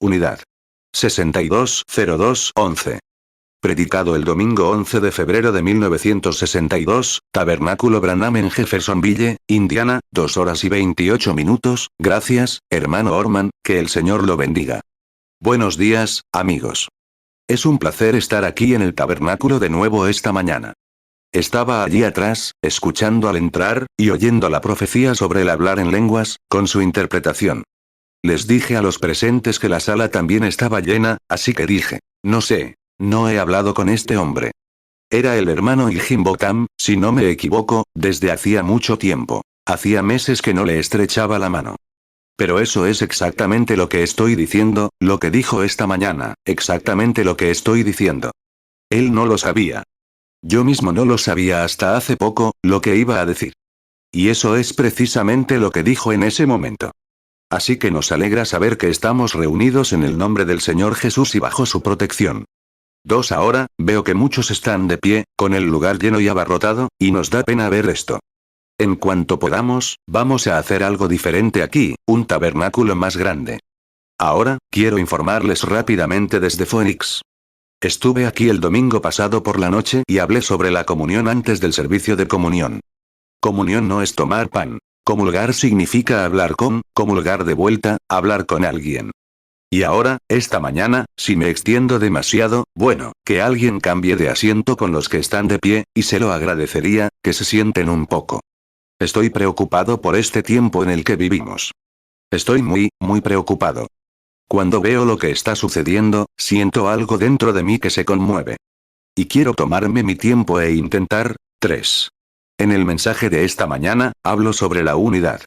Unidad 620211. Predicado el domingo 11 de febrero de 1962, Tabernáculo Branham en Jeffersonville, Indiana, 2 horas y 28 minutos, gracias, hermano Orman, que el Señor lo bendiga. Buenos días, amigos. Es un placer estar aquí en el tabernáculo de nuevo esta mañana. Estaba allí atrás, escuchando al entrar, y oyendo la profecía sobre el hablar en lenguas, con su interpretación. Les dije a los presentes que la sala también estaba llena, así que dije, no sé. No he hablado con este hombre. Era el hermano Higginbotham, si no me equivoco, desde hacía mucho tiempo. Hacía meses que no le estrechaba la mano. Pero eso es exactamente lo que estoy diciendo, lo que dijo esta mañana, exactamente lo que estoy diciendo. Él no lo sabía. Yo mismo no lo sabía hasta hace poco, lo que iba a decir. Y eso es precisamente lo que dijo en ese momento. Así que nos alegra saber que estamos reunidos en el nombre del Señor Jesús y bajo su protección. 2. Ahora, veo que muchos están de pie, con el lugar lleno y abarrotado, y nos da pena ver esto. En cuanto podamos, vamos a hacer algo diferente aquí, un tabernáculo más grande. Ahora, quiero informarles rápidamente desde Phoenix. Estuve aquí el domingo pasado por la noche y hablé sobre la comunión antes del servicio de comunión. Comunión no es tomar pan. Comulgar significa hablar comulgar de vuelta, hablar con alguien. Y ahora, esta mañana, si me extiendo demasiado, bueno, que alguien cambie de asiento con los que están de pie, y se lo agradecería, que se sienten un poco. Estoy preocupado por este tiempo en el que vivimos. Estoy muy preocupado. Cuando veo lo que está sucediendo, siento algo dentro de mí que se conmueve. Y quiero tomarme mi tiempo e intentar. 3. En el mensaje de esta mañana, hablo sobre la unidad.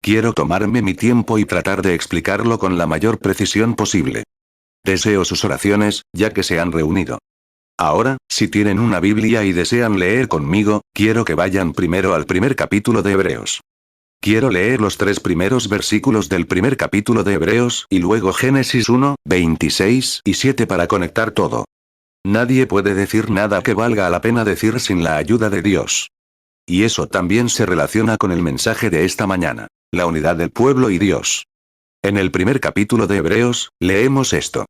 Quiero tomarme mi tiempo y tratar de explicarlo con la mayor precisión posible. Deseo sus oraciones, ya que se han reunido. Ahora, si tienen una Biblia y desean leer conmigo, quiero que vayan primero al primer capítulo de Hebreos. Quiero leer los 3 primeros versículos del primer capítulo de Hebreos y luego Génesis 1, 26 y 7 para conectar todo. Nadie puede decir nada que valga la pena decir sin la ayuda de Dios. Y eso también se relaciona con el mensaje de esta mañana. La unidad del pueblo y Dios. En el primer capítulo de Hebreos, leemos esto.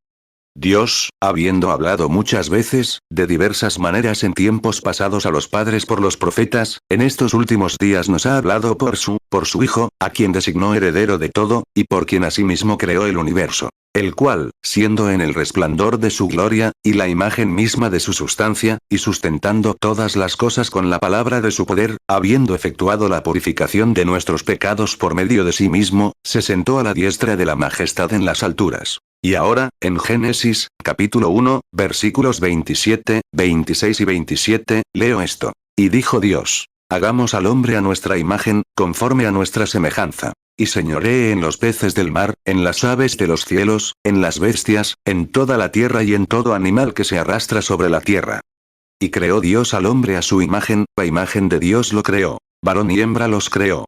Dios, habiendo hablado muchas veces, de diversas maneras en tiempos pasados a los padres por los profetas, en estos últimos días nos ha hablado por su Hijo, a quien designó heredero de todo, y por quien asimismo creó el universo. El cual, siendo en el resplandor de su gloria, y la imagen misma de su sustancia, y sustentando todas las cosas con la palabra de su poder, habiendo efectuado la purificación de nuestros pecados por medio de sí mismo, se sentó a la diestra de la majestad en las alturas. Y ahora, en Génesis, capítulo 1, versículos 27, 26 y 27, leo esto. Y dijo Dios, hagamos al hombre a nuestra imagen, conforme a nuestra semejanza. Y señoree en los peces del mar, en las aves de los cielos, en las bestias, en toda la tierra y en todo animal que se arrastra sobre la tierra. Y creó Dios al hombre a su imagen, a imagen de Dios lo creó. Varón y hembra los creó.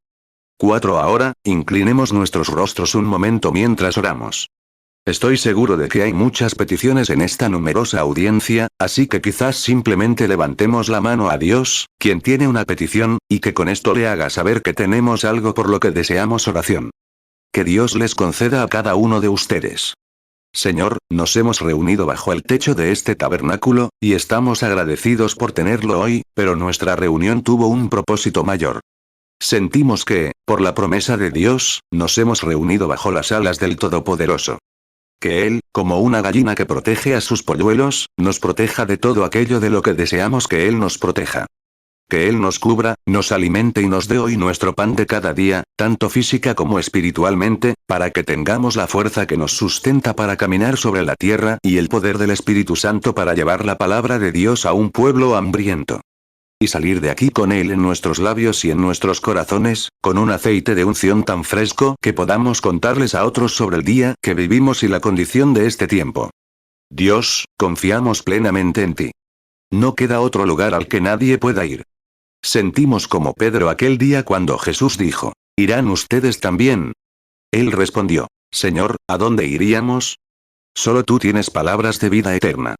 4. Ahora, inclinemos nuestros rostros un momento mientras oramos. Estoy seguro de que hay muchas peticiones en esta numerosa audiencia, así que quizás simplemente levantemos la mano a Dios, quien tiene una petición, y que con esto le haga saber que tenemos algo por lo que deseamos oración. Que Dios les conceda a cada uno de ustedes. Señor, nos hemos reunido bajo el techo de este tabernáculo, y estamos agradecidos por tenerlo hoy, pero nuestra reunión tuvo un propósito mayor. Sentimos que, por la promesa de Dios, nos hemos reunido bajo las alas del Todopoderoso. Que Él, como una gallina que protege a sus polluelos, nos proteja de todo aquello de lo que deseamos que Él nos proteja. Que Él nos cubra, nos alimente y nos dé hoy nuestro pan de cada día, tanto física como espiritualmente, para que tengamos la fuerza que nos sustenta para caminar sobre la tierra y el poder del Espíritu Santo para llevar la palabra de Dios a un pueblo hambriento. Y salir de aquí con Él en nuestros labios y en nuestros corazones, con un aceite de unción tan fresco que podamos contarles a otros sobre el día que vivimos y la condición de este tiempo. Dios, confiamos plenamente en ti. No queda otro lugar al que nadie pueda ir. Sentimos como Pedro aquel día cuando Jesús dijo, ¿irán ustedes también? Él respondió, Señor, ¿a dónde iríamos? Solo tú tienes palabras de vida eterna.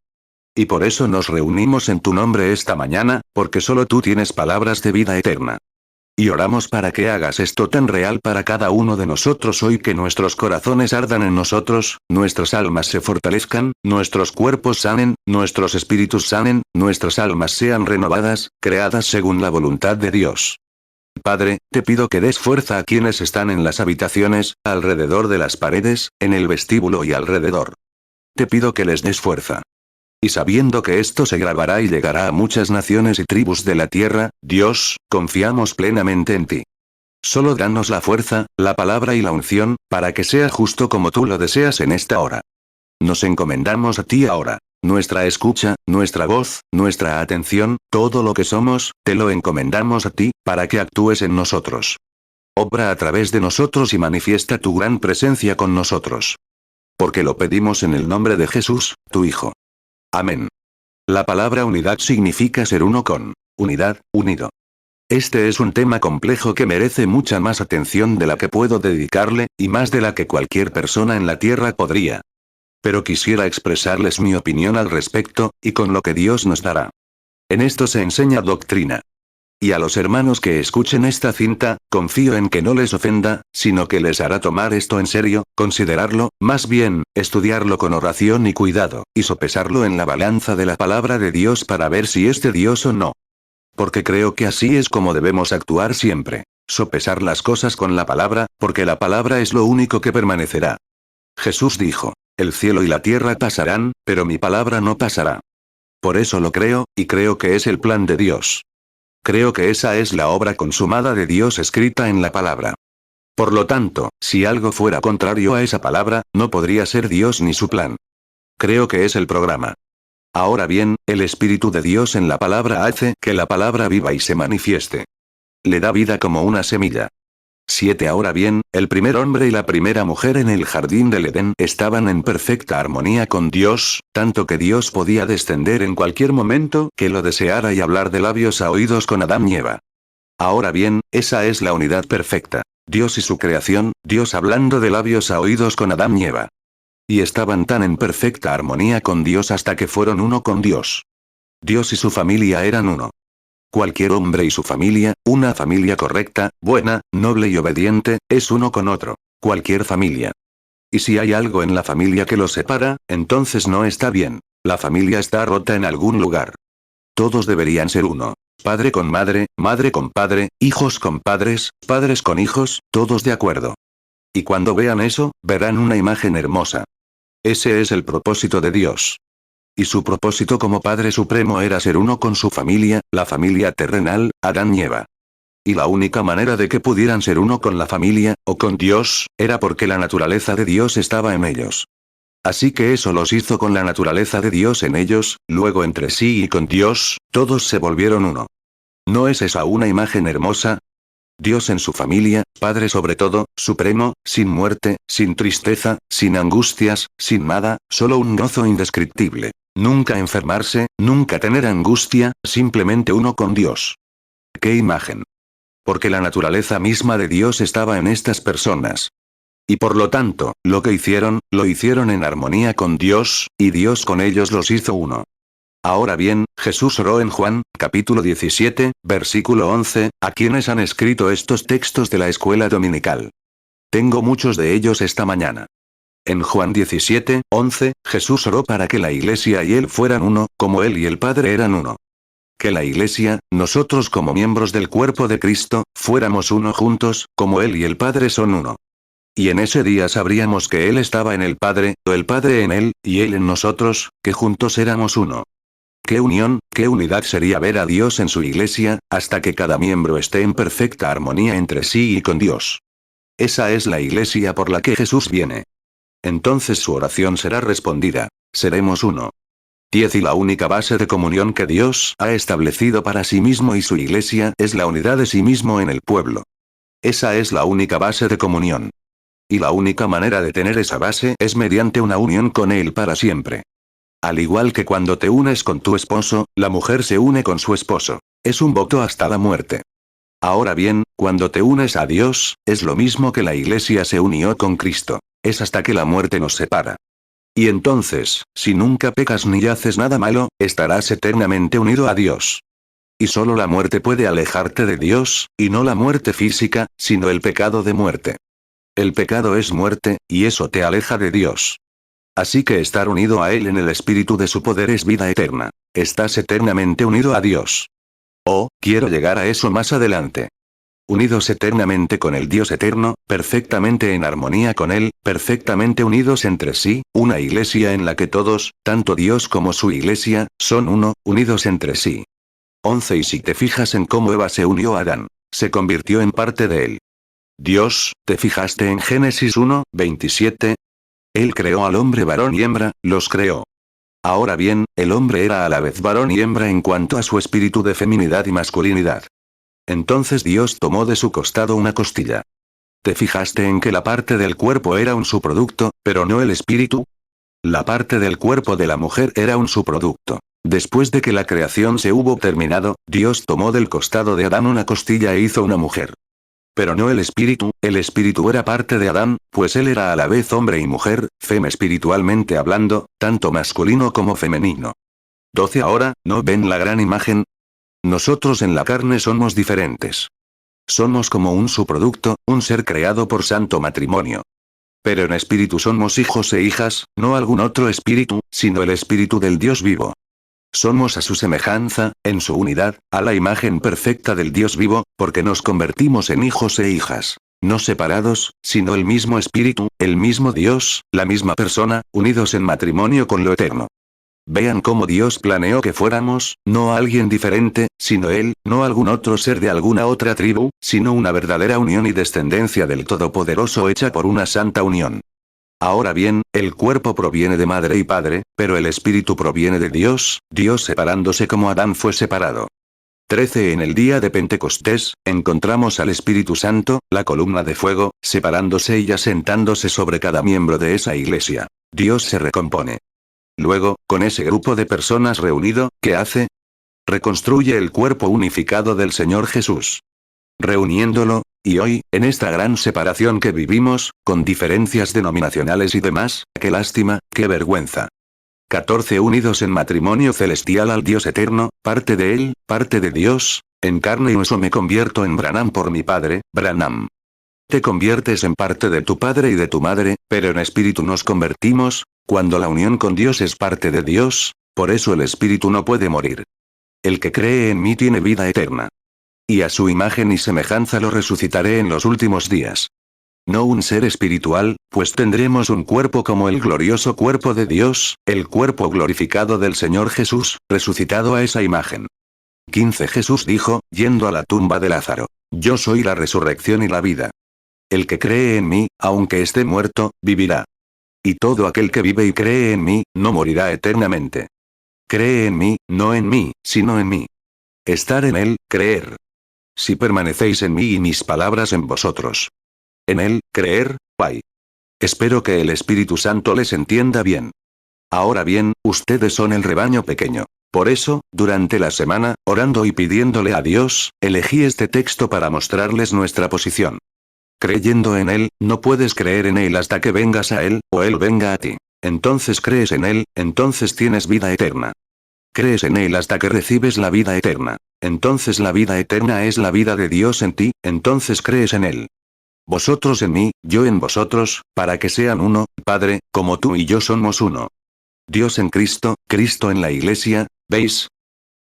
Y por eso nos reunimos en tu nombre esta mañana, porque solo tú tienes palabras de vida eterna. Y oramos para que hagas esto tan real para cada uno de nosotros hoy, que nuestros corazones ardan en nosotros, nuestras almas se fortalezcan, nuestros cuerpos sanen, nuestros espíritus sanen, nuestras almas sean renovadas, creadas según la voluntad de Dios. Padre, te pido que des fuerza a quienes están en las habitaciones, alrededor de las paredes, en el vestíbulo y alrededor. Te pido que les des fuerza. Y sabiendo que esto se grabará y llegará a muchas naciones y tribus de la tierra, Dios, confiamos plenamente en ti. Solo danos la fuerza, la palabra y la unción, para que sea justo como tú lo deseas en esta hora. Nos encomendamos a ti ahora. Nuestra escucha, nuestra voz, nuestra atención, todo lo que somos, te lo encomendamos a ti, para que actúes en nosotros. Obra a través de nosotros y manifiesta tu gran presencia con nosotros. Porque lo pedimos en el nombre de Jesús, tu Hijo. Amén. La palabra unidad significa ser uno con, unidad, unido. Este es un tema complejo que merece mucha más atención de la que puedo dedicarle, y más de la que cualquier persona en la tierra podría. Pero quisiera expresarles mi opinión al respecto, y con lo que Dios nos dará. En esto se enseña doctrina. Y a los hermanos que escuchen esta cinta, confío en que no les ofenda, sino que les hará tomar esto en serio, considerarlo, más bien, estudiarlo con oración y cuidado, y sopesarlo en la balanza de la palabra de Dios para ver si es de Dios o no. Porque creo que así es como debemos actuar siempre. Sopesar las cosas con la palabra, porque la palabra es lo único que permanecerá. Jesús dijo: el cielo y la tierra pasarán, pero mi palabra no pasará. Por eso lo creo, y creo que es el plan de Dios. Creo que esa es la obra consumada de Dios escrita en la palabra. Por lo tanto, si algo fuera contrario a esa palabra, no podría ser Dios ni su plan. Creo que es el programa. Ahora bien, el Espíritu de Dios en la palabra hace que la palabra viva y se manifieste. Le da vida como una semilla. 7. Ahora bien, el primer hombre y la primera mujer en el jardín del Edén estaban en perfecta armonía con Dios, tanto que Dios podía descender en cualquier momento que lo deseara y hablar de labios a oídos con Adán y Eva. Ahora bien, esa es la unidad perfecta. Dios y su creación, Dios hablando de labios a oídos con Adán y Eva. Y estaban tan en perfecta armonía con Dios hasta que fueron uno con Dios. Dios y su familia eran uno. Cualquier hombre y su familia, una familia correcta, buena, noble y obediente, es uno con otro. Cualquier familia. Y si hay algo en la familia que los separa, entonces no está bien. La familia está rota en algún lugar. Todos deberían ser uno. Padre con madre, madre con padre, hijos con padres, padres con hijos, todos de acuerdo. Y cuando vean eso, verán una imagen hermosa. Ese es el propósito de Dios. Y su propósito como Padre Supremo era ser uno con su familia, la familia terrenal, Adán y Eva. Y la única manera de que pudieran ser uno con la familia, o con Dios, era porque la naturaleza de Dios estaba en ellos. Así que eso los hizo con la naturaleza de Dios en ellos, luego entre sí y con Dios, todos se volvieron uno. ¿No es esa una imagen hermosa? Dios en su familia, Padre sobre todo, supremo, sin muerte, sin tristeza, sin angustias, sin nada, solo un gozo indescriptible. Nunca enfermarse, nunca tener angustia, simplemente uno con Dios. ¡Qué imagen! Porque la naturaleza misma de Dios estaba en estas personas. Y por lo tanto, lo que hicieron, lo hicieron en armonía con Dios, y Dios con ellos los hizo uno. Ahora bien, Jesús oró en Juan, capítulo 17, versículo 11, a quienes han escrito estos textos de la escuela dominical. Tengo muchos de ellos esta mañana. En Juan 17, 11, Jesús oró para que la iglesia y él fueran uno, como él y el Padre eran uno. Que la iglesia, nosotros como miembros del cuerpo de Cristo, fuéramos uno juntos, como él y el Padre son uno. Y en ese día sabríamos que él estaba en el Padre, o el Padre en él, y él en nosotros, que juntos éramos uno. Qué unión, qué unidad sería ver a Dios en su iglesia, hasta que cada miembro esté en perfecta armonía entre sí y con Dios. Esa es la iglesia por la que Jesús viene. Entonces su oración será respondida. Seremos uno. 10. Y la única base de comunión que Dios ha establecido para sí mismo y su iglesia es la unidad de sí mismo en el pueblo. Esa es la única base de comunión. Y la única manera de tener esa base es mediante una unión con Él para siempre. Al igual que cuando te unes con tu esposo, la mujer se une con su esposo. Es un voto hasta la muerte. Ahora bien, cuando te unes a Dios, es lo mismo que la iglesia se unió con Cristo. Es hasta que la muerte nos separa. Y entonces, si nunca pecas ni haces nada malo, estarás eternamente unido a Dios. Y solo la muerte puede alejarte de Dios, y no la muerte física, sino el pecado de muerte. El pecado es muerte, y eso te aleja de Dios. Así que estar unido a Él en el espíritu de su poder es vida eterna. Estás eternamente unido a Dios. Oh, quiero llegar a eso más adelante. Unidos eternamente con el Dios eterno, perfectamente en armonía con Él, perfectamente unidos entre sí, una iglesia en la que todos, tanto Dios como su iglesia, son uno, unidos entre sí. 11. Y si te fijas en cómo Eva se unió a Adán, se convirtió en parte de él. Dios, ¿te fijaste en Génesis 1, 27? Él creó al hombre varón y hembra, los creó. Ahora bien, el hombre era a la vez varón y hembra en cuanto a su espíritu de feminidad y masculinidad. Entonces Dios tomó de su costado una costilla. ¿Te fijaste en que la parte del cuerpo era un subproducto, pero no el espíritu? La parte del cuerpo de la mujer era un subproducto. Después de que la creación se hubo terminado, Dios tomó del costado de Adán una costilla e hizo una mujer. Pero no el espíritu era parte de Adán, pues él era a la vez hombre y mujer, espiritualmente hablando, tanto masculino como femenino. 12. Ahora, ¿no ven la gran imagen? Nosotros en la carne somos diferentes. Somos como un subproducto, un ser creado por santo matrimonio. Pero en espíritu somos hijos e hijas, no algún otro espíritu, sino el espíritu del Dios vivo. Somos a su semejanza, en su unidad, a la imagen perfecta del Dios vivo, porque nos convertimos en hijos e hijas. No separados, sino el mismo espíritu, el mismo Dios, la misma persona, unidos en matrimonio con lo eterno. Vean cómo Dios planeó que fuéramos, no alguien diferente, sino Él, no algún otro ser de alguna otra tribu, sino una verdadera unión y descendencia del Todopoderoso hecha por una santa unión. Ahora bien, el cuerpo proviene de madre y padre, pero el espíritu proviene de Dios, Dios separándose como Adán fue separado. 13. En el día de Pentecostés, encontramos al Espíritu Santo, la columna de fuego, separándose y asentándose sobre cada miembro de esa iglesia. Dios se recompone. Luego, con ese grupo de personas reunido, ¿qué hace? Reconstruye el cuerpo unificado del Señor Jesús. Reuniéndolo, y hoy, en esta gran separación que vivimos, con diferencias denominacionales y demás, qué lástima, qué vergüenza. 14. Unidos en matrimonio celestial al Dios eterno, parte de Él, parte de Dios, en carne y hueso me convierto en Branham por mi padre, Branham. Te conviertes en parte de tu padre y de tu madre, pero en espíritu nos convertimos, cuando la unión con Dios es parte de Dios, por eso el espíritu no puede morir. El que cree en mí tiene vida eterna. Y a su imagen y semejanza lo resucitaré en los últimos días. No un ser espiritual, pues tendremos un cuerpo como el glorioso cuerpo de Dios, el cuerpo glorificado del Señor Jesús, resucitado a esa imagen. 15. Jesús dijo, yendo a la tumba de Lázaro, yo soy la resurrección y la vida. El que cree en mí, aunque esté muerto, vivirá. Y todo aquel que vive y cree en mí, no morirá eternamente. Cree en mí, no en mí, sino en mí. Estar en él, creer. Si permanecéis en mí y mis palabras en vosotros. En él, creer, guay. Espero que el Espíritu Santo les entienda bien. Ahora bien, ustedes son el rebaño pequeño. Por eso, durante la semana, orando y pidiéndole a Dios, elegí este texto para mostrarles nuestra posición. Creyendo en Él, no puedes creer en Él hasta que vengas a Él, o Él venga a ti. Entonces crees en Él, entonces tienes vida eterna. Crees en Él hasta que recibes la vida eterna. Entonces la vida eterna es la vida de Dios en ti, entonces crees en Él. Vosotros en mí, yo en vosotros, para que sean uno, Padre, como tú y yo somos uno. Dios en Cristo, Cristo en la iglesia, ¿veis?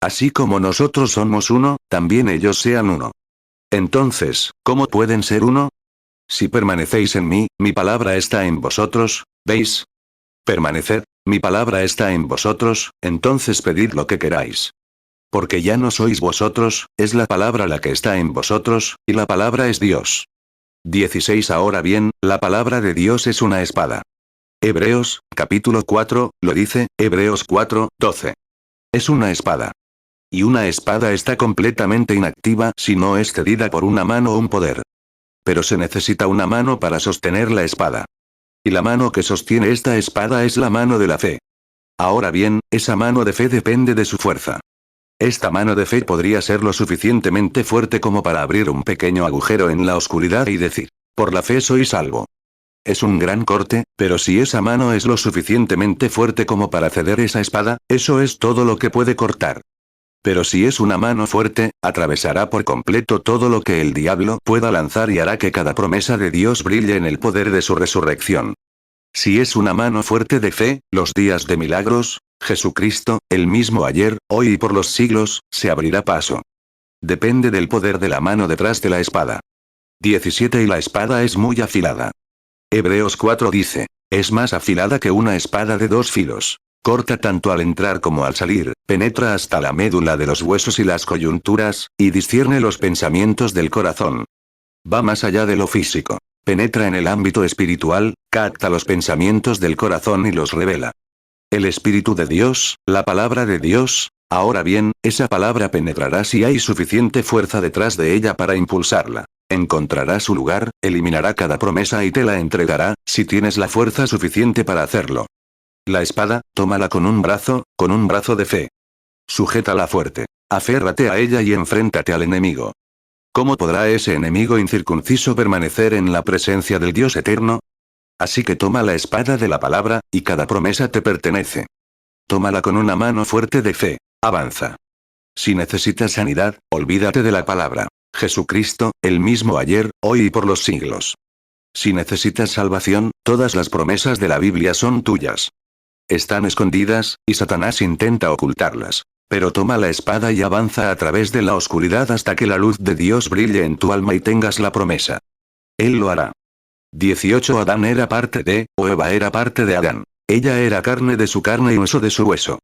Así como nosotros somos uno, también ellos sean uno. Entonces, ¿cómo pueden ser uno? Si permanecéis en mí, mi palabra está en vosotros, ¿veis? Permaneced, mi palabra está en vosotros, entonces pedid lo que queráis. Porque ya no sois vosotros, es la palabra la que está en vosotros, y la palabra es Dios. 16. Ahora bien, la palabra de Dios es una espada. Hebreos, capítulo 4, lo dice, Hebreos 4, 12. Es una espada. Y una espada está completamente inactiva si no es cedida por una mano o un poder. Pero se necesita una mano para sostener la espada. Y la mano que sostiene esta espada es la mano de la fe. Ahora bien, esa mano de fe depende de su fuerza. Esta mano de fe podría ser lo suficientemente fuerte como para abrir un pequeño agujero en la oscuridad y decir, por la fe soy salvo. Es un gran corte, pero si esa mano es lo suficientemente fuerte como para ceder esa espada, eso es todo lo que puede cortar. Pero si es una mano fuerte, atravesará por completo todo lo que el diablo pueda lanzar y hará que cada promesa de Dios brille en el poder de su resurrección. Si es una mano fuerte de fe, los días de milagros, Jesucristo, el mismo ayer, hoy y por los siglos, se abrirá paso. Depende del poder de la mano detrás de la espada. 17 Y la espada es muy afilada. Hebreos 4 dice, es más afilada que una espada de 2 filos. Corta tanto al entrar como al salir, penetra hasta la médula de los huesos y las coyunturas, y discierne los pensamientos del corazón. Va más allá de lo físico. Penetra en el ámbito espiritual, capta los pensamientos del corazón y los revela. El Espíritu de Dios, la palabra de Dios, ahora bien, esa palabra penetrará si hay suficiente fuerza detrás de ella para impulsarla. Encontrará su lugar, eliminará cada promesa y te la entregará, si tienes la fuerza suficiente para hacerlo. La espada, tómala con un brazo de fe. Sujétala fuerte. Aférrate a ella y enfréntate al enemigo. ¿Cómo podrá ese enemigo incircunciso permanecer en la presencia del Dios eterno? Así que toma la espada de la palabra, y cada promesa te pertenece. Tómala con una mano fuerte de fe. Avanza. Si necesitas sanidad, olvídate de la palabra. Jesucristo, el mismo ayer, hoy y por los siglos. Si necesitas salvación, todas las promesas de la Biblia son tuyas. Están escondidas, y Satanás intenta ocultarlas. Pero toma la espada y avanza a través de la oscuridad hasta que la luz de Dios brille en tu alma y tengas la promesa. Él lo hará. 18 Adán era parte de, o Eva era parte de Adán. Ella era carne de su carne y hueso de su hueso.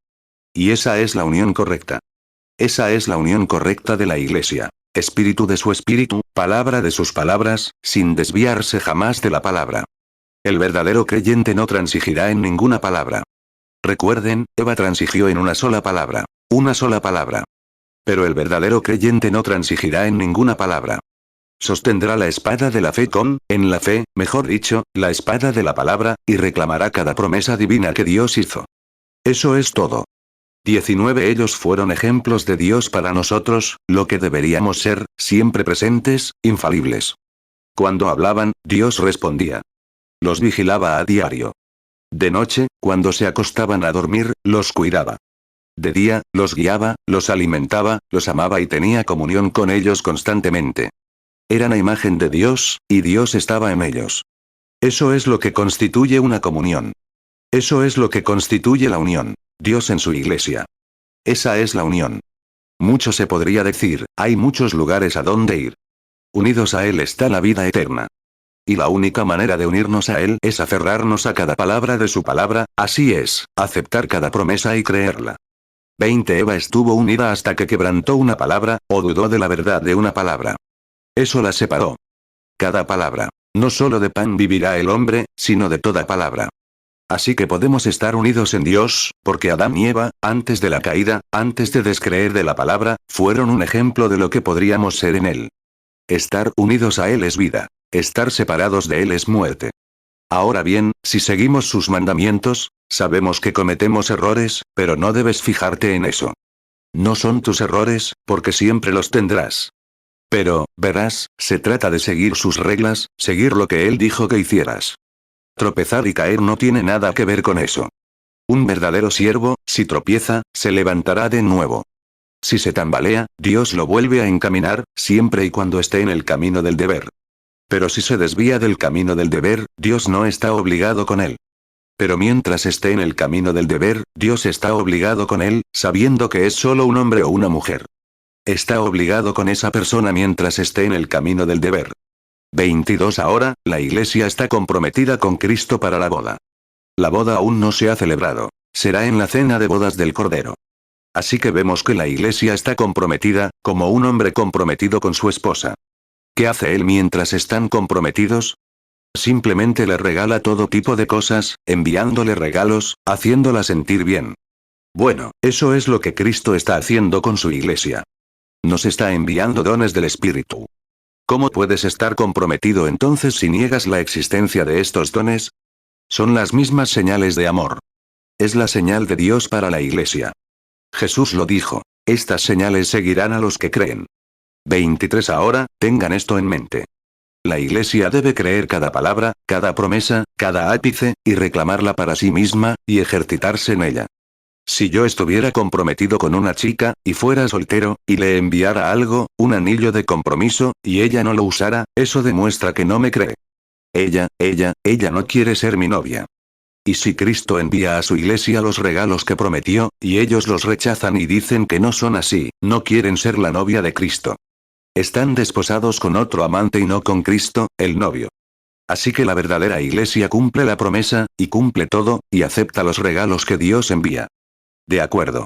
Y esa es la unión correcta. Esa es la unión correcta de la Iglesia. Espíritu de su espíritu, palabra de sus palabras, sin desviarse jamás de la palabra. El verdadero creyente no transigirá en ninguna palabra. Recuerden, Eva transigió en una sola palabra. Una sola palabra. Pero el verdadero creyente no transigirá en ninguna palabra. Sostendrá la espada de la fe en la fe, mejor dicho, la espada de la palabra, y reclamará cada promesa divina que Dios hizo. Eso es todo. 19 Ellos fueron ejemplos de Dios para nosotros, lo que deberíamos ser, siempre presentes, infalibles. Cuando hablaban, Dios respondía. Los vigilaba a diario. De noche, cuando se acostaban a dormir, los cuidaba. De día, los guiaba, los alimentaba, los amaba y tenía comunión con ellos constantemente. Eran a imagen de Dios, y Dios estaba en ellos. Eso es lo que constituye una comunión. Eso es lo que constituye la unión. Dios en su iglesia. Esa es la unión. Mucho se podría decir, hay muchos lugares a donde ir. Unidos a Él está la vida eterna. Y la única manera de unirnos a Él es aferrarnos a cada palabra de su palabra, así es, aceptar cada promesa y creerla. 20 Eva estuvo unida hasta que quebrantó una palabra, o dudó de la verdad de una palabra. Eso la separó. Cada palabra. No solo de pan vivirá el hombre, sino de toda palabra. Así que podemos estar unidos en Dios, porque Adán y Eva, antes de la caída, antes de descreer de la palabra, fueron un ejemplo de lo que podríamos ser en Él. Estar unidos a Él es vida. Estar separados de Él es muerte. Ahora bien, si seguimos sus mandamientos, sabemos que cometemos errores, pero no debes fijarte en eso. No son tus errores, porque siempre los tendrás. Pero, verás, se trata de seguir sus reglas, seguir lo que Él dijo que hicieras. Tropezar y caer no tiene nada que ver con eso. Un verdadero siervo, si tropieza, se levantará de nuevo. Si se tambalea, Dios lo vuelve a encaminar, siempre y cuando esté en el camino del deber. Pero si se desvía del camino del deber, Dios no está obligado con él. Pero mientras esté en el camino del deber, Dios está obligado con él, sabiendo que es solo un hombre o una mujer. Está obligado con esa persona mientras esté en el camino del deber. 22 Ahora, la iglesia está comprometida con Cristo para la boda. La boda aún no se ha celebrado. Será en la cena de bodas del Cordero. Así que vemos que la iglesia está comprometida, como un hombre comprometido con su esposa. ¿Qué hace él mientras están comprometidos? Simplemente le regala todo tipo de cosas, enviándole regalos, haciéndola sentir bien. Bueno, eso es lo que Cristo está haciendo con su iglesia. Nos está enviando dones del Espíritu. ¿Cómo puedes estar comprometido entonces si niegas la existencia de estos dones? Son las mismas señales de amor. Es la señal de Dios para la iglesia. Jesús lo dijo, estas señales seguirán a los que creen. 23 Ahora, tengan esto en mente. La iglesia debe creer cada palabra, cada promesa, cada ápice, y reclamarla para sí misma, y ejercitarse en ella. Si yo estuviera comprometido con una chica, y fuera soltero, y le enviara algo, un anillo de compromiso, y ella no lo usara, eso demuestra que no me cree. Ella no quiere ser mi novia. Y si Cristo envía a su iglesia los regalos que prometió, y ellos los rechazan y dicen que no son así, no quieren ser la novia de Cristo. Están desposados con otro amante y no con Cristo, el novio. Así que la verdadera iglesia cumple la promesa, y cumple todo, y acepta los regalos que Dios envía. De acuerdo.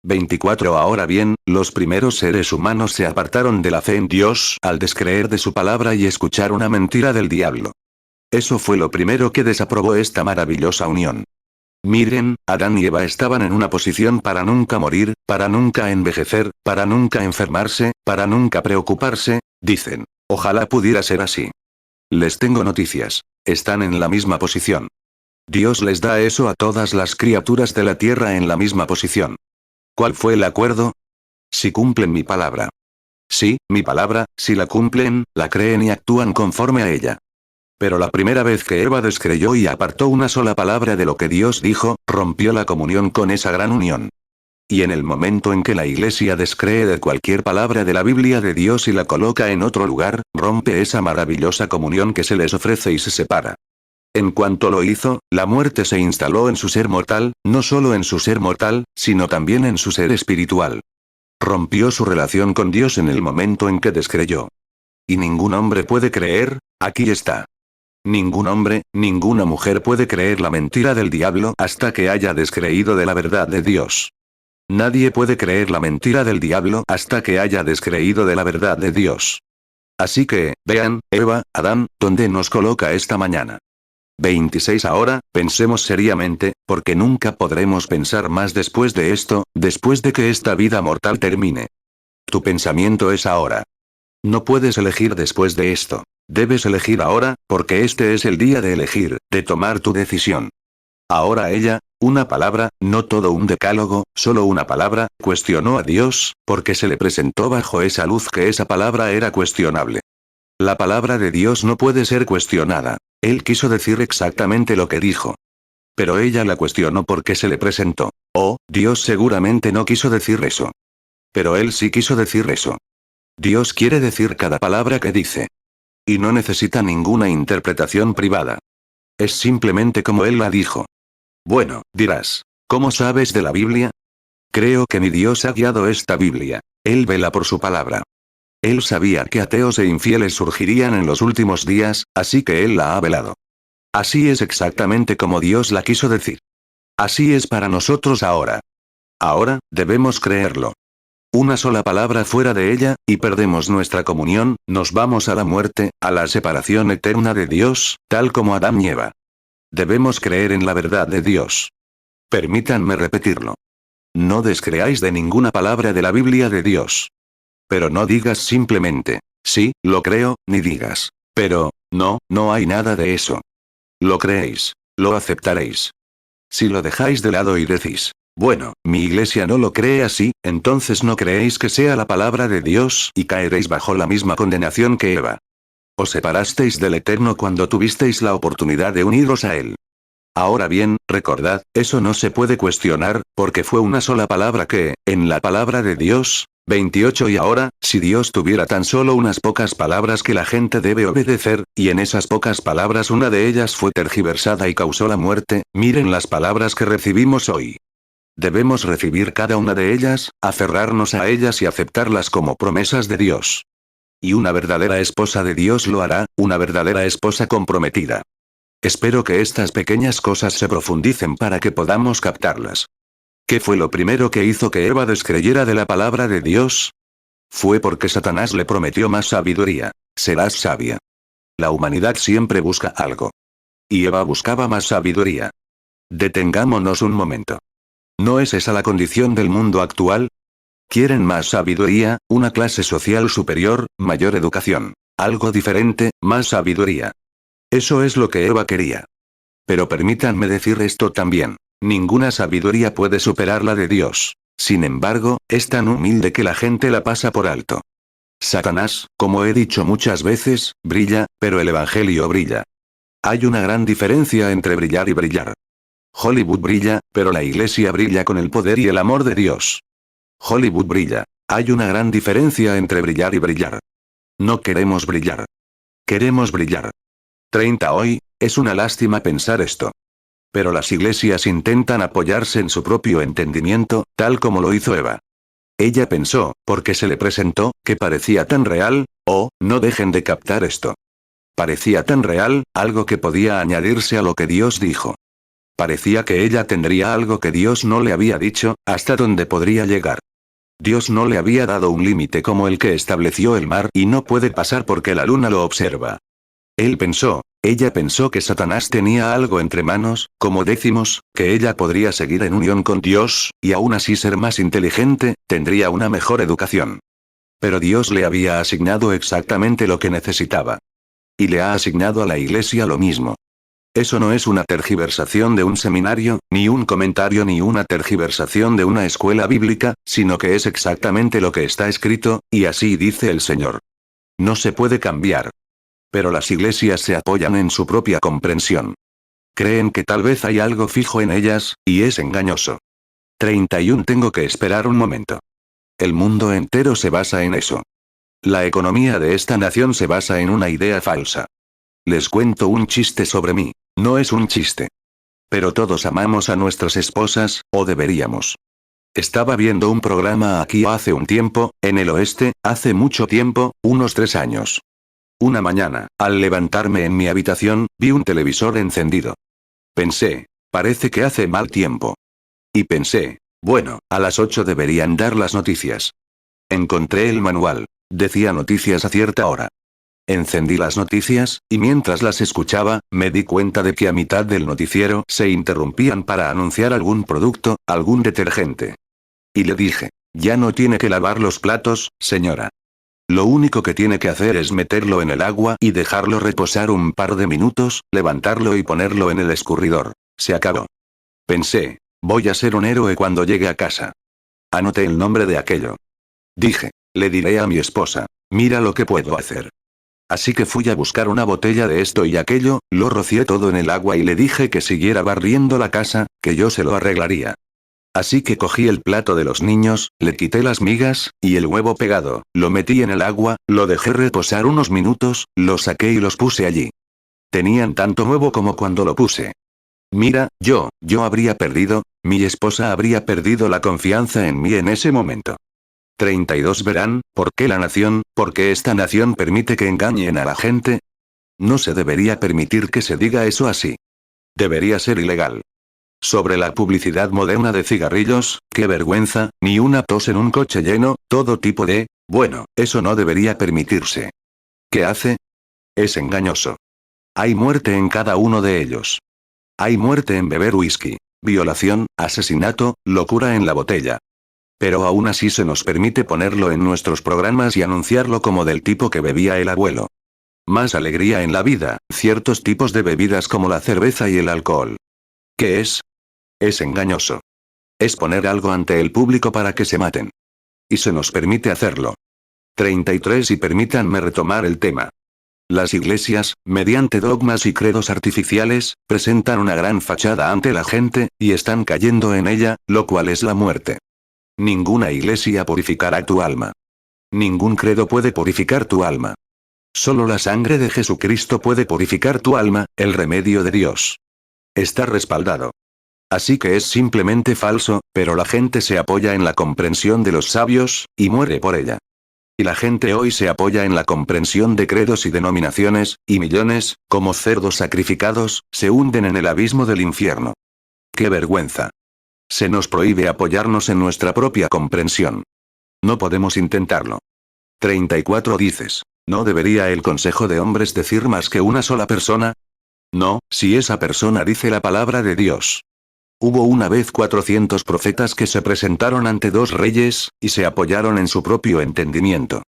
24. Ahora bien, los primeros seres humanos se apartaron de la fe en Dios al descreer de su palabra y escuchar una mentira del diablo. Eso fue lo primero que desaprobó esta maravillosa unión. Miren, Adán y Eva estaban en una posición para nunca morir, para nunca envejecer, para nunca enfermarse, para nunca preocuparse, dicen. Ojalá pudiera ser así. Les tengo noticias. Están en la misma posición. Dios les da eso a todas las criaturas de la tierra en la misma posición. ¿Cuál fue el acuerdo? Si cumplen mi palabra. Sí, mi palabra, si la cumplen, la creen y actúan conforme a ella. Pero la primera vez que Eva descreyó y apartó una sola palabra de lo que Dios dijo, rompió la comunión con esa gran unión. Y en el momento en que la iglesia descree de cualquier palabra de la Biblia de Dios y la coloca en otro lugar, rompe esa maravillosa comunión que se les ofrece y se separa. En cuanto lo hizo, la muerte se instaló en su ser mortal, no solo en su ser mortal, sino también en su ser espiritual. Rompió su relación con Dios en el momento en que descreyó. Y ningún hombre puede creer, aquí está. Ningún hombre, ninguna mujer puede creer la mentira del diablo hasta que haya descreído de la verdad de Dios. Nadie puede creer la mentira del diablo hasta que haya descreído de la verdad de Dios. Así que, vean, Eva, Adán, ¿dónde nos coloca esta mañana? 26. Ahora, pensemos seriamente, porque nunca podremos pensar más después de esto, después de que esta vida mortal termine. Tu pensamiento es ahora. No puedes elegir después de esto. Debes elegir ahora, porque este es el día de elegir, de tomar tu decisión. Ahora ella, una palabra, no todo un decálogo, solo una palabra, cuestionó a Dios, porque se le presentó bajo esa luz que esa palabra era cuestionable. La palabra de Dios no puede ser cuestionada. Él quiso decir exactamente lo que dijo. Pero ella la cuestionó porque se le presentó. Oh, Dios seguramente no quiso decir eso. Pero él sí quiso decir eso. Dios quiere decir cada palabra que dice. Y no necesita ninguna interpretación privada. Es simplemente como él la dijo. Bueno, dirás, ¿cómo sabes de la Biblia? Creo que mi Dios ha guiado esta Biblia. Él vela por su palabra. Él sabía que ateos e infieles surgirían en los últimos días, así que él la ha velado. Así es exactamente como Dios la quiso decir. Así es para nosotros ahora. Ahora, debemos creerlo. Una sola palabra fuera de ella, y perdemos nuestra comunión, nos vamos a la muerte, a la separación eterna de Dios, tal como Adán y Eva. Debemos creer en la verdad de Dios. Permítanme repetirlo. No descreáis de ninguna palabra de la Biblia de Dios. Pero no digas simplemente, sí, lo creo, ni digas, pero, no hay nada de eso. Lo creéis. Lo aceptaréis. Si lo dejáis de lado y decís, bueno, mi iglesia no lo cree así, entonces no creéis que sea la palabra de Dios y caeréis bajo la misma condenación que Eva. Os separasteis del Eterno cuando tuvisteis la oportunidad de uniros a Él. Ahora bien, recordad, eso no se puede cuestionar, porque fue una sola palabra que, en la palabra de Dios, 28. Y ahora, si Dios tuviera tan solo unas pocas palabras que la gente debe obedecer, y en esas pocas palabras una de ellas fue tergiversada y causó la muerte, miren las palabras que recibimos hoy. Debemos recibir cada una de ellas, aferrarnos a ellas y aceptarlas como promesas de Dios. Y una verdadera esposa de Dios lo hará, una verdadera esposa comprometida. Espero que estas pequeñas cosas se profundicen para que podamos captarlas. ¿Qué fue lo primero que hizo que Eva descreyera de la palabra de Dios? Fue porque Satanás le prometió más sabiduría. Serás sabia. La humanidad siempre busca algo. Y Eva buscaba más sabiduría. Detengámonos un momento. ¿No es esa la condición del mundo actual? Quieren más sabiduría, una clase social superior, mayor educación. Algo diferente, más sabiduría. Eso es lo que Eva quería. Pero permítanme decir esto también. Ninguna sabiduría puede superar la de Dios. Sin embargo, es tan humilde que la gente la pasa por alto. Satanás, como he dicho muchas veces, brilla, pero el Evangelio brilla. Hay una gran diferencia entre brillar y brillar. Hollywood brilla, pero la iglesia brilla con el poder y el amor de Dios. Hollywood brilla. Hay una gran diferencia entre brillar y brillar. No queremos brillar. Queremos brillar. 30 hoy, es una lástima pensar esto. Pero las iglesias intentan apoyarse en su propio entendimiento, tal como lo hizo Eva. Ella pensó, porque se le presentó, que parecía tan real, no dejen de captar esto. Parecía tan real, algo que podía añadirse a lo que Dios dijo. Parecía que ella tendría algo que Dios no le había dicho, hasta donde podría llegar. Dios no le había dado un límite como el que estableció el mar y no puede pasar porque la luna lo observa. Ella pensó que Satanás tenía algo entre manos, como decimos, que ella podría seguir en unión con Dios, y aún así ser más inteligente, tendría una mejor educación. Pero Dios le había asignado exactamente lo que necesitaba. Y le ha asignado a la iglesia lo mismo. Eso no es una tergiversación de un seminario, ni un comentario ni una tergiversación de una escuela bíblica, sino que es exactamente lo que está escrito, y así dice el Señor. No se puede cambiar. Pero las iglesias se apoyan en su propia comprensión. Creen que tal vez hay algo fijo en ellas, y es engañoso. 31 Tengo que esperar un momento. El mundo entero se basa en eso. La economía de esta nación se basa en una idea falsa. Les cuento un chiste sobre mí. No es un chiste. Pero todos amamos a nuestras esposas, o deberíamos. Estaba viendo un programa aquí hace un tiempo, en el oeste, hace mucho tiempo, unos 3 años. Una mañana, al levantarme en mi habitación, vi un televisor encendido. Pensé, parece que hace mal tiempo. Y pensé, bueno, a las 8 deberían dar las noticias. Encontré el manual. Decía noticias a cierta hora. Encendí las noticias, y mientras las escuchaba, me di cuenta de que a mitad del noticiero se interrumpían para anunciar algún producto, algún detergente. Y le dije, ya no tiene que lavar los platos, señora. Lo único que tiene que hacer es meterlo en el agua y dejarlo reposar un par de minutos, levantarlo y ponerlo en el escurridor. Se acabó. Pensé, voy a ser un héroe cuando llegue a casa. Anoté el nombre de aquello. Dije, le diré a mi esposa, mira lo que puedo hacer. Así que fui a buscar una botella de esto y aquello, lo rocié todo en el agua y le dije que siguiera barriendo la casa, que yo se lo arreglaría. Así que cogí el plato de los niños, le quité las migas, y el huevo pegado, lo metí en el agua, lo dejé reposar unos minutos, lo saqué y los puse allí. Tenían tanto huevo como cuando lo puse. Mira, yo habría perdido, mi esposa habría perdido la confianza en mí en ese momento. 32 Verán, ¿por qué por qué esta nación permite que engañen a la gente? No se debería permitir que se diga eso así. Debería ser ilegal. Sobre la publicidad moderna de cigarrillos, qué vergüenza, ni una tos en un coche lleno, todo tipo de, bueno, eso no debería permitirse. ¿Qué hace? Es engañoso. Hay muerte en cada uno de ellos. Hay muerte en beber whisky, violación, asesinato, locura en la botella. Pero aún así se nos permite ponerlo en nuestros programas y anunciarlo como del tipo que bebía el abuelo. Más alegría en la vida, ciertos tipos de bebidas como la cerveza y el alcohol. ¿Qué es? Es engañoso. Es poner algo ante el público para que se maten. Y se nos permite hacerlo. 33 Y permítanme retomar el tema. Las iglesias, mediante dogmas y credos artificiales, presentan una gran fachada ante la gente, y están cayendo en ella, lo cual es la muerte. Ninguna iglesia purificará tu alma. Ningún credo puede purificar tu alma. Solo la sangre de Jesucristo puede purificar tu alma, el remedio de Dios. Está respaldado. Así que es simplemente falso, pero la gente se apoya en la comprensión de los sabios, y muere por ella. Y la gente hoy se apoya en la comprensión de credos y denominaciones, y millones, como cerdos sacrificados, se hunden en el abismo del infierno. ¡Qué vergüenza! Se nos prohíbe apoyarnos en nuestra propia comprensión. No podemos intentarlo. 34 Dices, ¿no debería el consejo de hombres decir más que una sola persona? No, si esa persona dice la palabra de Dios. Hubo una vez 400 profetas que se presentaron ante 2 reyes, y se apoyaron en su propio entendimiento.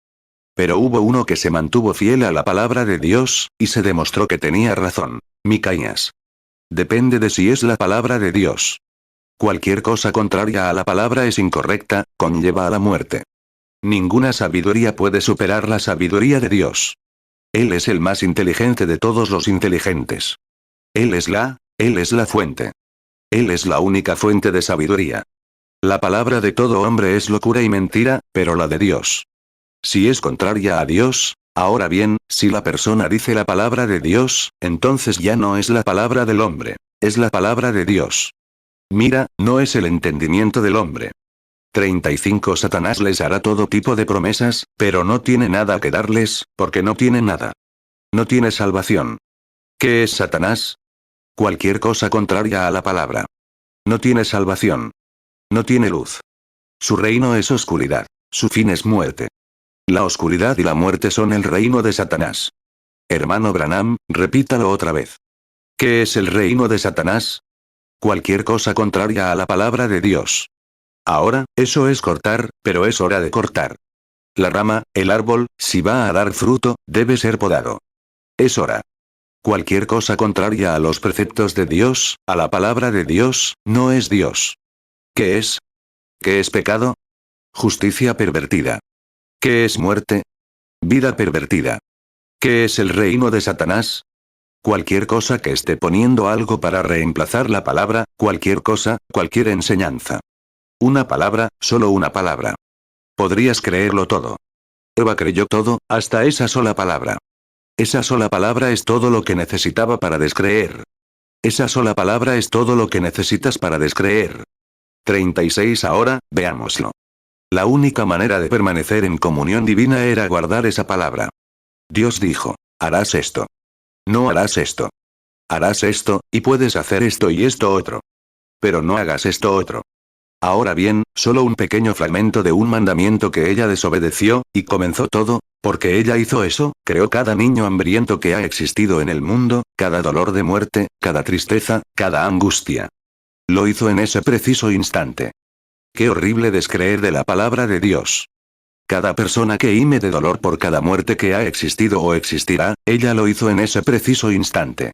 Pero hubo uno que se mantuvo fiel a la palabra de Dios, y se demostró que tenía razón. Micaías. Depende de si es la palabra de Dios. Cualquier cosa contraria a la palabra es incorrecta, conlleva a la muerte. Ninguna sabiduría puede superar la sabiduría de Dios. Él es el más inteligente de todos los inteligentes. Él es la fuente. Él es la única fuente de sabiduría. La palabra de todo hombre es locura y mentira, pero la de Dios. Si es contraria a Dios, ahora bien, si la persona dice la palabra de Dios, entonces ya no es la palabra del hombre, es la palabra de Dios. Mira, no es el entendimiento del hombre. 35 Satanás les hará todo tipo de promesas, pero no tiene nada que darles, porque no tiene nada. No tiene salvación. ¿Qué es Satanás? Cualquier cosa contraria a la palabra. No tiene salvación. No tiene luz. Su reino es oscuridad. Su fin es muerte. La oscuridad y la muerte son el reino de Satanás. Hermano Branham, repítalo otra vez. ¿Qué es el reino de Satanás? Cualquier cosa contraria a la palabra de Dios. Ahora, eso es cortar, pero es hora de cortar. La rama, el árbol, si va a dar fruto, debe ser podado. Es hora. Cualquier cosa contraria a los preceptos de Dios, a la palabra de Dios, no es Dios. ¿Qué es? ¿Qué es pecado? Justicia pervertida. ¿Qué es muerte? Vida pervertida. ¿Qué es el reino de Satanás? Cualquier cosa que esté poniendo algo para reemplazar la palabra, cualquier cosa, cualquier enseñanza. Una palabra, solo una palabra. Podrías creerlo todo. Eva creyó todo, hasta esa sola palabra. Esa sola palabra es todo lo que necesitaba para descreer. Esa sola palabra es todo lo que necesitas para descreer. 36 Ahora, veámoslo. La única manera de permanecer en comunión divina era guardar esa palabra. Dios dijo, harás esto. No harás esto. Harás esto, y puedes hacer esto y esto otro. Pero no hagas esto otro. Ahora bien, solo un pequeño fragmento de un mandamiento que ella desobedeció, y comenzó todo, porque ella hizo eso, creó cada niño hambriento que ha existido en el mundo, cada dolor de muerte, cada tristeza, cada angustia. Lo hizo en ese preciso instante. Qué horrible descreer de la palabra de Dios. Cada persona que gime de dolor por cada muerte que ha existido o existirá, ella lo hizo en ese preciso instante.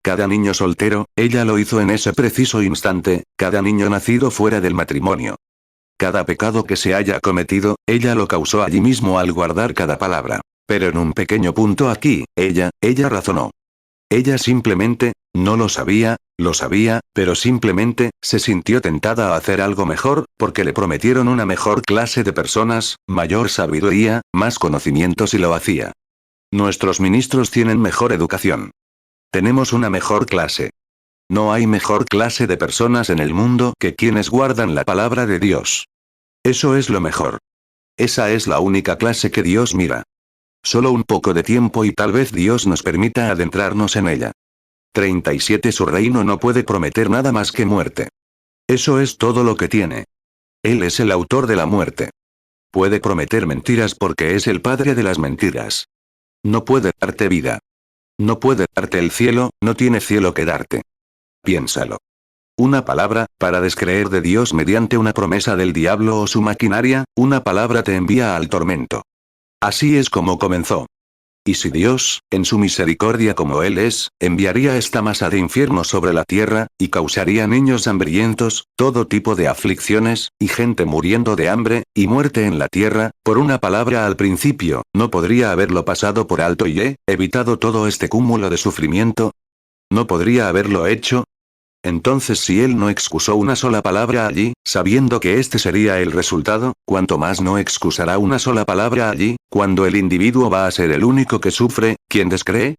Cada niño soltero, ella lo hizo en ese preciso instante, cada niño nacido fuera del matrimonio. Cada pecado que se haya cometido, ella lo causó allí mismo al guardar cada palabra. Pero en un pequeño punto aquí, ella razonó. Ella simplemente, no lo sabía, pero simplemente, se sintió tentada a hacer algo mejor, porque le prometieron una mejor clase de personas, mayor sabiduría, más conocimientos y lo hacía. Nuestros ministros tienen mejor educación. Tenemos una mejor clase. No hay mejor clase de personas en el mundo que quienes guardan la palabra de Dios. Eso es lo mejor. Esa es la única clase que Dios mira. Solo un poco de tiempo y tal vez Dios nos permita adentrarnos en ella. 37 Su reino no puede prometer nada más que muerte. Eso es todo lo que tiene. Él es el autor de la muerte. Puede prometer mentiras porque es el padre de las mentiras. No puede darte vida. No puede darte el cielo, no tiene cielo que darte. Piénsalo. Una palabra, para descreer de Dios mediante una promesa del diablo o su maquinaria, una palabra te envía al tormento. Así es como comenzó. Y si Dios, en su misericordia como Él es, enviaría esta masa de infierno sobre la tierra, y causaría niños hambrientos, todo tipo de aflicciones, y gente muriendo de hambre, y muerte en la tierra, por una palabra al principio, ¿no podría haberlo pasado por alto y evitado todo este cúmulo de sufrimiento? ¿No podría haberlo hecho? Entonces si él no excusó una sola palabra allí, sabiendo que este sería el resultado, ¿cuánto más no excusará una sola palabra allí, cuando el individuo va a ser el único que sufre, quien descree?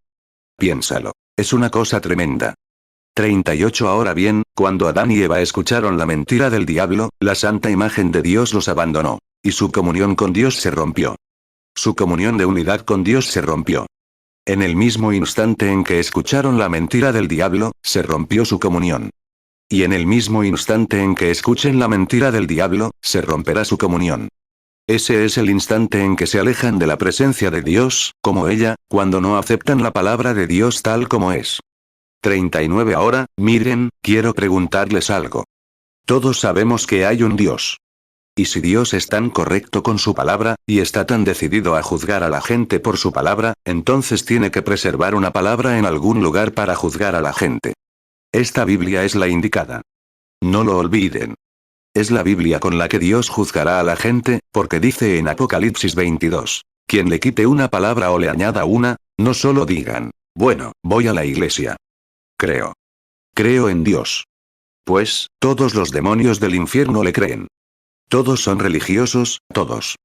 Piénsalo. Es una cosa tremenda. 38 Ahora bien, cuando Adán y Eva escucharon la mentira del diablo, la santa imagen de Dios los abandonó. Y su comunión con Dios se rompió. Su comunión de unidad con Dios se rompió. En el mismo instante en que escucharon la mentira del diablo, se rompió su comunión. Y en el mismo instante en que escuchen la mentira del diablo, se romperá su comunión. Ese es el instante en que se alejan de la presencia de Dios, como ella, cuando no aceptan la palabra de Dios tal como es. 39 Ahora, miren, quiero preguntarles algo. Todos sabemos que hay un Dios. Y si Dios es tan correcto con su palabra, y está tan decidido a juzgar a la gente por su palabra, entonces tiene que preservar una palabra en algún lugar para juzgar a la gente. Esta Biblia es la indicada. No lo olviden. Es la Biblia con la que Dios juzgará a la gente, porque dice en Apocalipsis 22. Quien le quite una palabra o le añada una, no solo digan, bueno, voy a la iglesia. Creo en Dios. Pues, todos los demonios del infierno le creen. Todos son religiosos, todos.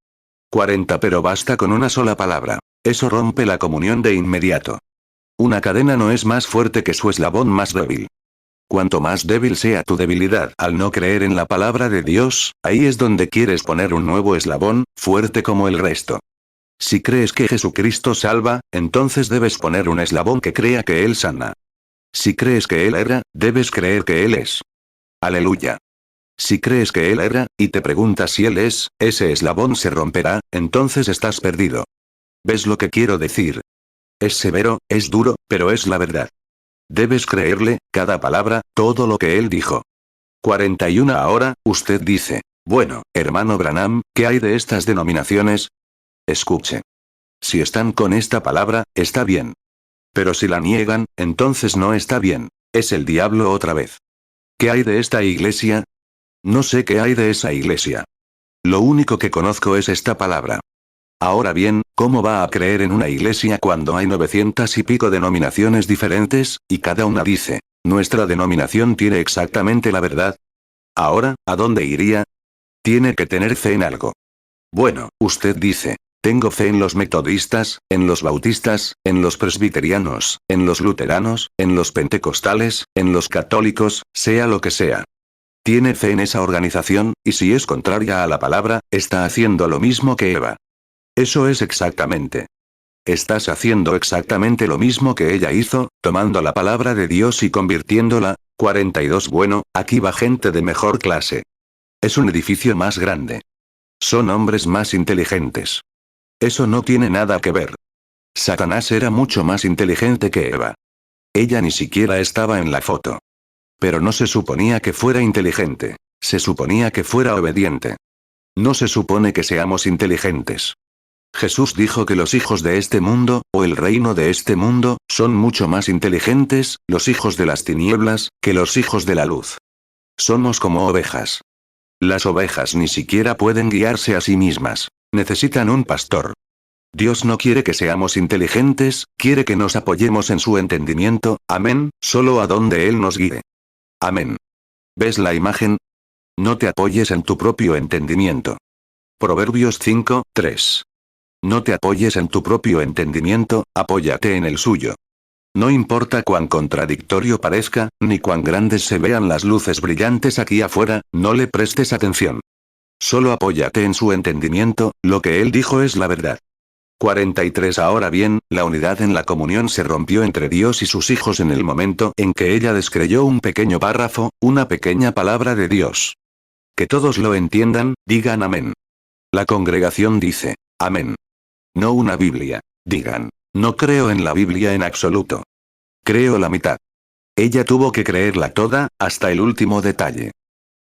40 Pero basta con una sola palabra. Eso rompe la comunión de inmediato. Una cadena no es más fuerte que su eslabón más débil. Cuanto más débil sea tu debilidad al no creer en la palabra de Dios, ahí es donde quieres poner un nuevo eslabón, fuerte como el resto. Si crees que Jesucristo salva, entonces debes poner un eslabón que crea que Él sana. Si crees que Él era, debes creer que Él es. Aleluya. Si crees que Él era, y te preguntas si Él es, ese eslabón se romperá, entonces estás perdido. ¿Ves lo que quiero decir? Es severo, es duro, pero es la verdad. Debes creerle, cada palabra, todo lo que Él dijo. 41 Ahora, usted dice, bueno, hermano Branham, ¿qué hay de estas denominaciones? Escuche. Si están con esta palabra, está bien. Pero si la niegan, entonces no está bien. Es el diablo otra vez. ¿Qué hay de esta iglesia? No sé qué hay de esa iglesia. Lo único que conozco es esta palabra. Ahora bien, ¿cómo va a creer en una iglesia cuando hay 900 y pico denominaciones diferentes, y cada una dice, nuestra denominación tiene exactamente la verdad? Ahora, ¿a dónde iría? Tiene que tener fe en algo. Bueno, usted dice, tengo fe en los metodistas, en los bautistas, en los presbiterianos, en los luteranos, en los pentecostales, en los católicos, sea lo que sea. Tiene fe en esa organización, y si es contraria a la palabra, está haciendo lo mismo que Eva. Eso es exactamente. Estás haciendo exactamente lo mismo que ella hizo, tomando la palabra de Dios y convirtiéndola. 42 Bueno, aquí va gente de mejor clase. Es un edificio más grande. Son hombres más inteligentes. Eso no tiene nada que ver. Satanás era mucho más inteligente que Eva. Ella ni siquiera estaba en la foto. Pero no se suponía que fuera inteligente. Se suponía que fuera obediente. No se supone que seamos inteligentes. Jesús dijo que los hijos de este mundo, o el reino de este mundo, son mucho más inteligentes, los hijos de las tinieblas, que los hijos de la luz. Somos como ovejas. Las ovejas ni siquiera pueden guiarse a sí mismas. Necesitan un pastor. Dios no quiere que seamos inteligentes, quiere que nos apoyemos en su entendimiento, amén, solo a donde Él nos guíe. Amén. ¿Ves la imagen? No te apoyes en tu propio entendimiento. Proverbios 5:3. No te apoyes en tu propio entendimiento, apóyate en el suyo. No importa cuán contradictorio parezca, ni cuán grandes se vean las luces brillantes aquí afuera, no le prestes atención. Solo apóyate en su entendimiento, lo que él dijo es la verdad. 43 Ahora bien, la unidad en la comunión se rompió entre Dios y sus hijos en el momento en que ella descreyó un pequeño párrafo, una pequeña palabra de Dios. Que todos lo entiendan, digan amén. La congregación dice, amén. No una Biblia. Digan, no creo en la Biblia en absoluto. Creo la mitad. Ella tuvo que creerla toda, hasta el último detalle.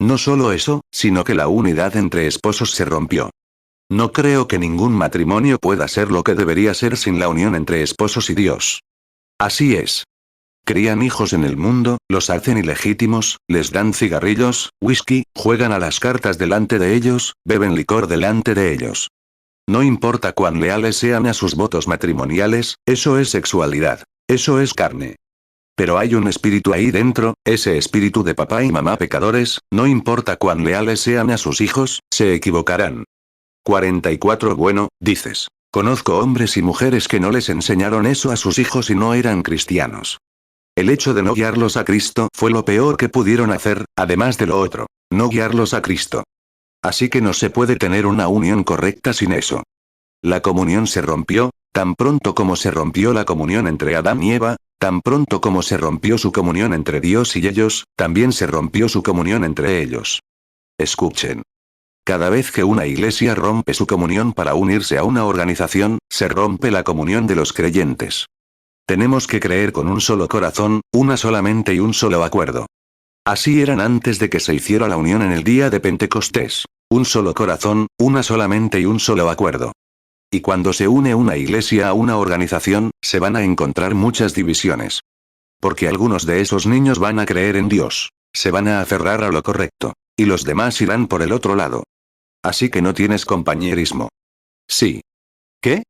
No solo eso, sino que la unidad entre esposos se rompió. No creo que ningún matrimonio pueda ser lo que debería ser sin la unión entre esposos y Dios. Así es. Crían hijos en el mundo, los hacen ilegítimos, les dan cigarrillos, whisky, juegan a las cartas delante de ellos, beben licor delante de ellos. No importa cuán leales sean a sus votos matrimoniales, eso es sexualidad. Eso es carne. Pero hay un espíritu ahí dentro, ese espíritu de papá y mamá pecadores, no importa cuán leales sean a sus hijos, se equivocarán. 44 Bueno, dices. Conozco hombres y mujeres que no les enseñaron eso a sus hijos y no eran cristianos. El hecho de no guiarlos a Cristo fue lo peor que pudieron hacer, además de lo otro. No guiarlos a Cristo. Así que no se puede tener una unión correcta sin eso. La comunión se rompió, tan pronto como se rompió la comunión entre Adán y Eva, tan pronto como se rompió su comunión entre Dios y ellos, también se rompió su comunión entre ellos. Escuchen. Cada vez que una iglesia rompe su comunión para unirse a una organización, se rompe la comunión de los creyentes. Tenemos que creer con un solo corazón, una sola mente y un solo acuerdo. Así eran antes de que se hiciera la unión en el día de Pentecostés. Un solo corazón, una sola mente y un solo acuerdo. Y cuando se une una iglesia a una organización, se van a encontrar muchas divisiones. Porque algunos de esos niños van a creer en Dios. Se van a aferrar a lo correcto. Y los demás irán por el otro lado. Así que no tienes compañerismo. Sí. ¿Qué?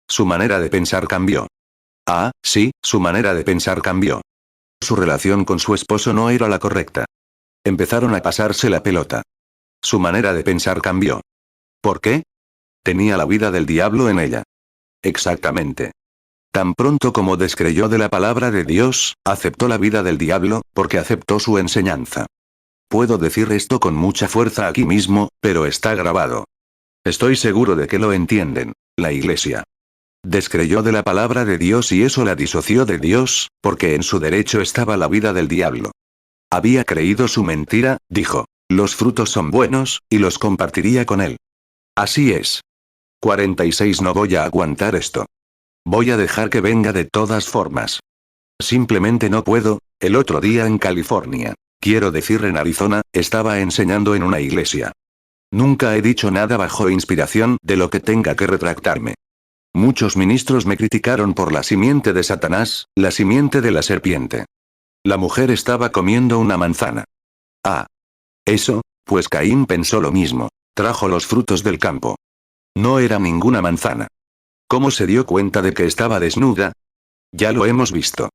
Su manera de pensar cambió. Ah, sí, su manera de pensar cambió. Su relación con su esposo no era la correcta. Empezaron a pasarse la pelota. Su manera de pensar cambió. ¿Por qué? Tenía la vida del diablo en ella. Exactamente. Tan pronto como descreyó de la palabra de Dios, aceptó la vida del diablo, porque aceptó su enseñanza. Puedo decir esto con mucha fuerza aquí mismo, pero está grabado. Estoy seguro de que lo entienden. La iglesia descreyó de la palabra de Dios y eso la disoció de Dios, porque en su derecho estaba la vida del diablo. Había creído su mentira, dijo. Los frutos son buenos, y los compartiría con él. Así es. 46 No voy a aguantar esto. Voy a dejar que venga de todas formas. Simplemente no puedo. El otro día en California, quiero decir en Arizona, estaba enseñando en una iglesia. Nunca he dicho nada bajo inspiración de lo que tenga que retractarme. Muchos ministros me criticaron por la simiente de Satanás, la simiente de la serpiente. La mujer estaba comiendo una manzana. Ah. Eso, pues Caín pensó lo mismo. Trajo los frutos del campo. No era ninguna manzana. ¿Cómo se dio cuenta de que estaba desnuda? Ya lo hemos visto.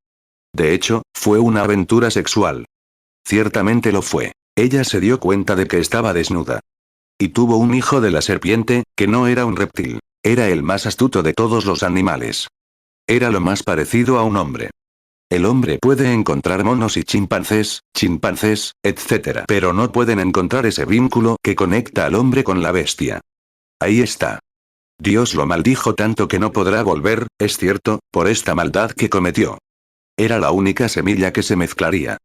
De hecho, fue una aventura sexual. Ciertamente lo fue. Ella se dio cuenta de que estaba desnuda. Y tuvo un hijo de la serpiente, que no era un reptil. Era el más astuto de todos los animales. Era lo más parecido a un hombre. El hombre puede encontrar monos y chimpancés, etc. Pero no pueden encontrar ese vínculo que conecta al hombre con la bestia. Ahí está. Dios lo maldijo tanto que no podrá volver, es cierto, por esta maldad que cometió. Era la única semilla que se mezclaría.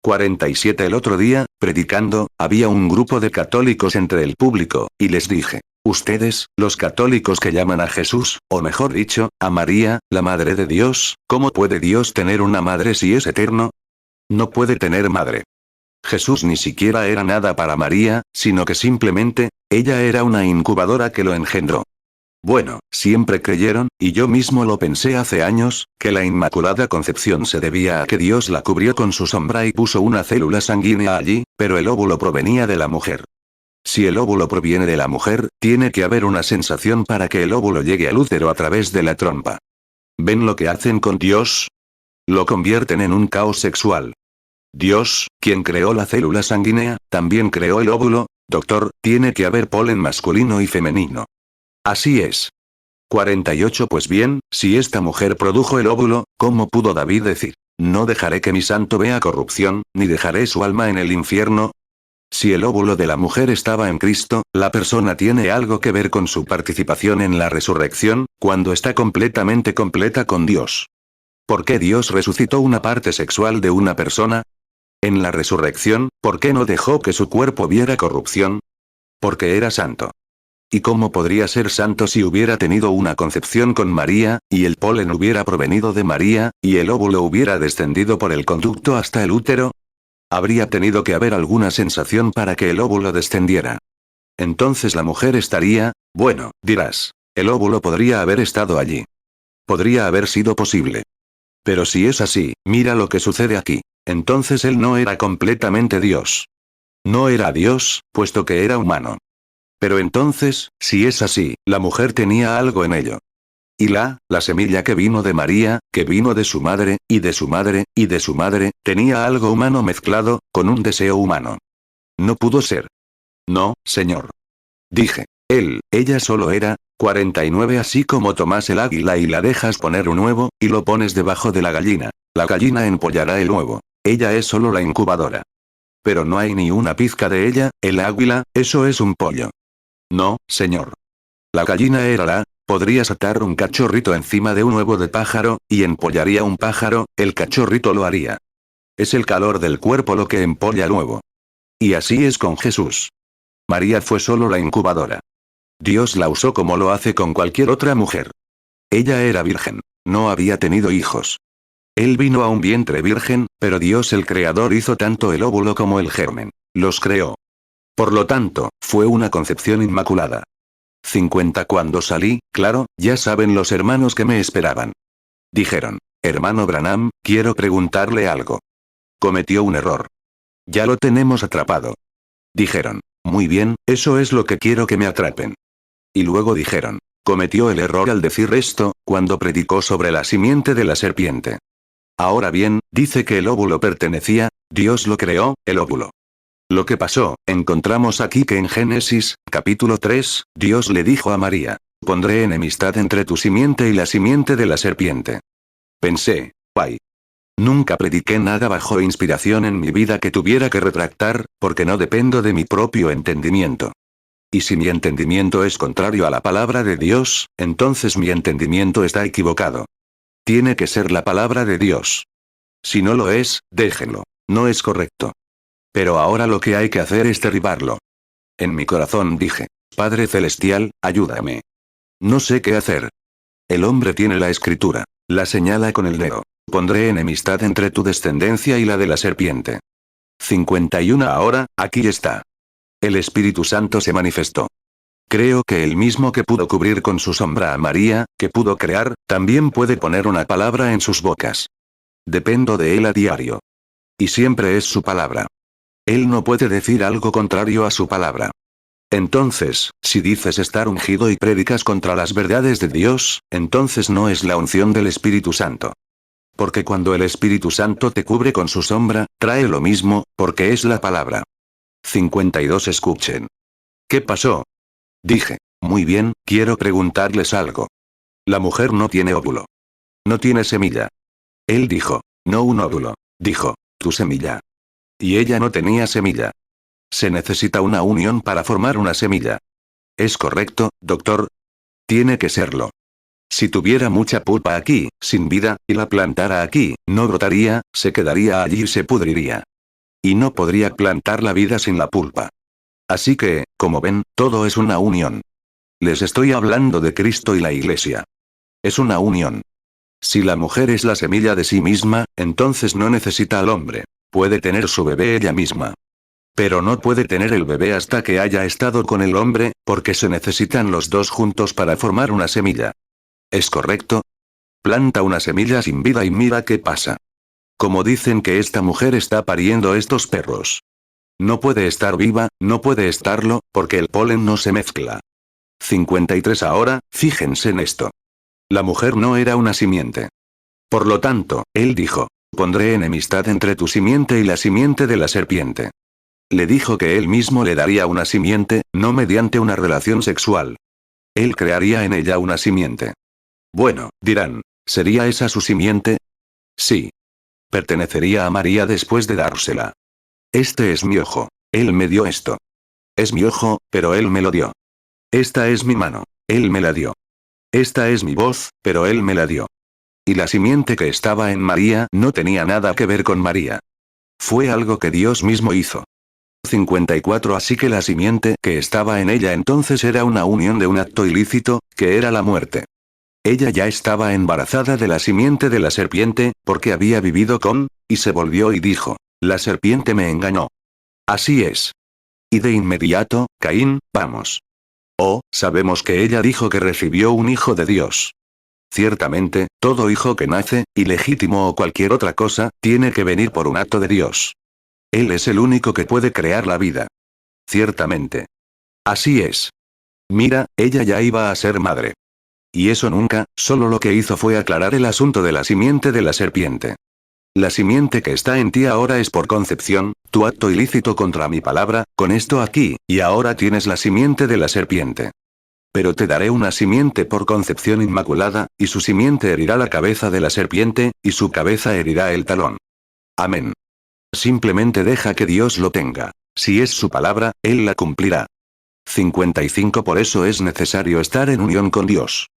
47 El otro día, predicando, había un grupo de católicos entre el público, y les dije, ustedes, los católicos que llaman a Jesús, o mejor dicho, a María, la Madre de Dios, ¿cómo puede Dios tener una madre si es eterno? No puede tener madre. Jesús ni siquiera era nada para María, sino que simplemente, ella era una incubadora que lo engendró. Bueno, siempre creyeron, y yo mismo lo pensé hace años, que la Inmaculada Concepción se debía a que Dios la cubrió con su sombra y puso una célula sanguínea allí, pero el óvulo provenía de la mujer. Si el óvulo proviene de la mujer, tiene que haber una sensación para que el óvulo llegue al útero a través de la trompa. ¿Ven lo que hacen con Dios? Lo convierten en un caos sexual. Dios, quien creó la célula sanguínea, también creó el óvulo. Doctor, tiene que haber polen masculino y femenino. Así es. 48 Pues bien, si esta mujer produjo el óvulo, ¿cómo pudo David decir, no dejaré que mi santo vea corrupción, ni dejaré su alma en el infierno? Si el óvulo de la mujer estaba en Cristo, la persona tiene algo que ver con su participación en la resurrección, cuando está completamente completa con Dios. ¿Por qué Dios resucitó una parte sexual de una persona? En la resurrección, ¿por qué no dejó que su cuerpo viera corrupción? Porque era santo. ¿Y cómo podría ser santo si hubiera tenido una concepción con María, y el polen hubiera provenido de María, y el óvulo hubiera descendido por el conducto hasta el útero? Habría tenido que haber alguna sensación para que el óvulo descendiera. Entonces la mujer estaría, bueno, dirás, el óvulo podría haber estado allí. Podría haber sido posible. Pero si es así, mira lo que sucede aquí. Entonces él no era completamente Dios. No era Dios, puesto que era humano. Pero entonces, si es así, la mujer tenía algo en ello. Y la semilla que vino de María, que vino de su madre, y de su madre, y de su madre, tenía algo humano mezclado, con un deseo humano. No pudo ser. No, señor. Dije. Ella solo era, 49 Así como tomas el águila y la dejas poner un huevo, y lo pones debajo de la gallina empollará el huevo. Ella es solo la incubadora. Pero no hay ni una pizca de ella, el águila, eso es un pollo. No, señor. La gallina era podrías atar un cachorrito encima de un huevo de pájaro, y empollaría un pájaro, el cachorrito lo haría. Es el calor del cuerpo lo que empolla el huevo. Y así es con Jesús. María fue solo la incubadora. Dios la usó como lo hace con cualquier otra mujer. Ella era virgen. No había tenido hijos. Él vino a un vientre virgen, pero Dios el Creador hizo tanto el óvulo como el germen. Los creó. Por lo tanto, fue una concepción inmaculada. 50 Cuando salí, claro, ya saben los hermanos que me esperaban. Dijeron, hermano Branham, quiero preguntarle algo. Cometió un error. Ya lo tenemos atrapado. Dijeron, muy bien, eso es lo que quiero que me atrapen. Y luego dijeron, cometió el error al decir esto, cuando predicó sobre la simiente de la serpiente. Ahora bien, dice que el óvulo pertenecía, Dios lo creó, el óvulo. Lo que pasó, encontramos aquí que en Génesis, capítulo 3, Dios le dijo a María, pondré enemistad entre tu simiente y la simiente de la serpiente. Pensé, guay. Nunca prediqué nada bajo inspiración en mi vida que tuviera que retractar, porque no dependo de mi propio entendimiento. Y si mi entendimiento es contrario a la palabra de Dios, entonces mi entendimiento está equivocado. Tiene que ser la palabra de Dios. Si no lo es, déjenlo. No es correcto. Pero ahora lo que hay que hacer es derribarlo. En mi corazón dije, Padre Celestial, ayúdame. No sé qué hacer. El hombre tiene la escritura. La señala con el dedo. Pondré enemistad entre tu descendencia y la de la serpiente. 51 ahora, aquí está. El Espíritu Santo se manifestó. Creo que el mismo que pudo cubrir con su sombra a María, que pudo crear, también puede poner una palabra en sus bocas. Dependo de él a diario. Y siempre es su palabra. Él no puede decir algo contrario a su palabra. Entonces, si dices estar ungido y predicas contra las verdades de Dios, entonces no es la unción del Espíritu Santo. Porque cuando el Espíritu Santo te cubre con su sombra, trae lo mismo, porque es la palabra. 52 Escuchen. ¿Qué pasó? Dije, muy bien, quiero preguntarles algo. La mujer no tiene óvulo. No tiene semilla. Él dijo, no un óvulo. Dijo, tu semilla. Y ella no tenía semilla. Se necesita una unión para formar una semilla. ¿Es correcto, doctor? Tiene que serlo. Si tuviera mucha pulpa aquí, sin vida, y la plantara aquí, no brotaría, se quedaría allí y se pudriría. Y no podría plantar la vida sin la pulpa. Así que, como ven, todo es una unión. Les estoy hablando de Cristo y la Iglesia. Es una unión. Si la mujer es la semilla de sí misma, entonces no necesita al hombre. Puede tener su bebé ella misma. Pero no puede tener el bebé hasta que haya estado con el hombre, porque se necesitan los dos juntos para formar una semilla. ¿Es correcto? Planta una semilla sin vida y mira qué pasa. Como dicen que esta mujer está pariendo estos perros. No puede estar viva, no puede estarlo, porque el polen no se mezcla. 53 ahora, fíjense en esto. La mujer no era una simiente. Por lo tanto, él dijo, pondré enemistad entre tu simiente y la simiente de la serpiente. Le dijo que él mismo le daría una simiente, no mediante una relación sexual. Él crearía en ella una simiente. Bueno, dirán, ¿sería esa su simiente? Sí. Pertenecería a María después de dársela. Este es mi ojo. Él me dio esto. Es mi ojo, pero él me lo dio. Esta es mi mano. Él me la dio. Esta es mi voz, pero él me la dio. Y la simiente que estaba en María no tenía nada que ver con María. Fue algo que Dios mismo hizo. 54 Así que la simiente que estaba en ella entonces era una unión de un acto ilícito, que era la muerte. Ella ya estaba embarazada de la simiente de la serpiente, porque había vivido con, y se volvió y dijo, la serpiente me engañó. Así es. Y de inmediato, Caín, vamos. Oh, sabemos que ella dijo que recibió un hijo de Dios. Ciertamente, todo hijo que nace, ilegítimo o cualquier otra cosa, tiene que venir por un acto de Dios. Él es el único que puede crear la vida. Ciertamente. Así es. Mira, ella ya iba a ser madre. Y eso nunca, solo lo que hizo fue aclarar el asunto de la simiente de la serpiente. La simiente que está en ti ahora es por concepción, tu acto ilícito contra mi palabra, con esto aquí, y ahora tienes la simiente de la serpiente. Pero te daré una simiente por concepción inmaculada, y su simiente herirá la cabeza de la serpiente, y su cabeza herirá el talón. Amén. Simplemente deja que Dios lo tenga. Si es su palabra, Él la cumplirá. 55 Por eso es necesario estar en unión con Dios.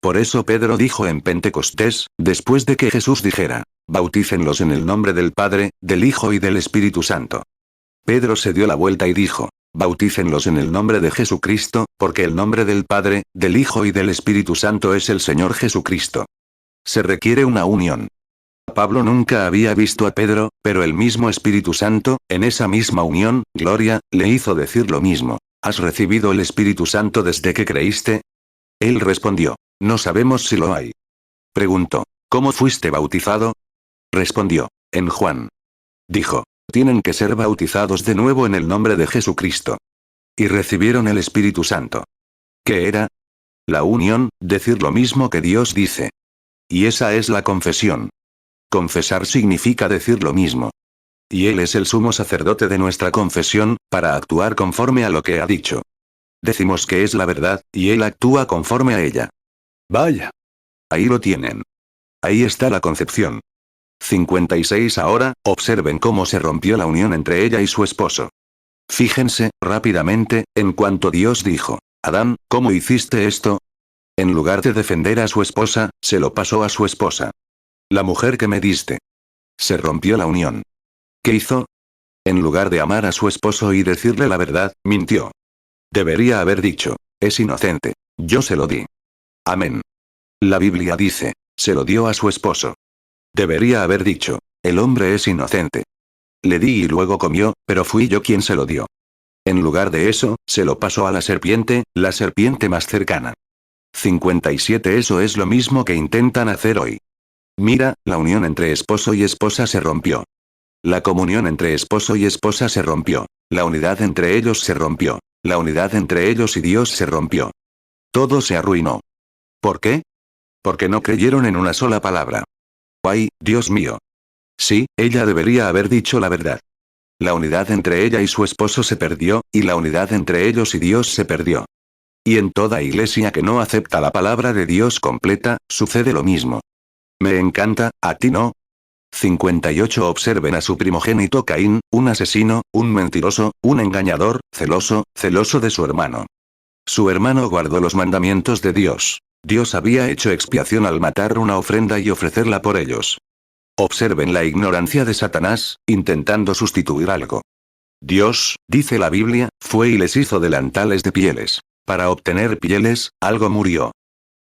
Por eso Pedro dijo en Pentecostés, después de que Jesús dijera, bautícenlos en el nombre del Padre, del Hijo y del Espíritu Santo. Pedro se dio la vuelta y dijo, bautícenlos en el nombre de Jesucristo, porque el nombre del Padre, del Hijo y del Espíritu Santo es el Señor Jesucristo. Se requiere una unión. Pablo nunca había visto a Pedro, pero el mismo Espíritu Santo, en esa misma unión, gloria, le hizo decir lo mismo. ¿Has recibido el Espíritu Santo desde que creíste? Él respondió, no sabemos si lo hay. Preguntó, ¿cómo fuiste bautizado? Respondió, en Juan. Dijo, tienen que ser bautizados de nuevo en el nombre de Jesucristo. Y recibieron el Espíritu Santo. ¿Qué era? La unión, decir lo mismo que Dios dice. Y esa es la confesión. Confesar significa decir lo mismo. y él es el sumo sacerdote de nuestra confesión, para actuar conforme a lo que ha dicho. Decimos que es la verdad, y él actúa conforme a ella. Vaya. Ahí lo tienen. Ahí está la concepción. 56. Ahora, observen cómo se rompió la unión entre ella y su esposo. Fíjense, rápidamente, en cuanto Dios dijo: Adán, ¿cómo hiciste esto? En lugar de defender a su esposa, se lo pasó a su esposa. La mujer que me diste. Se rompió la unión. ¿Qué hizo? En lugar de amar a su esposo y decirle la verdad, mintió. Debería haber dicho: es inocente. Yo se lo di. Amén. La Biblia dice: se lo dio a su esposo. Debería haber dicho: el hombre es inocente. Le di y luego comió, pero fui yo quien se lo dio. En lugar de eso, se lo pasó a la serpiente más cercana. 57. Eso es lo mismo que intentan hacer hoy. Mira, la unión entre esposo y esposa se rompió. La comunión entre esposo y esposa se rompió. La unidad entre ellos se rompió. La unidad entre ellos y Dios se rompió. Todo se arruinó. ¿Por qué? Porque no creyeron en una sola palabra. ¡Ay, Dios mío! Sí, ella debería haber dicho la verdad. La unidad entre ella y su esposo se perdió, y la unidad entre ellos y Dios se perdió. Y en toda iglesia que no acepta la palabra de Dios completa, sucede lo mismo. Me encanta, ¿a ti no? 58. Observen a su primogénito Caín, un asesino, un mentiroso, un engañador, celoso de su hermano. Su hermano guardó los mandamientos de Dios. Dios había hecho expiación al matar una ofrenda y ofrecerla por ellos. Observen la ignorancia de Satanás, intentando sustituir algo. Dios, dice la Biblia, fue y les hizo delantales de pieles. Para obtener pieles, algo murió.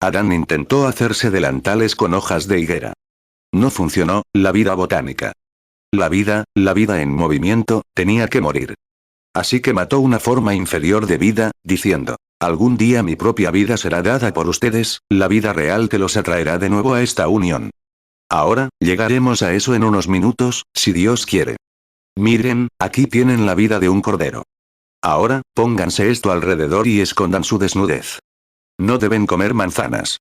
Adán intentó hacerse delantales con hojas de higuera. No funcionó, la vida botánica. La vida en movimiento, tenía que morir. Así que mató una forma inferior de vida, diciendo: algún día mi propia vida será dada por ustedes, la vida real que los atraerá de nuevo a esta unión. Ahora, llegaremos a eso en unos minutos, si Dios quiere. Miren, aquí tienen la vida de un cordero. Ahora, pónganse esto alrededor y escondan su desnudez. No deben comer manzanas.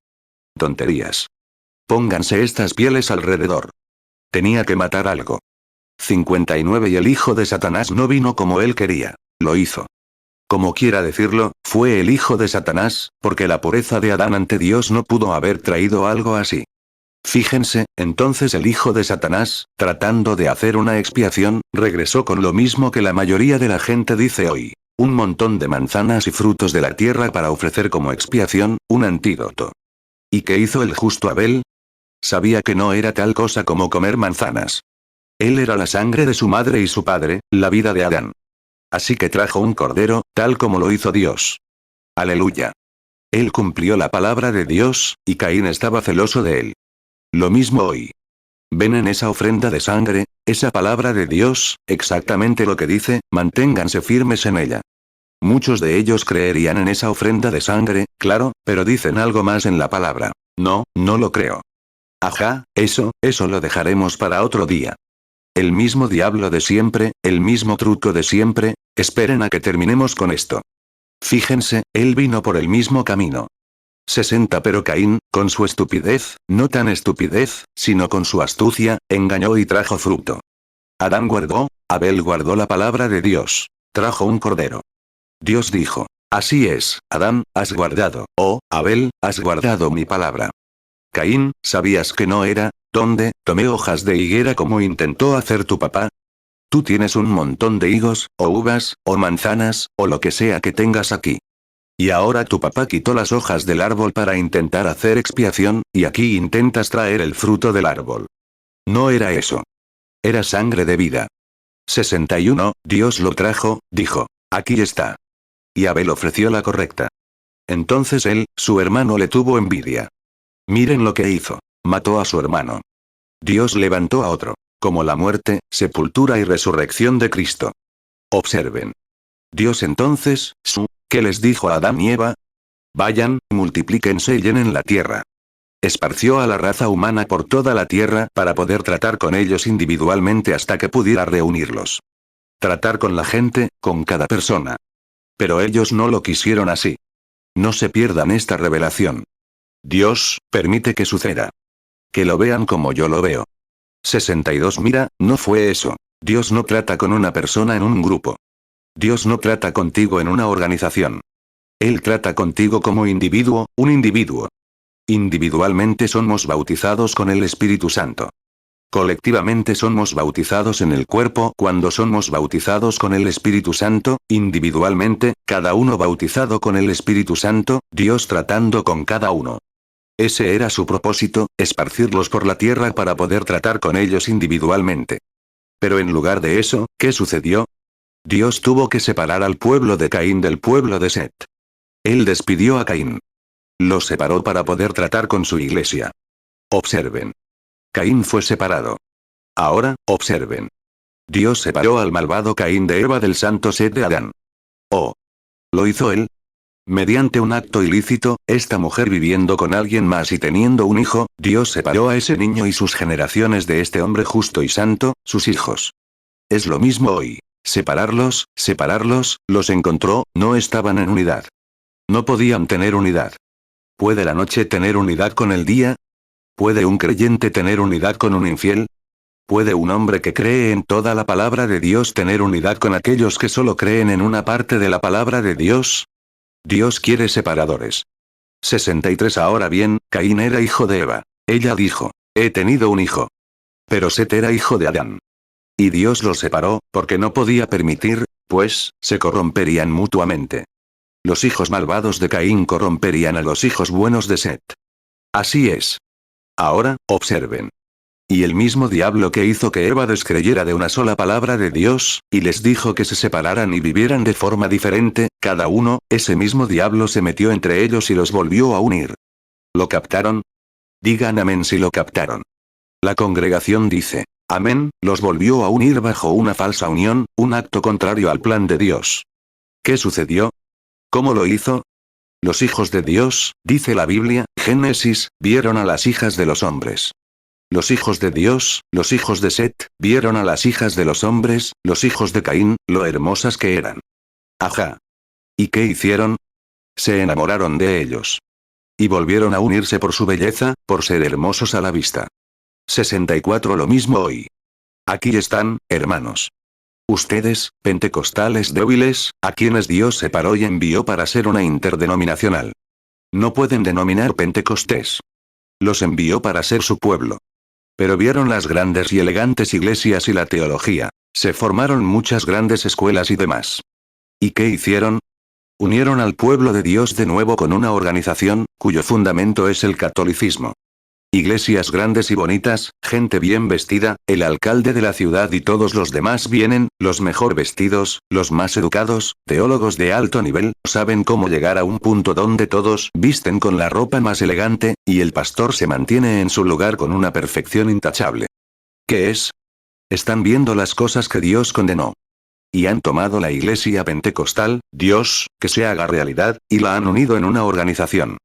Tonterías. Pónganse estas pieles alrededor. Tenía que matar algo. 59. Y el hijo de Satanás no vino como él quería. Lo hizo. Como quiera decirlo, fue el hijo de Satanás, porque la pureza de Adán ante Dios no pudo haber traído algo así. Fíjense, entonces el hijo de Satanás, tratando de hacer una expiación, regresó con lo mismo que la mayoría de la gente dice hoy: un montón de manzanas y frutos de la tierra para ofrecer como expiación, un antídoto. ¿Y qué hizo el justo Abel? Sabía que no era tal cosa como comer manzanas. Él era la sangre de su madre y su padre, la vida de Adán. Así que trajo un cordero, tal como lo hizo Dios. Aleluya. Él cumplió la palabra de Dios, y Caín estaba celoso de él. Lo mismo hoy. ¿Ven en esa ofrenda de sangre, esa palabra de Dios, exactamente lo que dice? Manténganse firmes en ella. Muchos de ellos creerían en esa ofrenda de sangre, claro, pero dicen algo más en la palabra. No, no lo creo. Ajá, eso lo dejaremos para otro día. El mismo diablo de siempre, el mismo truco de siempre. Esperen a que terminemos con esto. Fíjense, él vino por el mismo camino. 60. Pero Caín, con su estupidez, no tan estupidez, sino con su astucia, engañó y trajo fruto. Abel guardó la palabra de Dios. Trajo un cordero. Dios dijo: así es, Adán, has guardado, Abel, has guardado mi palabra. Caín, ¿sabías que no era, donde, tomé hojas de higuera como intentó hacer tu papá? Tú tienes un montón de higos, o uvas, o manzanas, o lo que sea que tengas aquí. Y ahora tu papá quitó las hojas del árbol para intentar hacer expiación, y aquí intentas traer el fruto del árbol. No era eso. Era sangre de vida. 61. Dios lo trajo, dijo: aquí está. Y Abel ofreció la correcta. Entonces él, su hermano, le tuvo envidia. Miren lo que hizo. Mató a su hermano. Dios levantó a otro. Como la muerte, sepultura y resurrección de Cristo. Observen. Dios entonces, ¿qué les dijo a Adán y Eva? Vayan, multiplíquense y llenen la tierra. Esparció a la raza humana por toda la tierra para poder tratar con ellos individualmente hasta que pudiera reunirlos. Tratar con la gente, con cada persona. Pero ellos no lo quisieron así. No se pierdan esta revelación. Dios, permite que suceda. Que lo vean como yo lo veo. 62. Mira, no fue eso. Dios no trata con una persona en un grupo. Dios no trata contigo en una organización. Él trata contigo como individuo, un individuo. Individualmente somos bautizados con el Espíritu Santo. Colectivamente somos bautizados en el cuerpo cuando somos bautizados con el Espíritu Santo, individualmente, cada uno bautizado con el Espíritu Santo, Dios tratando con cada uno. Ese era su propósito, esparcirlos por la tierra para poder tratar con ellos individualmente. Pero en lugar de eso, ¿qué sucedió? Dios tuvo que separar al pueblo de Caín del pueblo de Set. Él despidió a Caín. Los separó para poder tratar con su iglesia. Observen. Caín fue separado. Ahora, observen. Dios separó al malvado Caín de Eva del santo Set de Adán. Oh. ¿Lo hizo él? Mediante un acto ilícito, esta mujer viviendo con alguien más y teniendo un hijo, Dios separó a ese niño y sus generaciones de este hombre justo y santo, sus hijos. Es lo mismo hoy. Separarlos, los encontró, no estaban en unidad. No podían tener unidad. ¿Puede la noche tener unidad con el día? ¿Puede un creyente tener unidad con un infiel? ¿Puede un hombre que cree en toda la palabra de Dios tener unidad con aquellos que solo creen en una parte de la palabra de Dios? Dios quiere separadores. 63 Ahora bien, Caín era hijo de Eva. Ella dijo, he tenido un hijo. Pero Set era hijo de Adán. Y Dios los separó, porque no podía permitir, pues, se corromperían mutuamente. Los hijos malvados de Caín corromperían a los hijos buenos de Set. Así es. Ahora, observen. Y el mismo diablo que hizo que Eva descreyera de una sola palabra de Dios, y les dijo que se separaran y vivieran de forma diferente, cada uno, ese mismo diablo se metió entre ellos y los volvió a unir. ¿Lo captaron? Digan amén si lo captaron. La congregación dice, amén, los volvió a unir bajo una falsa unión, un acto contrario al plan de Dios. ¿Qué sucedió? ¿Cómo lo hizo? Los hijos de Dios, dice la Biblia, Génesis, vieron a las hijas de los hombres. Los hijos de Dios, los hijos de Set, vieron a las hijas de los hombres, los hijos de Caín, lo hermosas que eran. Ajá. ¿Y qué hicieron? Se enamoraron de ellos. Y volvieron a unirse por su belleza, por ser hermosos a la vista. 64 Lo mismo hoy. Aquí están, hermanos. Ustedes, pentecostales débiles, a quienes Dios separó y envió para ser una interdenominacional. No pueden denominar Pentecostés. Los envió para ser su pueblo. Pero vieron las grandes y elegantes iglesias y la teología. Se formaron muchas grandes escuelas y demás. ¿Y qué hicieron? Unieron al pueblo de Dios de nuevo con una organización, cuyo fundamento es el catolicismo. Iglesias grandes y bonitas, gente bien vestida, el alcalde de la ciudad y todos los demás vienen, los mejor vestidos, los más educados, teólogos de alto nivel, saben cómo llegar a un punto donde todos visten con la ropa más elegante, y el pastor se mantiene en su lugar con una perfección intachable. ¿Qué es? Están viendo las cosas que Dios condenó. Y han tomado la iglesia pentecostal, Dios, que se haga realidad, y la han unido en una organización.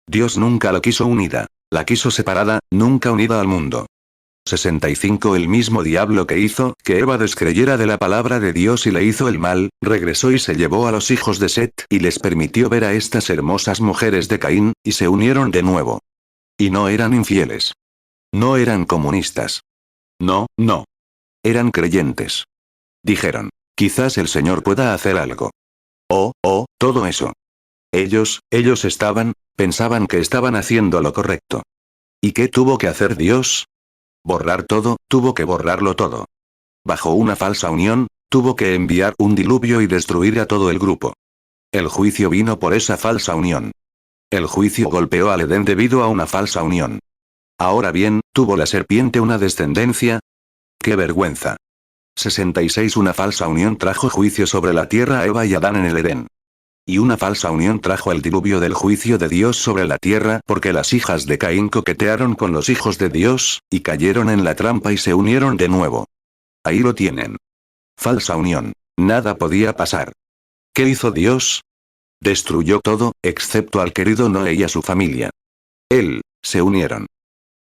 Dios nunca la quiso unida. La quiso separada, nunca unida al mundo. 65 El mismo diablo que hizo que Eva descreyera de la palabra de Dios y le hizo el mal, regresó y se llevó a los hijos de Set y les permitió ver a estas hermosas mujeres de Caín, y se unieron de nuevo. Y no eran infieles. No eran comunistas. No, no. Eran creyentes. Dijeron, quizás el Señor pueda hacer algo. Todo eso. Ellos pensaban que estaban haciendo lo correcto. ¿Y qué tuvo que hacer Dios? Borrar todo, tuvo que borrarlo todo. Bajo una falsa unión, tuvo que enviar un diluvio y destruir a todo el grupo. El juicio vino por esa falsa unión. El juicio golpeó al Edén debido a una falsa unión. Ahora bien, ¿tuvo la serpiente una descendencia? ¡Qué vergüenza! 66 Una falsa unión trajo juicio sobre la tierra a Eva y Adán en el Edén. Y una falsa unión trajo el diluvio del juicio de Dios sobre la tierra porque las hijas de Caín coquetearon con los hijos de Dios, y cayeron en la trampa y se unieron de nuevo. Ahí lo tienen. Falsa unión. Nada podía pasar. ¿Qué hizo Dios? Destruyó todo, excepto al querido Noé y a su familia. Se unieron.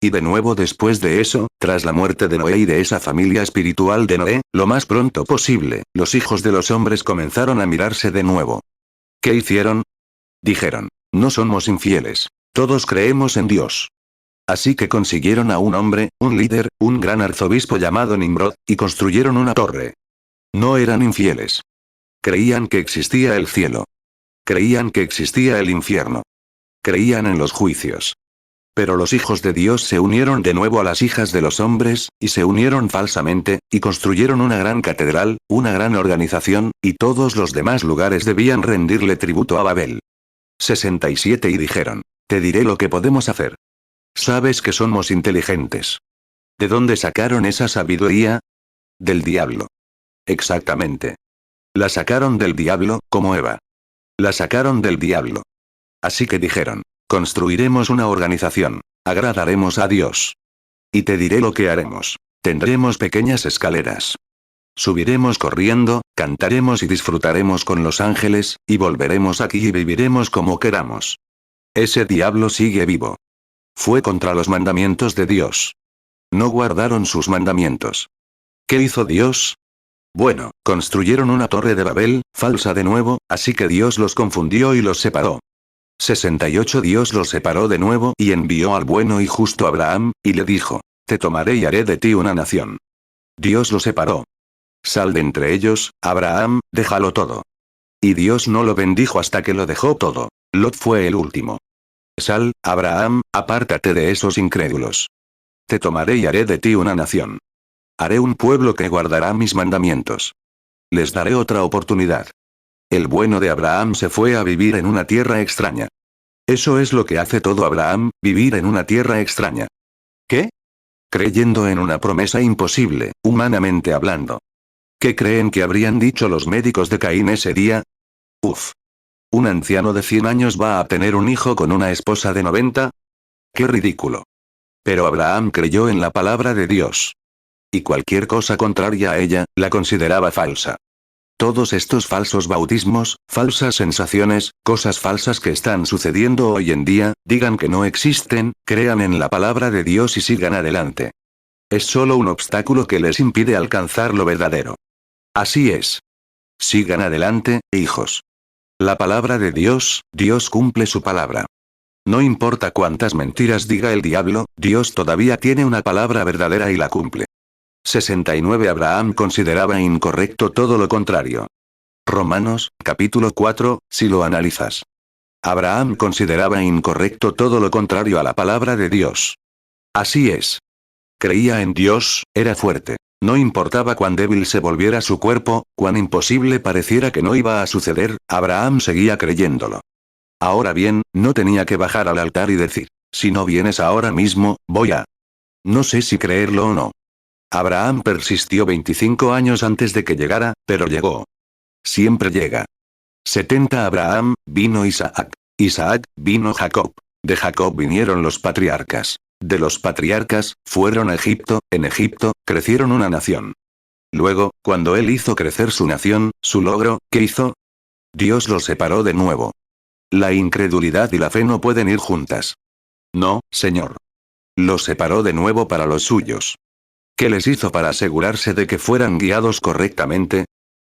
Y de nuevo después de eso, tras la muerte de Noé y de esa familia espiritual de Noé, lo más pronto posible, los hijos de los hombres comenzaron a mirarse de nuevo. ¿Qué hicieron? Dijeron, no somos infieles. Todos creemos en Dios. Así que consiguieron a un hombre, un líder, un gran arzobispo llamado Nimrod, y construyeron una torre. No eran infieles. Creían que existía el cielo. Creían que existía el infierno. Creían en los juicios. Pero los hijos de Dios se unieron de nuevo a las hijas de los hombres, y se unieron falsamente, y construyeron una gran catedral, una gran organización, y todos los demás lugares debían rendirle tributo a Babel. 67 Y dijeron: te diré lo que podemos hacer. Sabes que somos inteligentes. ¿De dónde sacaron esa sabiduría? Del diablo. Exactamente. La sacaron del diablo, como Eva. La sacaron del diablo. Así que dijeron: construiremos una organización. Agradaremos a Dios. Y te diré lo que haremos. Tendremos pequeñas escaleras. Subiremos corriendo, cantaremos y disfrutaremos con los ángeles, y volveremos aquí y viviremos como queramos. Ese diablo sigue vivo. Fue contra los mandamientos de Dios. No guardaron sus mandamientos. ¿Qué hizo Dios? Bueno, construyeron una torre de Babel, falsa de nuevo, así que Dios los confundió y los separó. 68 Dios los separó de nuevo y envió al bueno y justo Abraham, y le dijo: te tomaré y haré de ti una nación. Dios los separó. Sal de entre ellos, Abraham, déjalo todo. Y Dios no lo bendijo hasta que lo dejó todo. Lot fue el último. Sal, Abraham, apártate de esos incrédulos. Te tomaré y haré de ti una nación. Haré un pueblo que guardará mis mandamientos. Les daré otra oportunidad. El bueno de Abraham se fue a vivir en una tierra extraña. Eso es lo que hace todo Abraham, vivir en una tierra extraña. ¿Qué? Creyendo en una promesa imposible, humanamente hablando. ¿Qué creen que habrían dicho los médicos de Caín ese día? Uf. ¿Un anciano de 100 años va a tener un hijo con una esposa de 90? ¡Qué ridículo! Pero Abraham creyó en la palabra de Dios. Y cualquier cosa contraria a ella, la consideraba falsa. Todos estos falsos bautismos, falsas sensaciones, cosas falsas que están sucediendo hoy en día, digan que no existen, crean en la palabra de Dios y sigan adelante. Es solo un obstáculo que les impide alcanzar lo verdadero. Así es. Sigan adelante, hijos. La palabra de Dios, Dios cumple su palabra. No importa cuántas mentiras diga el diablo, Dios todavía tiene una palabra verdadera y la cumple. 69 Abraham consideraba incorrecto todo lo contrario. Romanos, capítulo 4, si lo analizas. Abraham consideraba incorrecto todo lo contrario a la palabra de Dios. Así es. Creía en Dios, era fuerte. No importaba cuán débil se volviera su cuerpo, cuán imposible pareciera que no iba a suceder, Abraham seguía creyéndolo. Ahora bien, no tenía que bajar al altar y decir: si no vienes ahora mismo, voy a... No sé si creerlo o no. Abraham persistió 25 años antes de que llegara, pero llegó. Siempre llega. 70 Abraham, vino Isaac. Isaac, vino Jacob. De Jacob vinieron los patriarcas. De los patriarcas, fueron a Egipto, en Egipto, crecieron una nación. Luego, cuando él hizo crecer su nación, su logro, ¿qué hizo? Dios los separó de nuevo. La incredulidad y la fe no pueden ir juntas. No, Señor. Los separó de nuevo para los suyos. ¿Qué les hizo para asegurarse de que fueran guiados correctamente?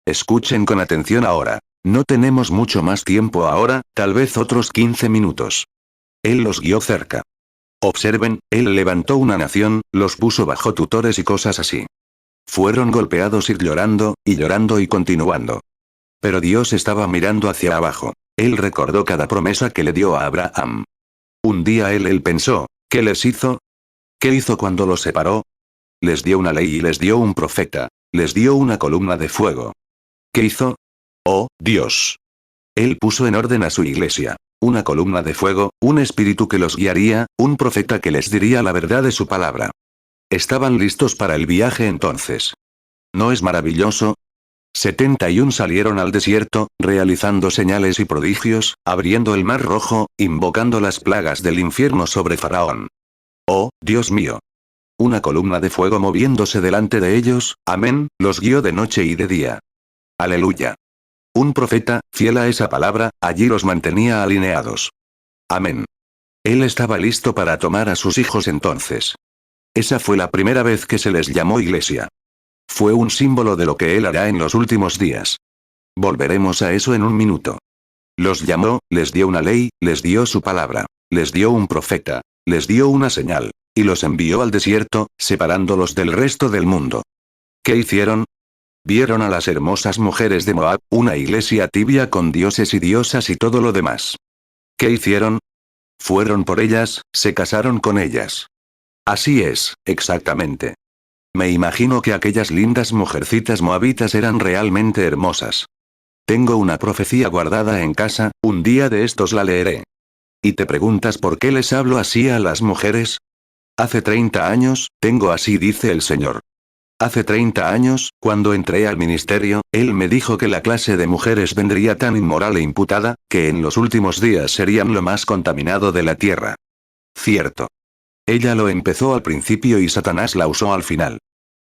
Escuchen con atención ahora. No tenemos mucho más tiempo ahora, tal vez otros 15 minutos. Él los guió cerca. Observen, él levantó una nación, los puso bajo tutores y cosas así. Fueron golpeados y llorando y continuando. Pero Dios estaba mirando hacia abajo. Él recordó cada promesa que le dio a Abraham. Un día él pensó, ¿qué les hizo? ¿Qué hizo cuando los separó? Les dio una ley y les dio un profeta. Les dio una columna de fuego. ¿Qué hizo? Oh, Dios. Él puso en orden a su iglesia. Una columna de fuego, un espíritu que los guiaría, un profeta que les diría la verdad de su palabra. Estaban listos para el viaje entonces. ¿No es maravilloso? 71 salieron al desierto, realizando señales y prodigios, abriendo el mar rojo, invocando las plagas del infierno sobre Faraón. Oh, Dios mío. Una columna de fuego moviéndose delante de ellos, amén, los guió de noche y de día. Aleluya. Un profeta, fiel a esa palabra, allí los mantenía alineados. Amén. Él estaba listo para tomar a sus hijos entonces. Esa fue la primera vez que se les llamó iglesia. Fue un símbolo de lo que él hará en los últimos días. Volveremos a eso en un minuto. Los llamó, les dio una ley, les dio su palabra. Les dio un profeta. les dio una señal. Y los envió al desierto, separándolos del resto del mundo. ¿Qué hicieron? Vieron a las hermosas mujeres de Moab, una iglesia tibia con dioses y diosas y todo lo demás. ¿Qué hicieron? Fueron por ellas, se casaron con ellas. Así es, exactamente. Me imagino que aquellas lindas mujercitas moabitas eran realmente hermosas. Tengo una profecía guardada en casa, un día de estos la leeré. ¿Y te preguntas por qué les hablo así a las mujeres? Hace 30 años, tengo así dice el Señor. Hace 30 años, cuando entré al ministerio, Él me dijo que la clase de mujeres vendría tan inmoral e imputada, que en los últimos días serían lo más contaminado de la tierra. Cierto. Ella lo empezó al principio y Satanás la usó al final.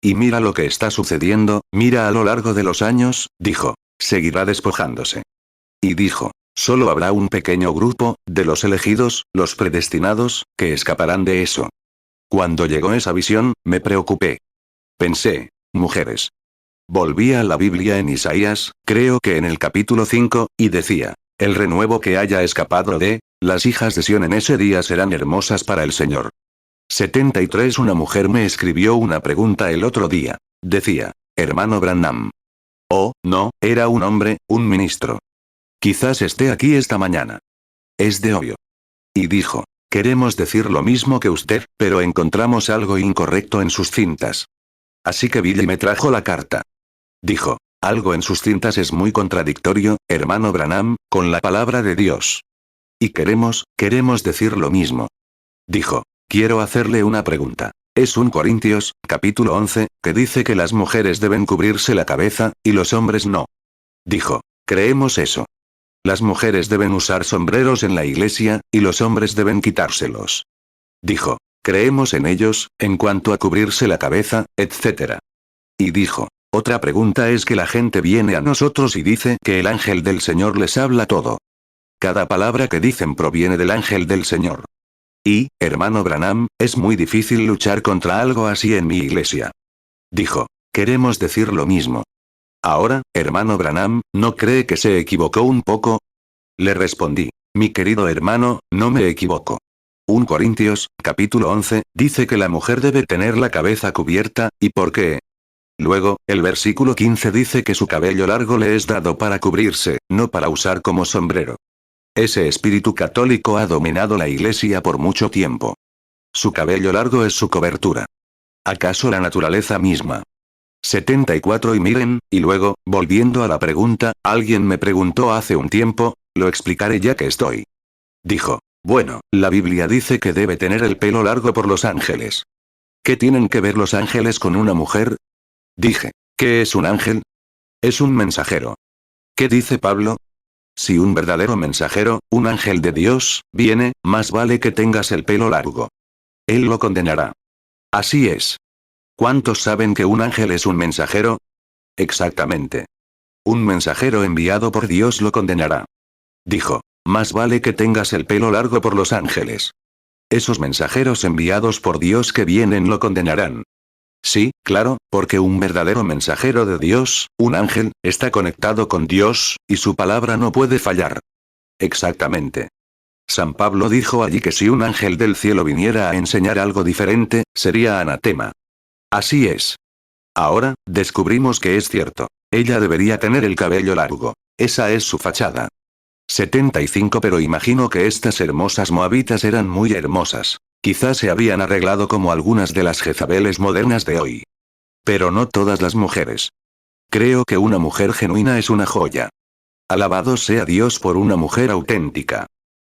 Y mira lo que está sucediendo, mira a lo largo de los años, dijo. Seguirá despojándose. Y dijo. Solo habrá un pequeño grupo, de los elegidos, los predestinados, que escaparán de eso. Cuando llegó esa visión, me preocupé. Pensé, mujeres. Volví a la Biblia en Isaías, creo que en el capítulo 5, y decía, el renuevo que haya escapado de, las hijas de Sión en ese día serán hermosas para el Señor. 73 Una mujer me escribió una pregunta el otro día. Decía, hermano Branham. Oh, no, era un hombre, un ministro. Quizás esté aquí esta mañana. Es de Ohio. Y dijo, queremos decir lo mismo que usted, pero encontramos algo incorrecto en sus cintas. Así que Billy me trajo la carta. Dijo, algo en sus cintas es muy contradictorio, hermano Branham, con la palabra de Dios. Y queremos decir lo mismo. Dijo, quiero hacerle una pregunta. Es 1 Corintios, capítulo 11, que dice que las mujeres deben cubrirse la cabeza, y los hombres no. Dijo, creemos eso. Las mujeres deben usar sombreros en la iglesia, y los hombres deben quitárselos. Dijo, creemos en ellos, en cuanto a cubrirse la cabeza, etc. Y dijo, otra pregunta es que la gente viene a nosotros y dice que el ángel del Señor les habla todo. Cada palabra que dicen proviene del ángel del Señor. Y, hermano Branham, es muy difícil luchar contra algo así en mi iglesia. Dijo, queremos decir lo mismo. Ahora, hermano Branham, ¿no cree que se equivocó un poco? Le respondí, mi querido hermano, no me equivoco. 1 Corintios, capítulo 11, dice que la mujer debe tener la cabeza cubierta, ¿y por qué? Luego, el versículo 15 dice que su cabello largo le es dado para cubrirse, no para usar como sombrero. Ese espíritu católico ha dominado la iglesia por mucho tiempo. Su cabello largo es su cobertura. ¿Acaso la naturaleza misma? 74 Y miren, y luego, volviendo a la pregunta, alguien me preguntó hace un tiempo, lo explicaré ya que estoy. Dijo, bueno, la Biblia dice que debe tener el pelo largo por los ángeles. ¿Qué tienen que ver los ángeles con una mujer? Dije, ¿qué es un ángel? Es un mensajero. ¿Qué dice Pablo? Si un verdadero mensajero, un ángel de Dios, viene, más vale que tengas el pelo largo. Él lo condenará. Así es. ¿Cuántos saben que un ángel es un mensajero? Exactamente. Un mensajero enviado por Dios lo condenará. Dijo, más vale que tengas el pelo largo por los ángeles. Esos mensajeros enviados por Dios que vienen lo condenarán. Sí, claro, porque un verdadero mensajero de Dios, un ángel, está conectado con Dios, y su palabra no puede fallar. Exactamente. San Pablo dijo allí que si un ángel del cielo viniera a enseñar algo diferente, sería anatema. Así es. Ahora, descubrimos que es cierto. Ella debería tener el cabello largo. Esa es su fachada. 75 Pero imagino que estas hermosas moabitas eran muy hermosas. Quizás se habían arreglado como algunas de las Jezabeles modernas de hoy. Pero no todas las mujeres. Creo que una mujer genuina es una joya. Alabado sea Dios por una mujer auténtica.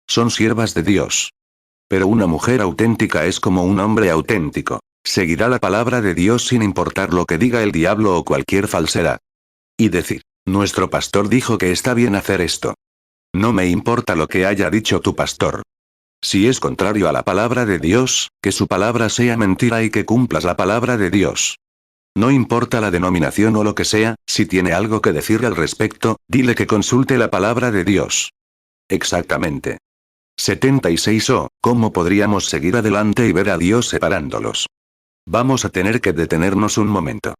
Son siervas de Dios. Pero una mujer auténtica es como un hombre auténtico. Seguirá la palabra de Dios sin importar lo que diga el diablo o cualquier falsedad. Y decir, nuestro pastor dijo que está bien hacer esto. No me importa lo que haya dicho tu pastor. Si es contrario a la palabra de Dios, que su palabra sea mentira y que cumplas la palabra de Dios. No importa la denominación o lo que sea, si tiene algo que decir al respecto, dile que consulte la palabra de Dios. Exactamente. 76 ¿cómo podríamos seguir adelante y ver a Dios separándolos? Vamos a tener que detenernos un momento.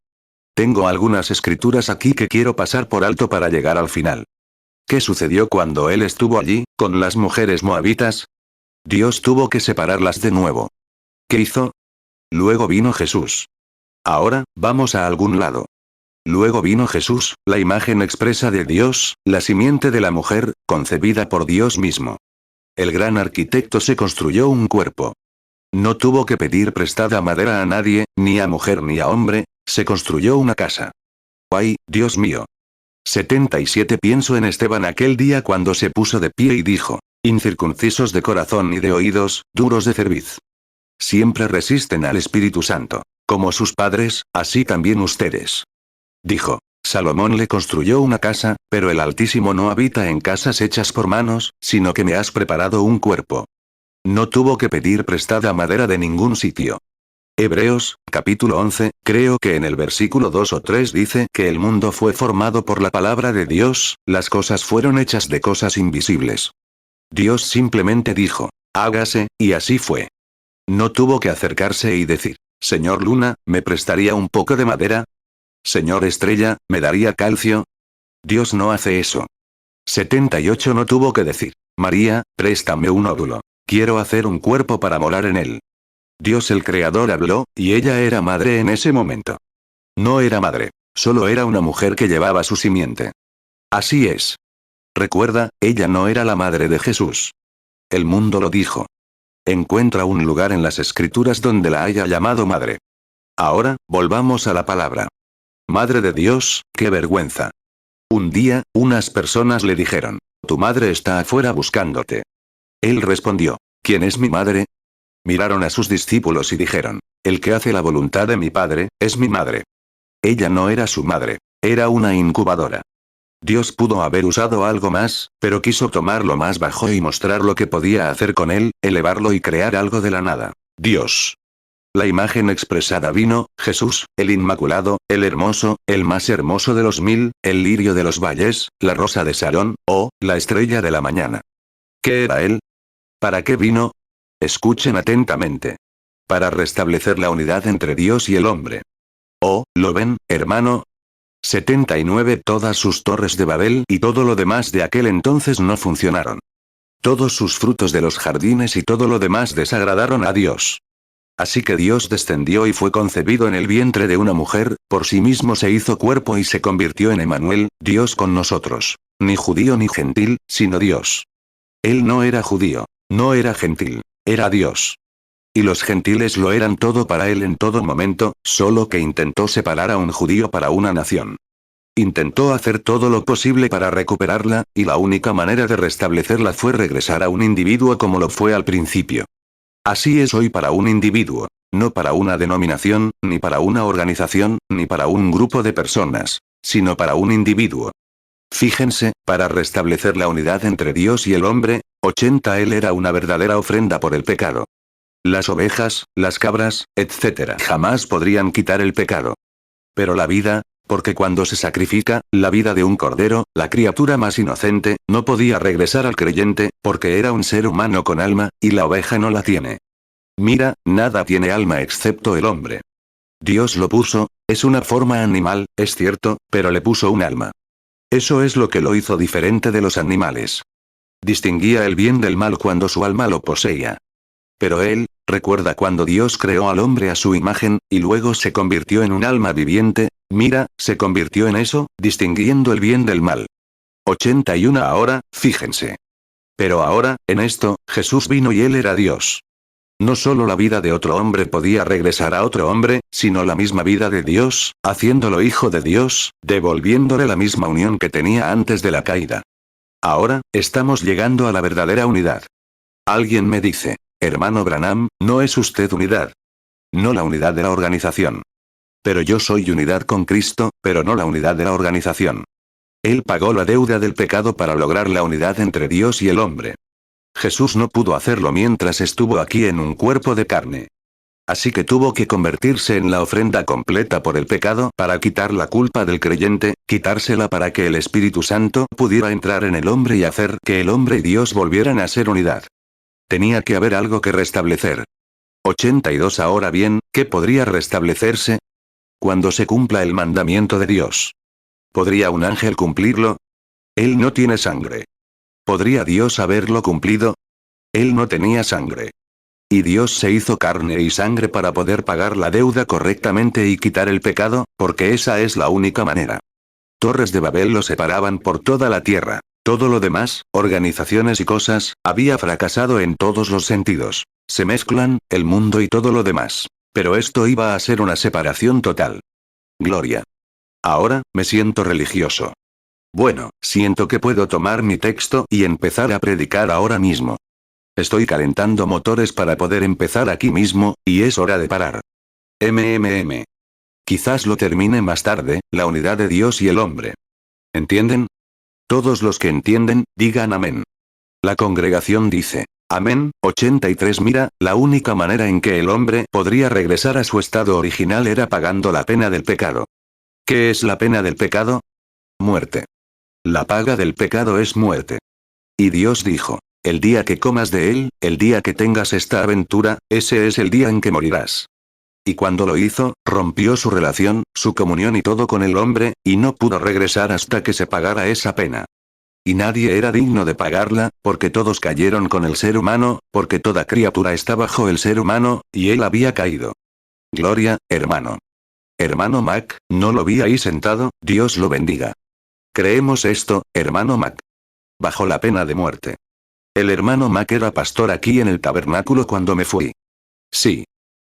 Tengo algunas escrituras aquí que quiero pasar por alto para llegar al final. ¿Qué sucedió cuando él estuvo allí, con las mujeres moabitas? Dios tuvo que separarlas de nuevo. ¿Qué hizo? Luego vino Jesús. Ahora, vamos a algún lado. Luego vino Jesús, la imagen expresa de Dios, la simiente de la mujer, concebida por Dios mismo. El gran arquitecto se construyó un cuerpo. No tuvo que pedir prestada madera a nadie, ni a mujer ni a hombre, se construyó una casa. ¡Ay, Dios mío! 77 Pienso en Esteban aquel día cuando se puso de pie y dijo, incircuncisos de corazón y de oídos, duros de cerviz. Siempre resisten al Espíritu Santo. Como sus padres, así también ustedes. Dijo, Salomón le construyó una casa, pero el Altísimo no habita en casas hechas por manos, sino que me has preparado un cuerpo. No tuvo que pedir prestada madera de ningún sitio. Hebreos, capítulo 11, creo que en el versículo 2 o 3 dice que el mundo fue formado por la palabra de Dios, las cosas fueron hechas de cosas invisibles. Dios simplemente dijo, hágase, y así fue. No tuvo que acercarse y decir, Señor Luna, ¿me prestaría un poco de madera? Señor Estrella, ¿me daría calcio? Dios no hace eso. 78 No tuvo que decir, María, préstame un óvulo. Quiero hacer un cuerpo para morar en él. Dios el Creador habló, y ella era madre en ese momento. No era madre, solo era una mujer que llevaba su simiente. Así es. Recuerda, ella no era la madre de Jesús. El mundo lo dijo. Encuentra un lugar en las Escrituras donde la haya llamado madre. Ahora, volvamos a la palabra. Madre de Dios, qué vergüenza. Un día, unas personas le dijeron, tu madre está afuera buscándote. Él respondió, ¿quién es mi madre? Miraron a sus discípulos y dijeron, el que hace la voluntad de mi Padre, es mi madre. Ella no era su madre, era una incubadora. Dios pudo haber usado algo más, pero quiso tomarlo más bajo y mostrar lo que podía hacer con él, elevarlo y crear algo de la nada. Dios. La imagen expresada vino, Jesús, el Inmaculado, el hermoso, el más hermoso de los 1000, el lirio de los valles, la rosa de Sarón, o, la estrella de la mañana. ¿Qué era él? ¿Para qué vino? Escuchen atentamente. Para restablecer la unidad entre Dios y el hombre. Oh, ¿lo ven, hermano? 79 Todas sus torres de Babel y todo lo demás de aquel entonces no funcionaron. Todos sus frutos de los jardines y todo lo demás desagradaron a Dios. Así que Dios descendió y fue concebido en el vientre de una mujer, por sí mismo se hizo cuerpo y se convirtió en Emmanuel, Dios con nosotros. Ni judío ni gentil, sino Dios. Él no era judío, no era gentil, era Dios. Y los gentiles lo eran todo para él en todo momento, solo que intentó separar a un judío para una nación. Intentó hacer todo lo posible para recuperarla, y la única manera de restablecerla fue regresar a un individuo como lo fue al principio. Así es hoy para un individuo, no para una denominación, ni para una organización, ni para un grupo de personas, sino para un individuo. Fíjense, para restablecer la unidad entre Dios y el hombre, 80 Él era una verdadera ofrenda por el pecado. Las ovejas, las cabras, etc. jamás podrían quitar el pecado. Pero la vida, porque cuando se sacrifica, la vida de un cordero, la criatura más inocente, no podía regresar al creyente, porque era un ser humano con alma, y la oveja no la tiene. Mira, nada tiene alma excepto el hombre. Dios lo puso, es una forma animal, es cierto, pero le puso un alma. Eso es lo que lo hizo diferente de los animales. Distinguía el bien del mal cuando su alma lo poseía. Pero él, recuerda cuando Dios creó al hombre a su imagen, y luego se convirtió en un alma viviente, mira, se convirtió en eso, distinguiendo el bien del mal. 81 Ahora, fíjense. Pero ahora, en esto, Jesús vino y él era Dios. No solo la vida de otro hombre podía regresar a otro hombre, sino la misma vida de Dios, haciéndolo hijo de Dios, devolviéndole la misma unión que tenía antes de la caída. Ahora, estamos llegando a la verdadera unidad. Alguien me dice, hermano Branham, no es usted unidad. No la unidad de la organización. Pero yo soy unidad con Cristo, pero no la unidad de la organización. Él pagó la deuda del pecado para lograr la unidad entre Dios y el hombre. Jesús no pudo hacerlo mientras estuvo aquí en un cuerpo de carne. Así que tuvo que convertirse en la ofrenda completa por el pecado para quitar la culpa del creyente, quitársela para que el Espíritu Santo pudiera entrar en el hombre y hacer que el hombre y Dios volvieran a ser unidad. Tenía que haber algo que restablecer. 82 Ahora bien, ¿qué podría restablecerse? Cuando se cumpla el mandamiento de Dios. ¿Podría un ángel cumplirlo? Él no tiene sangre. ¿Podría Dios haberlo cumplido? Él no tenía sangre. Y Dios se hizo carne y sangre para poder pagar la deuda correctamente y quitar el pecado, porque esa es la única manera. Torres de Babel lo separaban por toda la tierra. Todo lo demás, organizaciones y cosas, había fracasado en todos los sentidos. Se mezclan, el mundo y todo lo demás. Pero esto iba a ser una separación total. Gloria. Ahora, me siento religioso. Bueno, siento que puedo tomar mi texto y empezar a predicar ahora mismo. Estoy calentando motores para poder empezar aquí mismo, y es hora de parar. Quizás lo termine más tarde, la unidad de Dios y el hombre. ¿Entienden? Todos los que entienden, digan amén. La congregación dice, amén. 83. Mira, la única manera en que el hombre podría regresar a su estado original era pagando la pena del pecado. ¿Qué es la pena del pecado? Muerte. La paga del pecado es muerte. Y Dios dijo, el día que comas de él, el día que tengas esta aventura, ese es el día en que morirás. Y cuando lo hizo, rompió su relación, su comunión y todo con el hombre, y no pudo regresar hasta que se pagara esa pena. Y nadie era digno de pagarla, porque todos cayeron con el ser humano, porque toda criatura está bajo el ser humano, y él había caído. Gloria, hermano. Hermano Mac, ¿no lo vi ahí sentado? Dios lo bendiga. Creemos esto, hermano Mac. Bajo la pena de muerte. El hermano Mac era pastor aquí en el tabernáculo cuando me fui. Sí.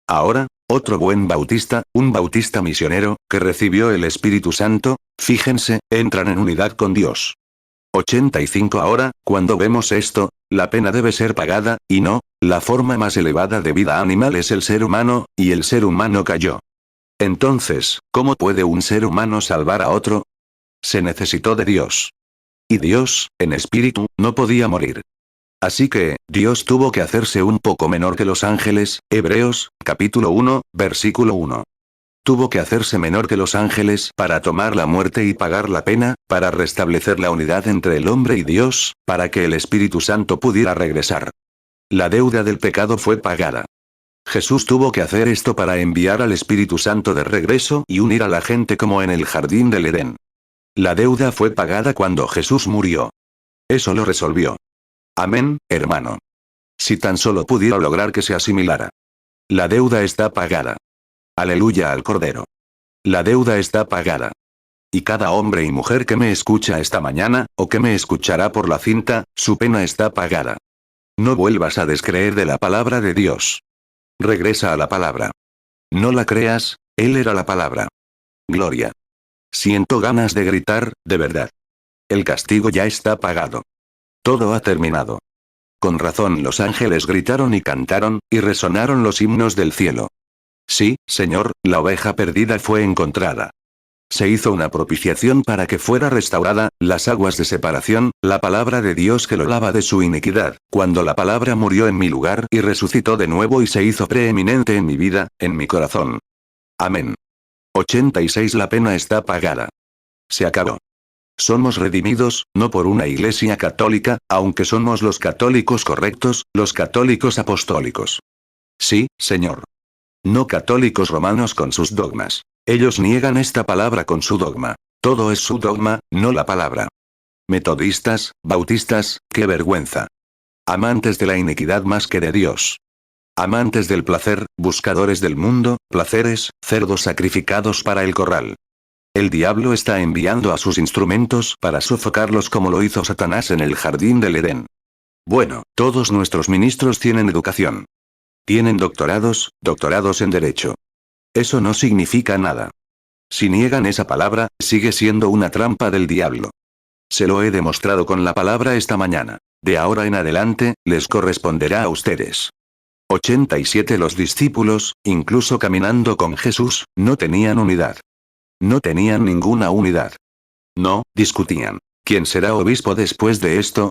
Ahora, otro buen bautista, un bautista misionero, que recibió el Espíritu Santo, fíjense, entran en unidad con Dios. 85. Ahora, cuando vemos esto, la pena debe ser pagada, y no, la forma más elevada de vida animal es el ser humano, y el ser humano cayó. Entonces, ¿cómo puede un ser humano salvar a otro? Se necesitó de Dios. Y Dios, en espíritu, no podía morir. Así que, Dios tuvo que hacerse un poco menor que los ángeles, Hebreos, capítulo 1, versículo 1. Tuvo que hacerse menor que los ángeles para tomar la muerte y pagar la pena, para restablecer la unidad entre el hombre y Dios, para que el Espíritu Santo pudiera regresar. La deuda del pecado fue pagada. Jesús tuvo que hacer esto para enviar al Espíritu Santo de regreso y unir a la gente como en el jardín del Edén. La deuda fue pagada cuando Jesús murió. Eso lo resolvió. Amén, hermano. Si tan solo pudiera lograr que se asimilara. La deuda está pagada. Aleluya al Cordero. La deuda está pagada. Y cada hombre y mujer que me escucha esta mañana, o que me escuchará por la cinta, su pena está pagada. No vuelvas a descreer de la palabra de Dios. Regresa a la palabra. No la creas, Él era la palabra. Gloria. Siento ganas de gritar, de verdad. El castigo ya está pagado. Todo ha terminado. Con razón los ángeles gritaron y cantaron, y resonaron los himnos del cielo. Sí, Señor, la oveja perdida fue encontrada. Se hizo una propiciación para que fuera restaurada, las aguas de separación, la palabra de Dios que lo lava de su iniquidad, cuando la palabra murió en mi lugar y resucitó de nuevo y se hizo preeminente en mi vida, en mi corazón. Amén. 86. La pena está pagada. Se acabó. Somos redimidos, no por una iglesia católica, aunque somos los católicos correctos, los católicos apostólicos. Sí, Señor. No católicos romanos con sus dogmas. Ellos niegan esta palabra con su dogma. Todo es su dogma, no la palabra. Metodistas, bautistas, qué vergüenza. Amantes de la iniquidad más que de Dios. Amantes del placer, buscadores del mundo, placeres, cerdos sacrificados para el corral. El diablo está enviando a sus instrumentos para sofocarlos como lo hizo Satanás en el jardín del Edén. Bueno, todos nuestros ministros tienen educación. Tienen doctorados en derecho. Eso no significa nada. Si niegan esa palabra, sigue siendo una trampa del diablo. Se lo he demostrado con la palabra esta mañana. De ahora en adelante, les corresponderá a ustedes. 87. Los discípulos, incluso caminando con Jesús, no tenían unidad. No tenían ninguna unidad. No, discutían. ¿Quién será obispo después de esto?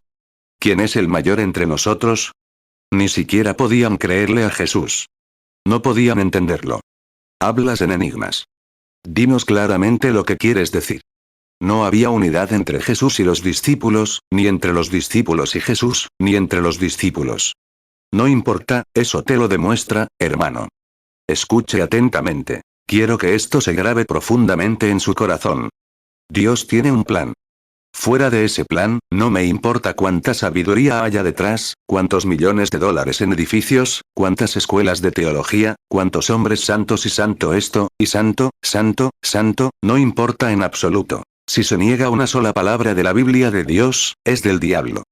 ¿Quién es el mayor entre nosotros? Ni siquiera podían creerle a Jesús. No podían entenderlo. Hablas en enigmas. Dinos claramente lo que quieres decir. No había unidad entre Jesús y los discípulos, ni entre los discípulos y Jesús, ni entre los discípulos. No importa, eso te lo demuestra, hermano. Escuche atentamente. Quiero que esto se grabe profundamente en su corazón. Dios tiene un plan. Fuera de ese plan, no me importa cuánta sabiduría haya detrás, cuántos millones de dólares en edificios, cuántas escuelas de teología, cuántos hombres santos y santo esto, y santo, santo, santo, no importa en absoluto. Si se niega una sola palabra de la Biblia de Dios, es del diablo.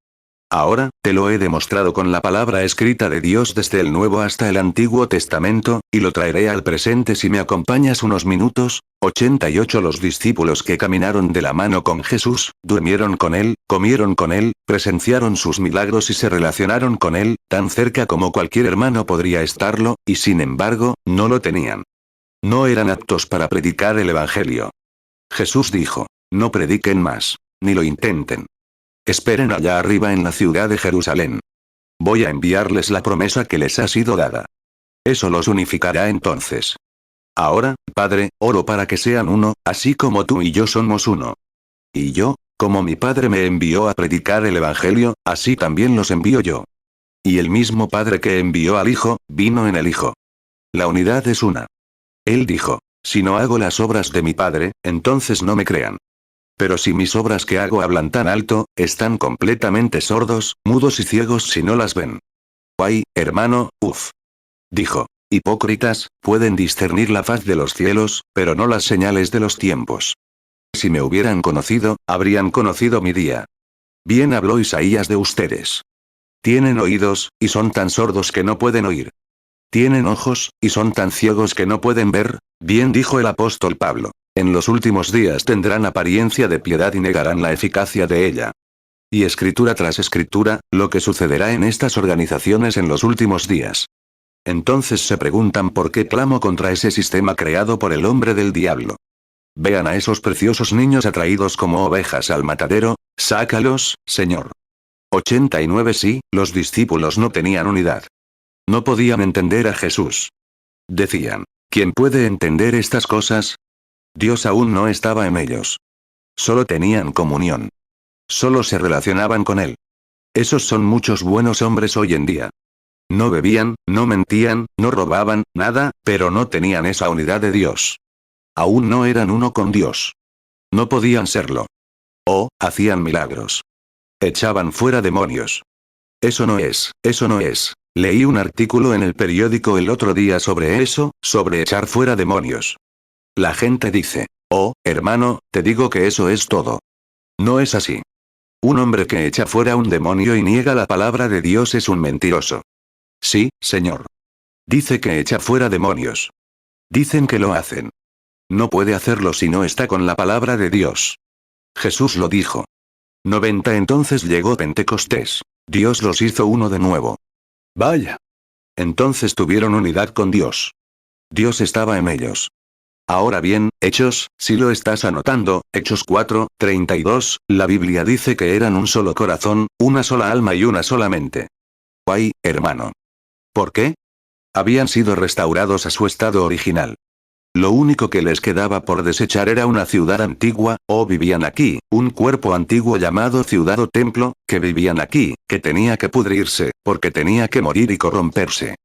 Ahora, te lo he demostrado con la palabra escrita de Dios desde el Nuevo hasta el Antiguo Testamento, y lo traeré al presente si me acompañas unos minutos. 88 Los discípulos que caminaron de la mano con Jesús, durmieron con él, comieron con él, presenciaron sus milagros y se relacionaron con él, tan cerca como cualquier hermano podría estarlo, y sin embargo, no lo tenían. No eran aptos para predicar el Evangelio. Jesús dijo, no prediquen más, ni lo intenten. Esperen allá arriba en la ciudad de Jerusalén. Voy a enviarles la promesa que les ha sido dada. Eso los unificará entonces. Ahora, Padre, oro para que sean uno, así como tú y yo somos uno. Y yo, como mi Padre me envió a predicar el Evangelio, así también los envío yo. Y el mismo Padre que envió al Hijo, vino en el Hijo. La unidad es una. Él dijo, si no hago las obras de mi Padre, entonces no me crean. Pero si mis obras que hago hablan tan alto, están completamente sordos, mudos y ciegos si no las ven. Ay, hermano, dijo. Hipócritas, pueden discernir la faz de los cielos, pero no las señales de los tiempos. Si me hubieran conocido, habrían conocido mi día. Bien habló Isaías de ustedes. Tienen oídos, y son tan sordos que no pueden oír. Tienen ojos, y son tan ciegos que no pueden ver. Bien dijo el apóstol Pablo. En los últimos días tendrán apariencia de piedad y negarán la eficacia de ella. Y escritura tras escritura, lo que sucederá en estas organizaciones en los últimos días. Entonces se preguntan por qué clamo contra ese sistema creado por el hombre del diablo. Vean a esos preciosos niños atraídos como ovejas al matadero, sácalos, Señor. 89 Sí, los discípulos no tenían unidad. No podían entender a Jesús. Decían, ¿quién puede entender estas cosas? Dios aún no estaba en ellos. Solo tenían comunión. Solo se relacionaban con Él. Esos son muchos buenos hombres hoy en día. No bebían, no mentían, no robaban, nada, pero no tenían esa unidad de Dios. Aún no eran uno con Dios. No podían serlo. Hacían milagros. Echaban fuera demonios. Eso no es, eso no es. Leí un artículo en el periódico el otro día sobre eso, sobre echar fuera demonios. La gente dice, hermano, te digo que eso es todo. No es así. Un hombre que echa fuera un demonio y niega la palabra de Dios es un mentiroso. Sí, Señor. Dice que echa fuera demonios. Dicen que lo hacen. No puede hacerlo si no está con la palabra de Dios. Jesús lo dijo. 90 Entonces llegó Pentecostés. Dios los hizo uno de nuevo. Vaya. Entonces tuvieron unidad con Dios. Dios estaba en ellos. Ahora bien, Hechos, si lo estás anotando, Hechos 4:32, la Biblia dice que eran un solo corazón, una sola alma y una sola mente. Ay, hermano. ¿Por qué? Habían sido restaurados a su estado original. Lo único que les quedaba por desechar era una ciudad antigua, vivían aquí, un cuerpo antiguo llamado ciudad o templo, que vivían aquí, que tenía que pudrirse, porque tenía que morir y corromperse.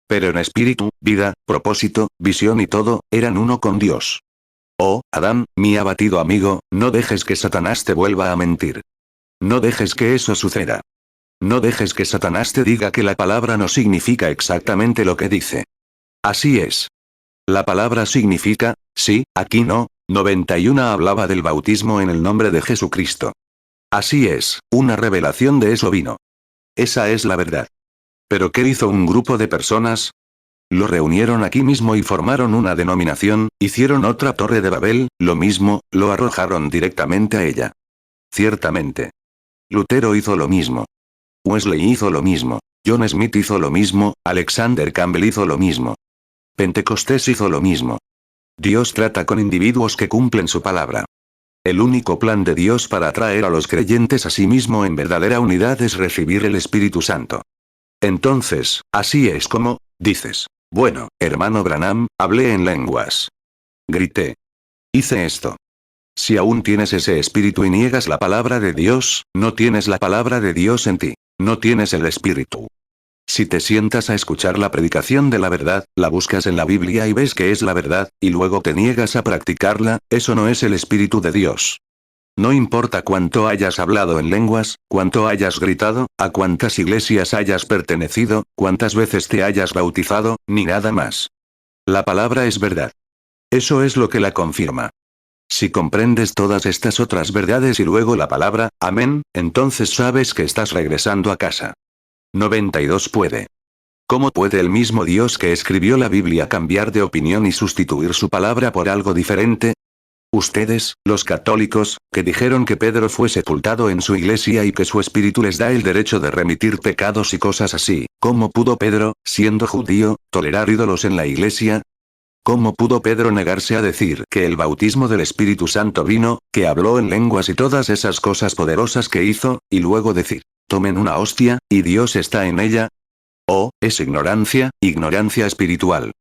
Pero en espíritu, vida, propósito, visión y todo, eran uno con Dios. Adán, mi abatido amigo, no dejes que Satanás te vuelva a mentir. No dejes que eso suceda. No dejes que Satanás te diga que la palabra no significa exactamente lo que dice. Así es. La palabra significa, sí, aquí no. 91 hablaba del bautismo en el nombre de Jesucristo. Así es, una revelación de eso vino. Esa es la verdad. ¿Pero qué hizo un grupo de personas? Lo reunieron aquí mismo y formaron una denominación, hicieron otra torre de Babel, lo mismo, lo arrojaron directamente a ella. Ciertamente. Lutero hizo lo mismo. Wesley hizo lo mismo. John Smith hizo lo mismo, Alexander Campbell hizo lo mismo. Pentecostés hizo lo mismo. Dios trata con individuos que cumplen su palabra. El único plan de Dios para atraer a los creyentes a sí mismo en verdadera unidad es recibir el Espíritu Santo. Entonces, así es como, dices, bueno, hermano Branham, hablé en lenguas. Grité. Hice esto. Si aún tienes ese espíritu y niegas la palabra de Dios, no tienes la palabra de Dios en ti, no tienes el espíritu. Si te sientas a escuchar la predicación de la verdad, la buscas en la Biblia y ves que es la verdad, y luego te niegas a practicarla, eso no es el espíritu de Dios. No importa cuánto hayas hablado en lenguas, cuánto hayas gritado, a cuántas iglesias hayas pertenecido, cuántas veces te hayas bautizado, ni nada más. La palabra es verdad. Eso es lo que la confirma. Si comprendes todas estas otras verdades y luego la palabra, amén, entonces sabes que estás regresando a casa. 92 puede. ¿Cómo puede el mismo Dios que escribió la Biblia cambiar de opinión y sustituir su palabra por algo diferente? Ustedes, los católicos, que dijeron que Pedro fue sepultado en su iglesia y que su espíritu les da el derecho de remitir pecados y cosas así, ¿cómo pudo Pedro, siendo judío, tolerar ídolos en la iglesia? ¿Cómo pudo Pedro negarse a decir que el bautismo del Espíritu Santo vino, que habló en lenguas y todas esas cosas poderosas que hizo, y luego decir, tomen una hostia, y Dios está en ella? Oh, es ignorancia, ignorancia espiritual.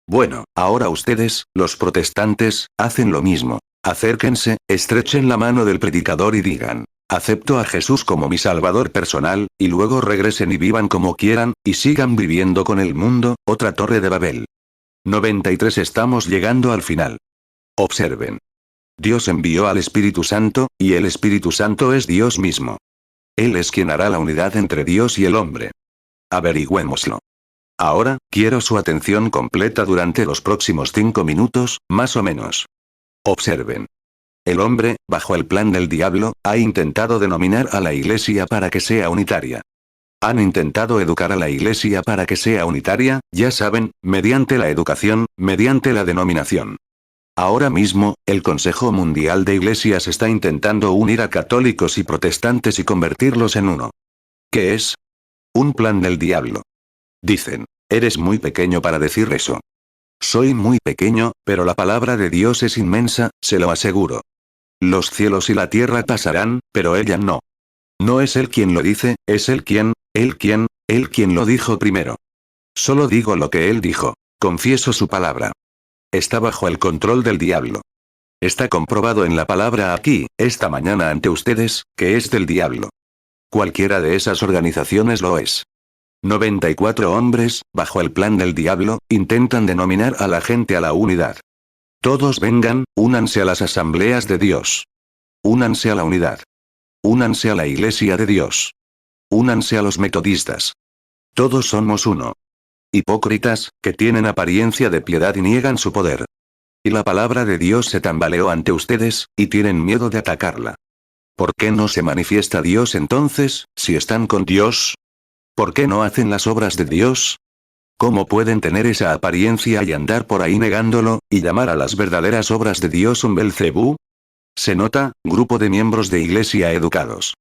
Bueno, ahora ustedes, los protestantes, hacen lo mismo. Acérquense, estrechen la mano del predicador y digan, acepto a Jesús como mi Salvador personal, y luego regresen y vivan como quieran, y sigan viviendo con el mundo, otra torre de Babel. 93 Estamos llegando al final. Observen. Dios envió al Espíritu Santo, y el Espíritu Santo es Dios mismo. Él es quien hará la unidad entre Dios y el hombre. Averigüémoslo. Ahora, quiero su atención completa durante los próximos 5 minutos, más o menos. Observen. El hombre, bajo el plan del diablo, ha intentado denominar a la Iglesia para que sea unitaria. Han intentado educar a la Iglesia para que sea unitaria, ya saben, mediante la educación, mediante la denominación. Ahora mismo, el Consejo Mundial de Iglesias está intentando unir a católicos y protestantes y convertirlos en uno. ¿Qué es? Un plan del diablo. Dicen, eres muy pequeño para decir eso. Soy muy pequeño, pero la palabra de Dios es inmensa, se lo aseguro. Los cielos y la tierra pasarán, pero ella no. No es él quien lo dice, es él quien lo dijo primero. Solo digo lo que él dijo. Confieso su palabra. Está bajo el control del diablo. Está comprobado en la palabra aquí, esta mañana ante ustedes, que es del diablo. Cualquiera de esas organizaciones lo es. 94 hombres, bajo el plan del diablo, intentan denominar a la gente a la unidad. Todos vengan, únanse a las asambleas de Dios. Únanse a la unidad. Únanse a la iglesia de Dios. Únanse a los metodistas. Todos somos uno. Hipócritas, que tienen apariencia de piedad y niegan su poder. Y la palabra de Dios se tambaleó ante ustedes, y tienen miedo de atacarla. ¿Por qué no se manifiesta Dios entonces, si están con Dios? ¿Por qué no hacen las obras de Dios? ¿Cómo pueden tener esa apariencia y andar por ahí negándolo, y llamar a las verdaderas obras de Dios un Belcebú? Se nota, grupo de miembros de iglesia educados.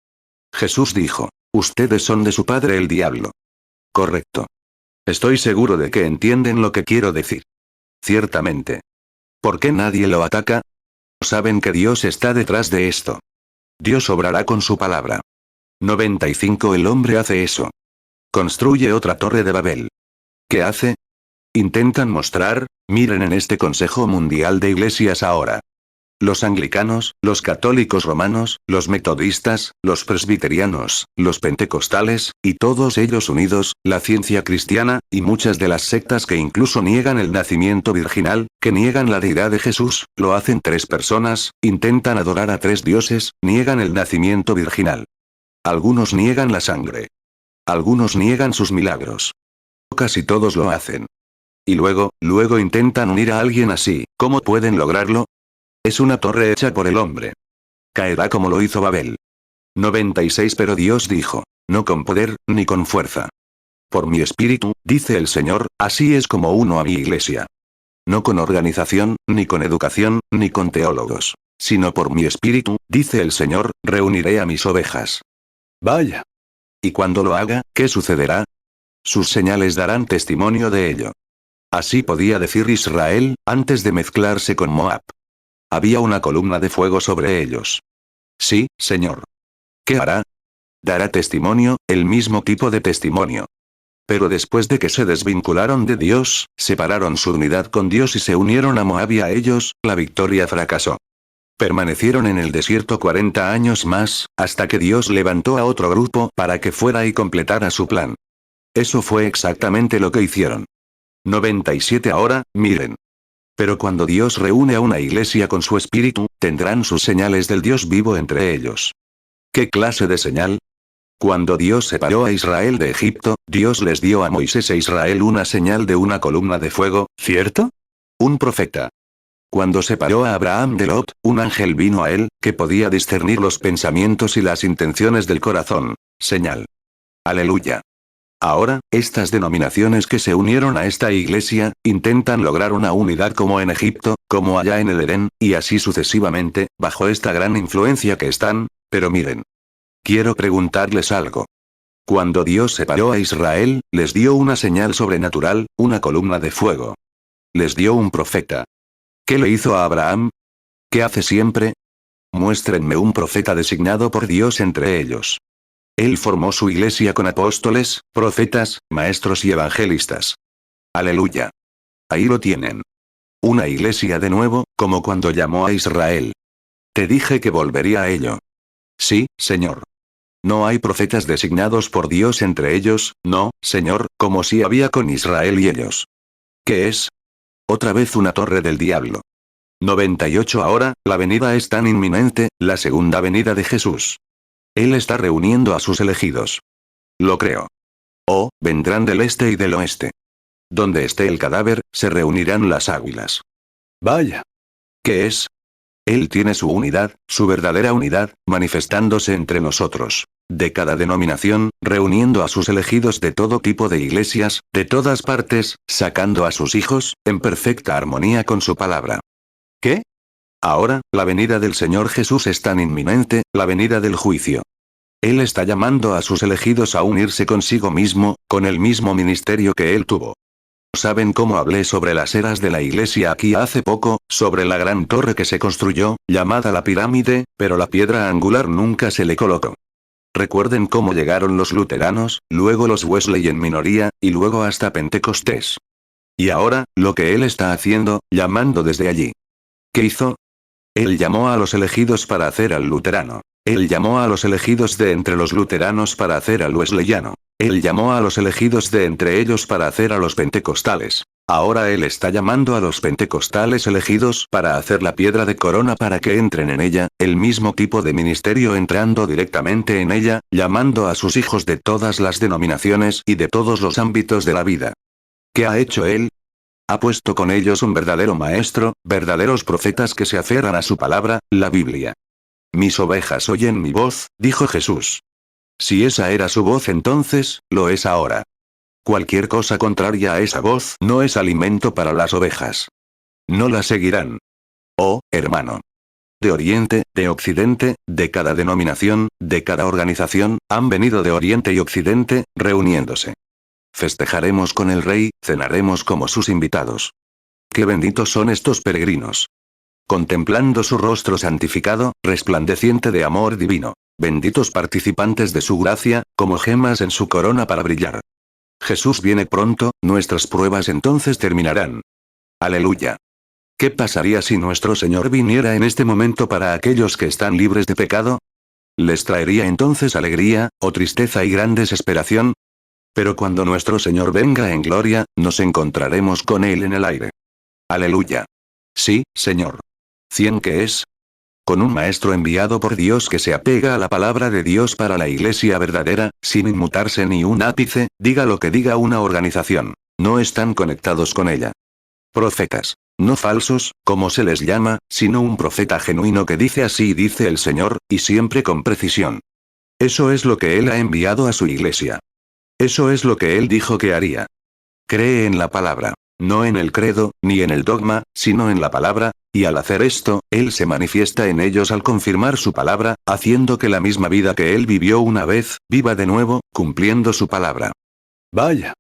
Jesús dijo, ustedes son de su padre el diablo. Correcto. Estoy seguro de que entienden lo que quiero decir. Ciertamente. ¿Por qué nadie lo ataca? Saben que Dios está detrás de esto. Dios obrará con su palabra. 95 El hombre hace eso. Construye otra torre de Babel. ¿Qué hace? Intentan mostrar, miren en este Consejo Mundial de Iglesias ahora. Los anglicanos, los católicos romanos, los metodistas, los presbiterianos, los pentecostales, y todos ellos unidos, la ciencia cristiana, y muchas de las sectas que incluso niegan el nacimiento virginal, que niegan la deidad de Jesús, lo hacen 3 personas, intentan adorar a 3 dioses, niegan el nacimiento virginal. Algunos niegan la sangre. Algunos niegan sus milagros. Casi todos lo hacen. Y luego intentan unir a alguien así, ¿cómo pueden lograrlo? Es una torre hecha por el hombre. Caerá como lo hizo Babel. 96 Pero Dios dijo, no con poder, ni con fuerza. Por mi espíritu, dice el Señor, así es como uno a mi iglesia. No con organización, ni con educación, ni con teólogos. Sino por mi espíritu, dice el Señor, reuniré a mis ovejas. Vaya. Y cuando lo haga, ¿qué sucederá? Sus señales darán testimonio de ello. Así podía decir Israel, antes de mezclarse con Moab. Había una columna de fuego sobre ellos. Sí, Señor. ¿Qué hará? Dará testimonio, el mismo tipo de testimonio. Pero después de que se desvincularon de Dios, separaron su unidad con Dios y se unieron a Moab y a ellos, la victoria fracasó. Permanecieron en el desierto 40 años más, hasta que Dios levantó a otro grupo para que fuera y completara su plan. Eso fue exactamente lo que hicieron. 97 Ahora, miren. Pero cuando Dios reúne a una iglesia con su espíritu, tendrán sus señales del Dios vivo entre ellos. ¿Qué clase de señal? Cuando Dios separó a Israel de Egipto, Dios les dio a Moisés e Israel una señal de una columna de fuego, ¿cierto? Un profeta. Cuando separó a Abraham de Lot, un ángel vino a él, que podía discernir los pensamientos y las intenciones del corazón. Señal. Aleluya. Ahora, estas denominaciones que se unieron a esta iglesia, intentan lograr una unidad como en Egipto, como allá en el Edén, y así sucesivamente, bajo esta gran influencia que están, pero miren. Quiero preguntarles algo. Cuando Dios separó a Israel, les dio una señal sobrenatural, una columna de fuego. Les dio un profeta. ¿Qué le hizo a Abraham? ¿Qué hace siempre? Muéstrenme un profeta designado por Dios entre ellos. Él formó su iglesia con apóstoles, profetas, maestros y evangelistas. Aleluya. Ahí lo tienen. Una iglesia de nuevo, como cuando llamó a Israel. Te dije que volvería a ello. Sí, Señor. No hay profetas designados por Dios entre ellos, no, Señor, como si había con Israel y ellos. ¿Qué es? Otra vez una torre del diablo. 98 ahora, la venida es tan inminente, la segunda venida de Jesús. Él está reuniendo a sus elegidos. Lo creo. Oh, vendrán del este y del oeste. Donde esté el cadáver, se reunirán las águilas. Vaya. ¿Qué es? Él tiene su unidad, su verdadera unidad, manifestándose entre nosotros. De cada denominación, reuniendo a sus elegidos de todo tipo de iglesias, de todas partes, sacando a sus hijos, en perfecta armonía con su palabra. ¿Qué? Ahora, la venida del Señor Jesús es tan inminente, la venida del juicio. Él está llamando a sus elegidos a unirse consigo mismo, con el mismo ministerio que Él tuvo. ¿Saben cómo hablé sobre las eras de la iglesia aquí hace poco, sobre la gran torre que se construyó, llamada la pirámide, pero la piedra angular nunca se le colocó? Recuerden cómo llegaron los luteranos, luego los Wesley en minoría, y luego hasta Pentecostés. Y ahora, lo que Él está haciendo, llamando desde allí. ¿Qué hizo? Él llamó a los elegidos para hacer al luterano. Él llamó a los elegidos de entre los luteranos para hacer al wesleyano. Él llamó a los elegidos de entre ellos para hacer a los pentecostales. Ahora Él está llamando a los pentecostales elegidos para hacer la piedra de corona para que entren en ella, el mismo tipo de ministerio entrando directamente en ella, llamando a sus hijos de todas las denominaciones y de todos los ámbitos de la vida. ¿Qué ha hecho Él? Ha puesto con ellos un verdadero maestro, verdaderos profetas que se aferran a su palabra, la Biblia. Mis ovejas oyen mi voz, dijo Jesús. Si esa era su voz entonces, lo es ahora. Cualquier cosa contraria a esa voz no es alimento para las ovejas. No la seguirán. Oh, hermano. De Oriente, de Occidente, de cada denominación, de cada organización, han venido de Oriente y Occidente, reuniéndose. Festejaremos con el Rey, cenaremos como sus invitados. Qué benditos son estos peregrinos. Contemplando su rostro santificado, resplandeciente de amor divino. Benditos participantes de su gracia, como gemas en su corona para brillar. Jesús viene pronto, nuestras pruebas entonces terminarán. Aleluya. ¿Qué pasaría si nuestro Señor viniera en este momento para aquellos que están libres de pecado? ¿Les traería entonces alegría, o tristeza y gran desesperación? Pero cuando nuestro Señor venga en gloria, nos encontraremos con Él en el aire. Aleluya. Sí, Señor. 100 ¿qué es? Con un maestro enviado por Dios que se apega a la palabra de Dios para la iglesia verdadera, sin inmutarse ni un ápice, diga lo que diga una organización. No están conectados con ella. Profetas. No falsos, como se les llama, sino un profeta genuino que dice así dice el Señor, y siempre con precisión. Eso es lo que Él ha enviado a su iglesia. Eso es lo que Él dijo que haría. Cree en la palabra. No en el credo, ni en el dogma, sino en la palabra, y al hacer esto, Él se manifiesta en ellos al confirmar su palabra, haciendo que la misma vida que Él vivió una vez, viva de nuevo, cumpliendo su palabra. Vaya.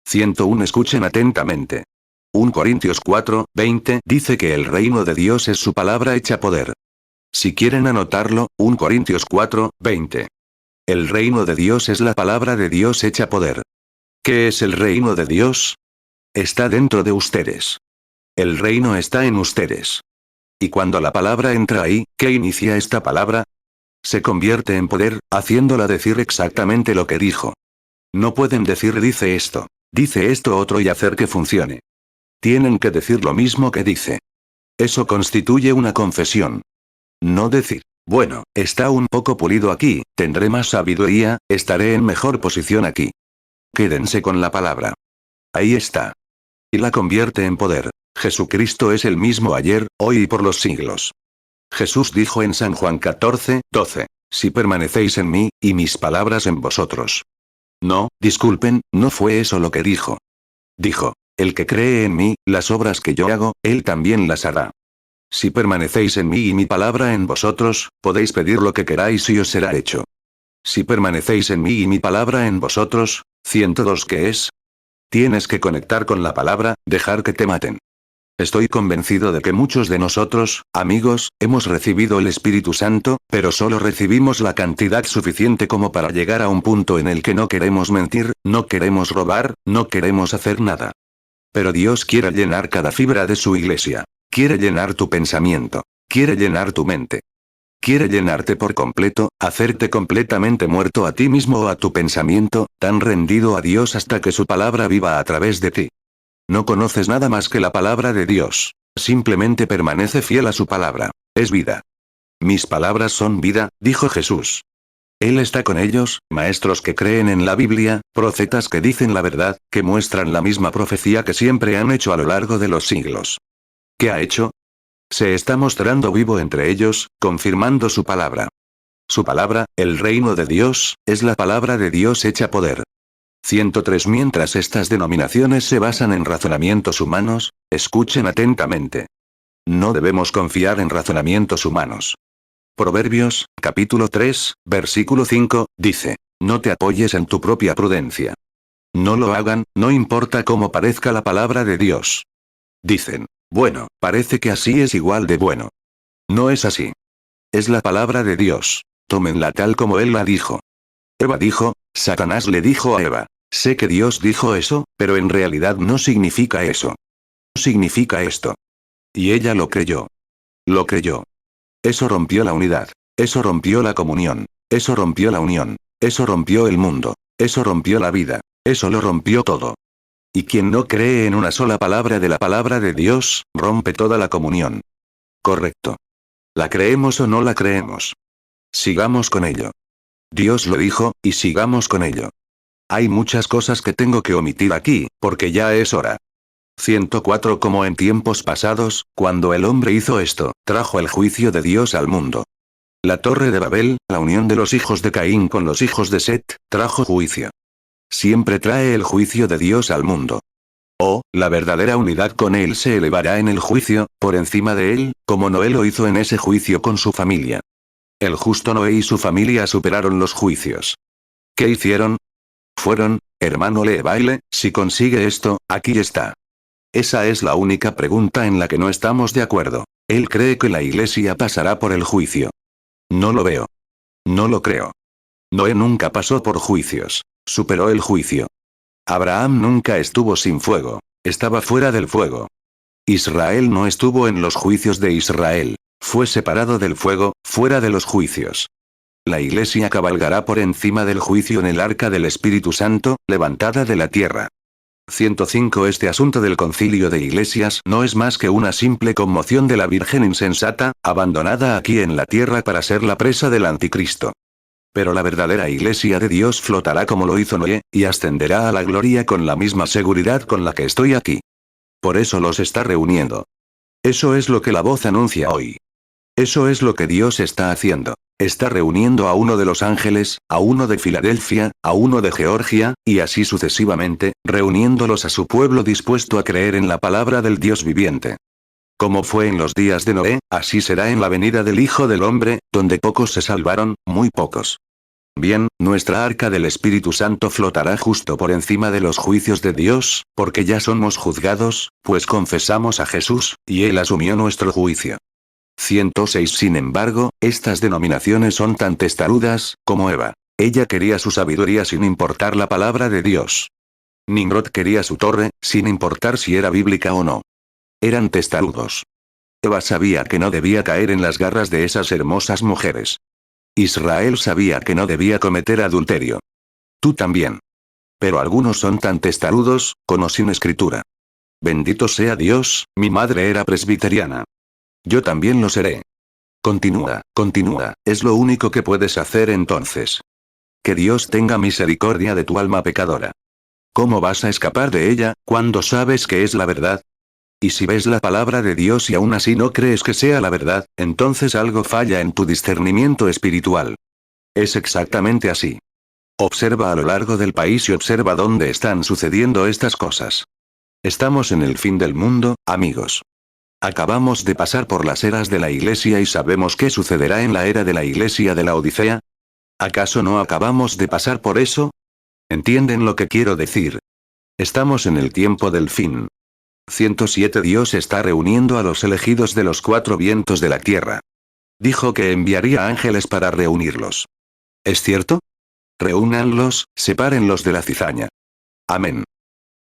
101 Escuchen atentamente. 1 Corintios 4, 20 dice que el reino de Dios es su palabra hecha poder. Si quieren anotarlo, 1 Corintios 4, 20. El reino de Dios es la palabra de Dios hecha poder. ¿Qué es el reino de Dios? Está dentro de ustedes. El reino está en ustedes. Y cuando la palabra entra ahí, ¿qué inicia esta palabra? Se convierte en poder, haciéndola decir exactamente lo que dijo. No pueden decir dice esto otro y hacer que funcione. Tienen que decir lo mismo que dice. Eso constituye una confesión. No decir, bueno, está un poco pulido aquí, tendré más sabiduría, estaré en mejor posición aquí. Quédense con la palabra. Ahí está. Y la convierte en poder. Jesucristo es el mismo ayer, hoy y por los siglos. Jesús dijo en San Juan 14:12, si permanecéis en mí, y mis palabras en vosotros. No, disculpen, no fue eso lo que dijo. Dijo, el que cree en mí, las obras que yo hago, él también las hará. Si permanecéis en mí y mi palabra en vosotros, podéis pedir lo que queráis y os será hecho. Si permanecéis en mí y mi palabra en vosotros, 102 ¿qué es? Tienes que conectar con la palabra, dejar que te maten. Estoy convencido de que muchos de nosotros, amigos, hemos recibido el Espíritu Santo, pero solo recibimos la cantidad suficiente como para llegar a un punto en el que no queremos mentir, no queremos robar, no queremos hacer nada. Pero Dios quiere llenar cada fibra de su iglesia. Quiere llenar tu pensamiento. Quiere llenar tu mente. Quiere llenarte por completo, hacerte completamente muerto a ti mismo o a tu pensamiento, tan rendido a Dios hasta que su palabra viva a través de ti. No conoces nada más que la palabra de Dios. Simplemente permanece fiel a su palabra. Es vida. Mis palabras son vida, dijo Jesús. Él está con ellos, maestros que creen en la Biblia, profetas que dicen la verdad, que muestran la misma profecía que siempre han hecho a lo largo de los siglos. ¿Qué ha hecho? Se está mostrando vivo entre ellos, confirmando su palabra. Su palabra, el reino de Dios, es la palabra de Dios hecha poder. 103 Mientras estas denominaciones se basan en razonamientos humanos, escuchen atentamente. No debemos confiar en razonamientos humanos. Proverbios, capítulo 3, versículo 5, dice, no te apoyes en tu propia prudencia. No lo hagan, no importa cómo parezca la palabra de Dios. Dicen, bueno, parece que así es igual de bueno. No es así. Es la palabra de Dios. Tómenla tal como Él la dijo. Eva dijo, Satanás le dijo a Eva, sé que Dios dijo eso, pero en realidad no significa eso. Significa esto. Y ella lo creyó. Lo creyó. Eso rompió la unidad. Eso rompió la comunión. Eso rompió la unión. Eso rompió el mundo. Eso rompió la vida. Eso lo rompió todo. Y quien no cree en una sola palabra de la palabra de Dios, rompe toda la comunión. Correcto. ¿La creemos o no la creemos? Sigamos con ello. Dios lo dijo, y sigamos con ello. Hay muchas cosas que tengo que omitir aquí, porque ya es hora. 104 Como en tiempos pasados, cuando el hombre hizo esto, trajo el juicio de Dios al mundo. La torre de Babel, la unión de los hijos de Caín con los hijos de Set, trajo juicio. Siempre trae el juicio de Dios al mundo. Oh, la verdadera unidad con Él se elevará en el juicio, por encima de Él, como Noé lo hizo en ese juicio con su familia. El justo Noé y su familia superaron los juicios. ¿Qué hicieron? Fueron, hermano lee baile, si consigue esto, aquí está. Esa es la única pregunta en la que no estamos de acuerdo. Él cree que la iglesia pasará por el juicio. No lo veo. No lo creo. Noé nunca pasó por juicios. Superó el juicio. Abraham nunca estuvo sin fuego. Estaba fuera del fuego. Israel no estuvo en los juicios de Israel. Fue separado del fuego, fuera de los juicios. La iglesia cabalgará por encima del juicio en el arca del Espíritu Santo, levantada de la tierra. 105 Este asunto del concilio de iglesias no es más que una simple conmoción de la Virgen insensata, abandonada aquí en la tierra para ser la presa del anticristo. Pero la verdadera iglesia de Dios flotará como lo hizo Noé, y ascenderá a la gloria con la misma seguridad con la que estoy aquí. Por eso los está reuniendo. Eso es lo que la voz anuncia hoy. Eso es lo que Dios está haciendo. Está reuniendo a uno de los ángeles, a uno de Filadelfia, a uno de Georgia, y así sucesivamente, reuniéndolos a su pueblo dispuesto a creer en la palabra del Dios viviente. Como fue en los días de Noé, así será en la venida del Hijo del Hombre, donde pocos se salvaron, muy pocos. Bien, nuestra arca del Espíritu Santo flotará justo por encima de los juicios de Dios, porque ya somos juzgados, pues confesamos a Jesús, y Él asumió nuestro juicio. 106 Sin embargo, estas denominaciones son tan testarudas, como Eva. Ella quería su sabiduría sin importar la palabra de Dios. Nimrod quería su torre, sin importar si era bíblica o no. Eran testarudos. Eva sabía que no debía caer en las garras de esas hermosas mujeres. Israel sabía que no debía cometer adulterio. Tú también. Pero algunos son tan testarudos, con o sin escritura. Bendito sea Dios, mi madre era presbiteriana. Yo también lo seré. Continúa, es lo único que puedes hacer entonces. Que Dios tenga misericordia de tu alma pecadora. ¿Cómo vas a escapar de ella, cuando sabes que es la verdad? Y si ves la palabra de Dios y aún así no crees que sea la verdad, entonces algo falla en tu discernimiento espiritual. Es exactamente así. Observa a lo largo del país y observa dónde están sucediendo estas cosas. Estamos en el fin del mundo, amigos. Acabamos de pasar por las eras de la Iglesia y sabemos qué sucederá en la era de la Iglesia de la Odisea. ¿Acaso no acabamos de pasar por eso? ¿Entienden lo que quiero decir? Estamos en el tiempo del fin. 107 Dios está reuniendo a los elegidos de los cuatro vientos de la tierra. Dijo que enviaría ángeles para reunirlos. ¿Es cierto? Reúnanlos, sepárenlos de la cizaña. Amén.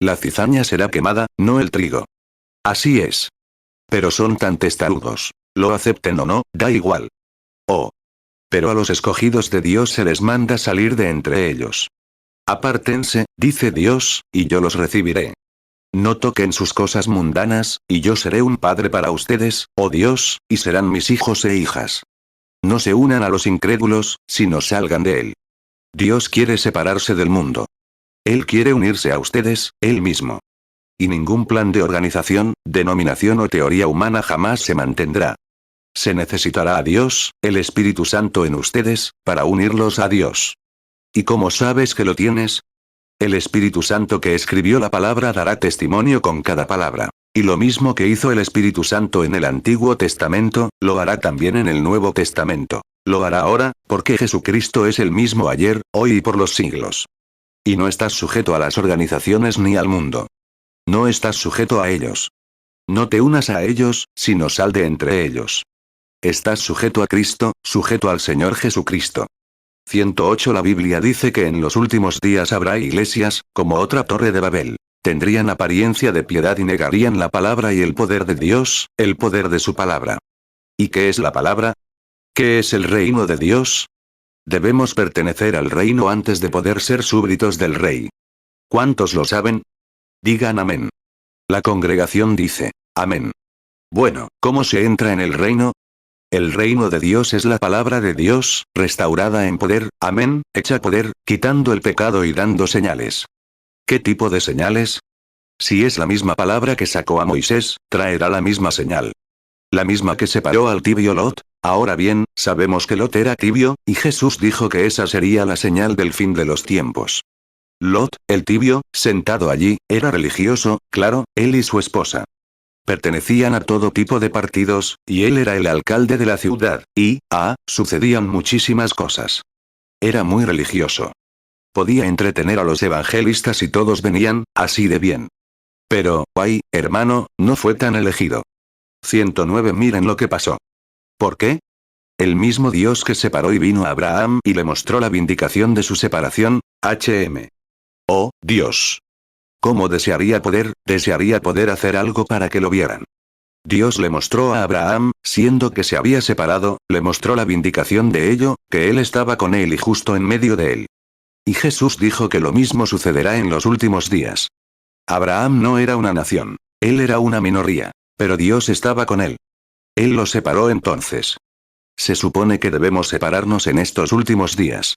La cizaña será quemada, no el trigo. Así es. Pero son tan testarudos. Lo acepten o no, da igual. Oh. Pero a los escogidos de Dios se les manda salir de entre ellos. Apártense, dice Dios, y yo los recibiré. No toquen sus cosas mundanas, y yo seré un padre para ustedes, oh Dios, y serán mis hijos e hijas. No se unan a los incrédulos, sino salgan de él. Dios quiere separarse del mundo. Él quiere unirse a ustedes, Él mismo. Y ningún plan de organización, denominación o teoría humana jamás se mantendrá. Se necesitará a Dios, el Espíritu Santo en ustedes, para unirlos a Dios. ¿Y cómo sabes que lo tienes? El Espíritu Santo que escribió la palabra dará testimonio con cada palabra. Y lo mismo que hizo el Espíritu Santo en el Antiguo Testamento, lo hará también en el Nuevo Testamento. Lo hará ahora, porque Jesucristo es el mismo ayer, hoy y por los siglos. Y no estás sujeto a las organizaciones ni al mundo. No estás sujeto a ellos. No te unas a ellos, sino sal de entre ellos. Estás sujeto a Cristo, sujeto al Señor Jesucristo. 108 La Biblia dice que en los últimos días habrá iglesias, como otra torre de Babel. Tendrían apariencia de piedad y negarían la palabra y el poder de Dios, el poder de su palabra. ¿Y qué es la palabra? ¿Qué es el reino de Dios? Debemos pertenecer al reino antes de poder ser súbditos del rey. ¿Cuántos lo saben? Digan amén. La congregación dice, amén. Bueno, ¿cómo se entra en el reino? El reino de Dios es la palabra de Dios, restaurada en poder, amén, hecha poder, quitando el pecado y dando señales. ¿Qué tipo de señales? Si es la misma palabra que sacó a Moisés, traerá la misma señal. La misma que separó al tibio Lot. Ahora bien, sabemos que Lot era tibio, y Jesús dijo que esa sería la señal del fin de los tiempos. Lot, el tibio, sentado allí, era religioso, claro, él y su esposa. Pertenecían a todo tipo de partidos, y él era el alcalde de la ciudad, y, sucedían muchísimas cosas. Era muy religioso. Podía entretener a los evangelistas y todos venían, así de bien. Pero, hermano, no fue tan elegido. 109 Miren lo que pasó. ¿Por qué? El mismo Dios que separó y vino a Abraham y le mostró la vindicación de su separación, Oh, Dios. ¿Cómo desearía poder hacer algo para que lo vieran? Dios le mostró a Abraham, siendo que se había separado, le mostró la vindicación de ello, que él estaba con él y justo en medio de él. Y Jesús dijo que lo mismo sucederá en los últimos días. Abraham no era una nación. Él era una minoría. Pero Dios estaba con él. Él lo separó entonces. Se supone que debemos separarnos en estos últimos días.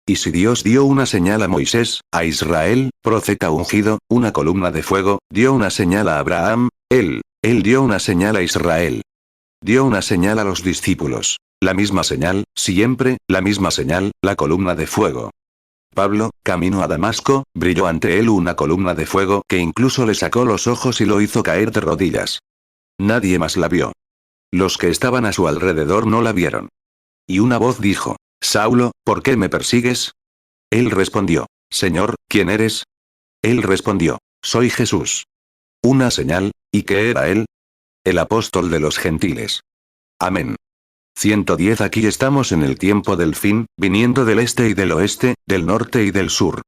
Y si Dios dio una señal a Moisés, a Israel, profeta ungido, una columna de fuego, dio una señal a Abraham, él dio una señal a Israel. Dio una señal a los discípulos. La misma señal, siempre, la misma señal, la columna de fuego. Pablo, camino a Damasco, brilló ante él una columna de fuego que incluso le sacó los ojos y lo hizo caer de rodillas. Nadie más la vio. Los que estaban a su alrededor no la vieron. Y una voz dijo, Saulo, ¿por qué me persigues? Él respondió, Señor, ¿quién eres? Él respondió, soy Jesús. Una señal, ¿y qué era él? El apóstol de los gentiles. Amén. 110 Aquí estamos en el tiempo del fin, viniendo del este y del oeste, del norte y del sur.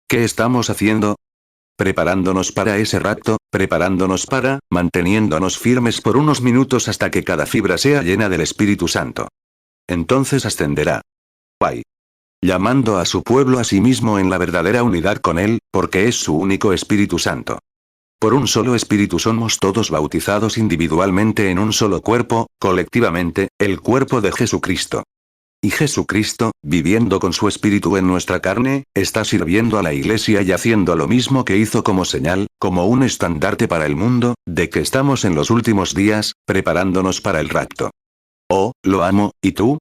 ¿Qué estamos haciendo? Preparándonos para ese rapto, manteniéndonos firmes por unos minutos hasta que cada fibra sea llena del Espíritu Santo. Entonces ascenderá. Llamando a su pueblo a sí mismo en la verdadera unidad con él, porque es su único Espíritu Santo. Por un solo espíritu somos todos bautizados individualmente en un solo cuerpo, colectivamente, el cuerpo de Jesucristo. Y Jesucristo, viviendo con su espíritu en nuestra carne, está sirviendo a la iglesia y haciendo lo mismo que hizo como señal, como un estandarte para el mundo, de que estamos en los últimos días, preparándonos para el rapto. Oh, lo amo, ¿y tú?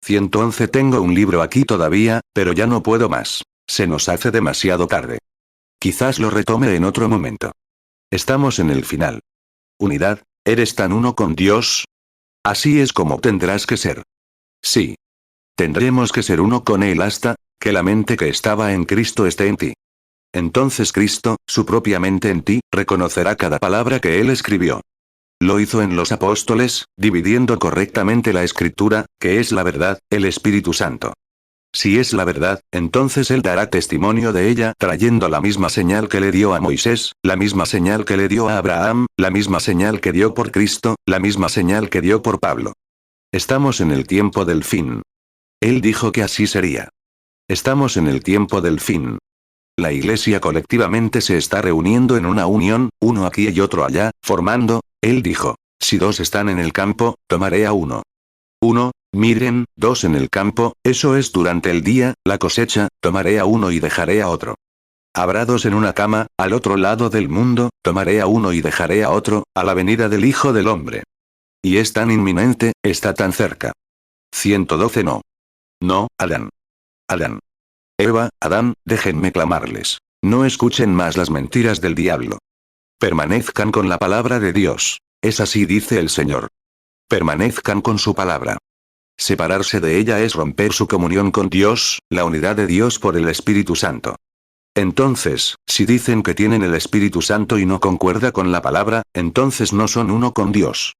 111. Tengo un libro aquí todavía, pero ya no puedo más. Se nos hace demasiado tarde. Quizás lo retome en otro momento. Estamos en el final. Unidad, ¿eres tan uno con Dios? Así es como tendrás que ser. Sí. Tendremos que ser uno con Él hasta que la mente que estaba en Cristo esté en ti. Entonces Cristo, su propia mente en ti, reconocerá cada palabra que Él escribió. Lo hizo en los apóstoles, dividiendo correctamente la escritura, que es la verdad, el Espíritu Santo. Si es la verdad, entonces Él dará testimonio de ella, trayendo la misma señal que le dio a Moisés, la misma señal que le dio a Abraham, la misma señal que dio por Cristo, la misma señal que dio por Pablo. Estamos en el tiempo del fin. Él dijo que así sería. Estamos en el tiempo del fin. La iglesia colectivamente se está reuniendo en una unión, uno aquí y otro allá, formando, Él dijo, si dos están en el campo, tomaré a uno. Miren, dos en el campo, eso es durante el día, la cosecha, tomaré a uno y dejaré a otro. Habrá dos en una cama, al otro lado del mundo, tomaré a uno y dejaré a otro, a la venida del Hijo del Hombre. Y es tan inminente, está tan cerca. 112. No. No, Adán. Adán. Eva, Adán, déjenme clamarles. No escuchen más las mentiras del diablo. Permanezcan con la palabra de Dios. Es así dice el Señor. Permanezcan con su palabra. Separarse de ella es romper su comunión con Dios, la unidad de Dios por el Espíritu Santo. Entonces, si dicen que tienen el Espíritu Santo y no concuerda con la palabra, entonces no son uno con Dios.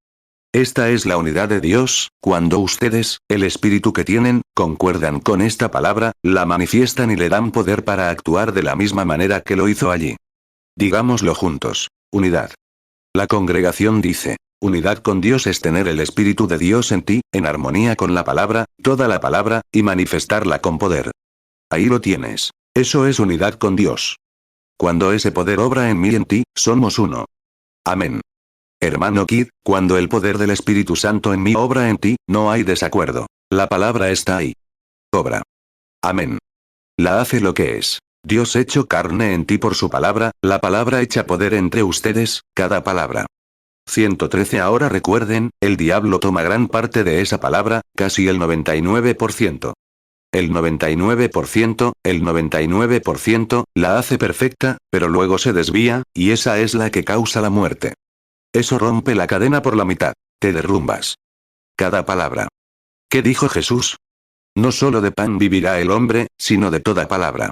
Esta es la unidad de Dios, cuando ustedes, el Espíritu que tienen, concuerdan con esta palabra, la manifiestan y le dan poder para actuar de la misma manera que lo hizo allí. Digámoslo juntos. Unidad. La congregación dice. Unidad con Dios es tener el Espíritu de Dios en ti, en armonía con la palabra, toda la palabra, y manifestarla con poder. Ahí lo tienes. Eso es unidad con Dios. Cuando ese poder obra en mí y en ti, somos uno. Amén. Hermano Kid, cuando el poder del Espíritu Santo en mí obra en ti, no hay desacuerdo. La palabra está ahí. Obra. Amén. La hace lo que es. Dios hecho carne en ti por su palabra, la palabra hecha poder entre ustedes, cada palabra. 113. Ahora recuerden, el diablo toma gran parte de esa palabra, casi el 99%. El 99%, la hace perfecta, pero luego se desvía, y esa es la que causa la muerte. Eso rompe la cadena por la mitad. Te derrumbas. Cada palabra. ¿Qué dijo Jesús? No solo de pan vivirá el hombre, sino de toda palabra.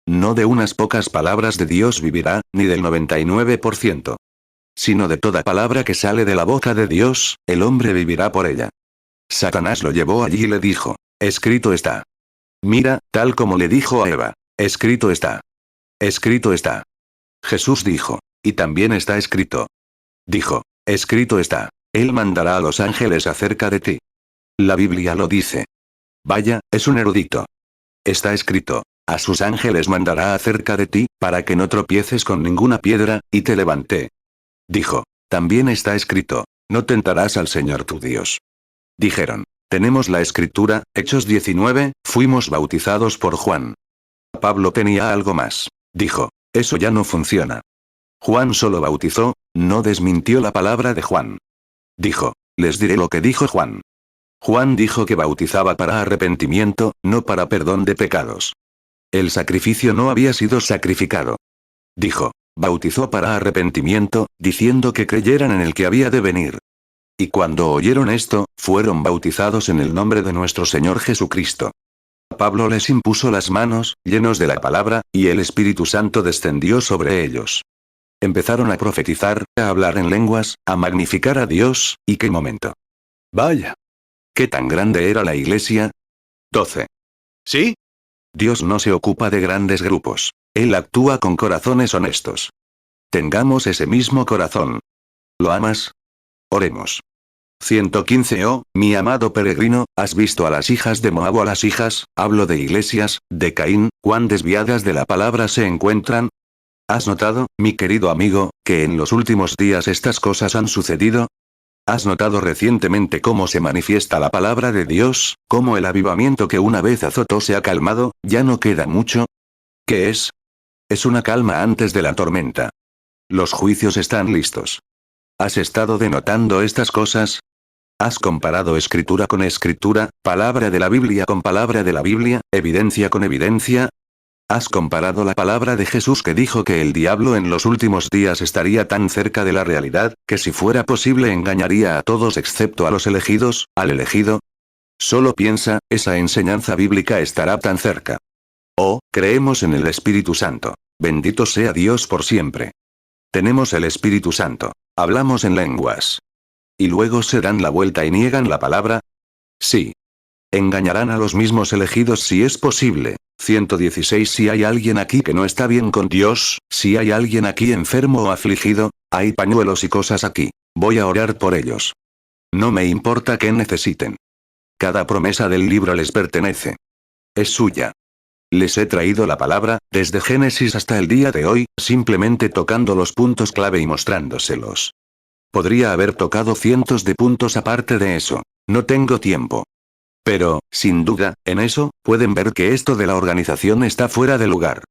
No de unas pocas palabras de Dios vivirá, ni del 99%. Sino de toda palabra que sale de la boca de Dios, el hombre vivirá por ella. Satanás lo llevó allí y le dijo, escrito está. Mira, tal como le dijo a Eva, escrito está. Escrito está. Jesús dijo, y también está escrito. Dijo, escrito está, Él mandará a los ángeles acerca de ti. La Biblia lo dice. Vaya, es un erudito. Está escrito, a sus ángeles mandará acerca de ti, para que no tropieces con ninguna piedra, y te levanté. Dijo, también está escrito, no tentarás al Señor tu Dios. Dijeron, tenemos la escritura, Hechos 19, fuimos bautizados por Juan. Pablo tenía algo más. Dijo, eso ya no funciona. Juan solo bautizó, no desmintió la palabra de Juan. Dijo, les diré lo que dijo Juan. Juan dijo que bautizaba para arrepentimiento, no para perdón de pecados. El sacrificio no había sido sacrificado. Dijo, bautizó para arrepentimiento, diciendo que creyeran en el que había de venir. Y cuando oyeron esto, fueron bautizados en el nombre de nuestro Señor Jesucristo. Pablo les impuso las manos, llenos de la palabra, y el Espíritu Santo descendió sobre ellos. Empezaron a profetizar, a hablar en lenguas, a magnificar a Dios, y qué momento. Vaya. ¿Qué tan grande era la iglesia? 12. ¿Sí? Dios no se ocupa de grandes grupos. Él actúa con corazones honestos. Tengamos ese mismo corazón. ¿Lo amas? Oremos. 115. Oh, mi amado peregrino, ¿has visto a las hijas de Moab o a las hijas, hablo de iglesias, de Caín, cuán desviadas de la palabra se encuentran? ¿Has notado, mi querido amigo, que en los últimos días estas cosas han sucedido? ¿Has notado recientemente cómo se manifiesta la palabra de Dios, cómo el avivamiento que una vez azotó se ha calmado, ya no queda mucho? ¿Qué es? Es una calma antes de la tormenta. Los juicios están listos. ¿Has estado denotando estas cosas? ¿Has comparado escritura con escritura, palabra de la Biblia con palabra de la Biblia, evidencia con evidencia? ¿Has comparado la palabra de Jesús que dijo que el diablo en los últimos días estaría tan cerca de la realidad, que si fuera posible engañaría a todos excepto a los elegidos, al elegido? Solo piensa, esa enseñanza bíblica estará tan cerca. Oh, creemos en el Espíritu Santo. Bendito sea Dios por siempre. Tenemos el Espíritu Santo. Hablamos en lenguas. ¿Y luego se dan la vuelta y niegan la palabra? Sí. Engañarán a los mismos elegidos si es posible. 116. Si hay alguien aquí que no está bien con Dios, si hay alguien aquí enfermo o afligido, hay pañuelos y cosas aquí. Voy a orar por ellos. No me importa qué necesiten. Cada promesa del libro les pertenece. Es suya. Les he traído la palabra, desde Génesis hasta el día de hoy, simplemente tocando los puntos clave y mostrándoselos. Podría haber tocado cientos de puntos aparte de eso. No tengo tiempo. Pero, sin duda, en eso, pueden ver que esto de la organización está fuera de lugar.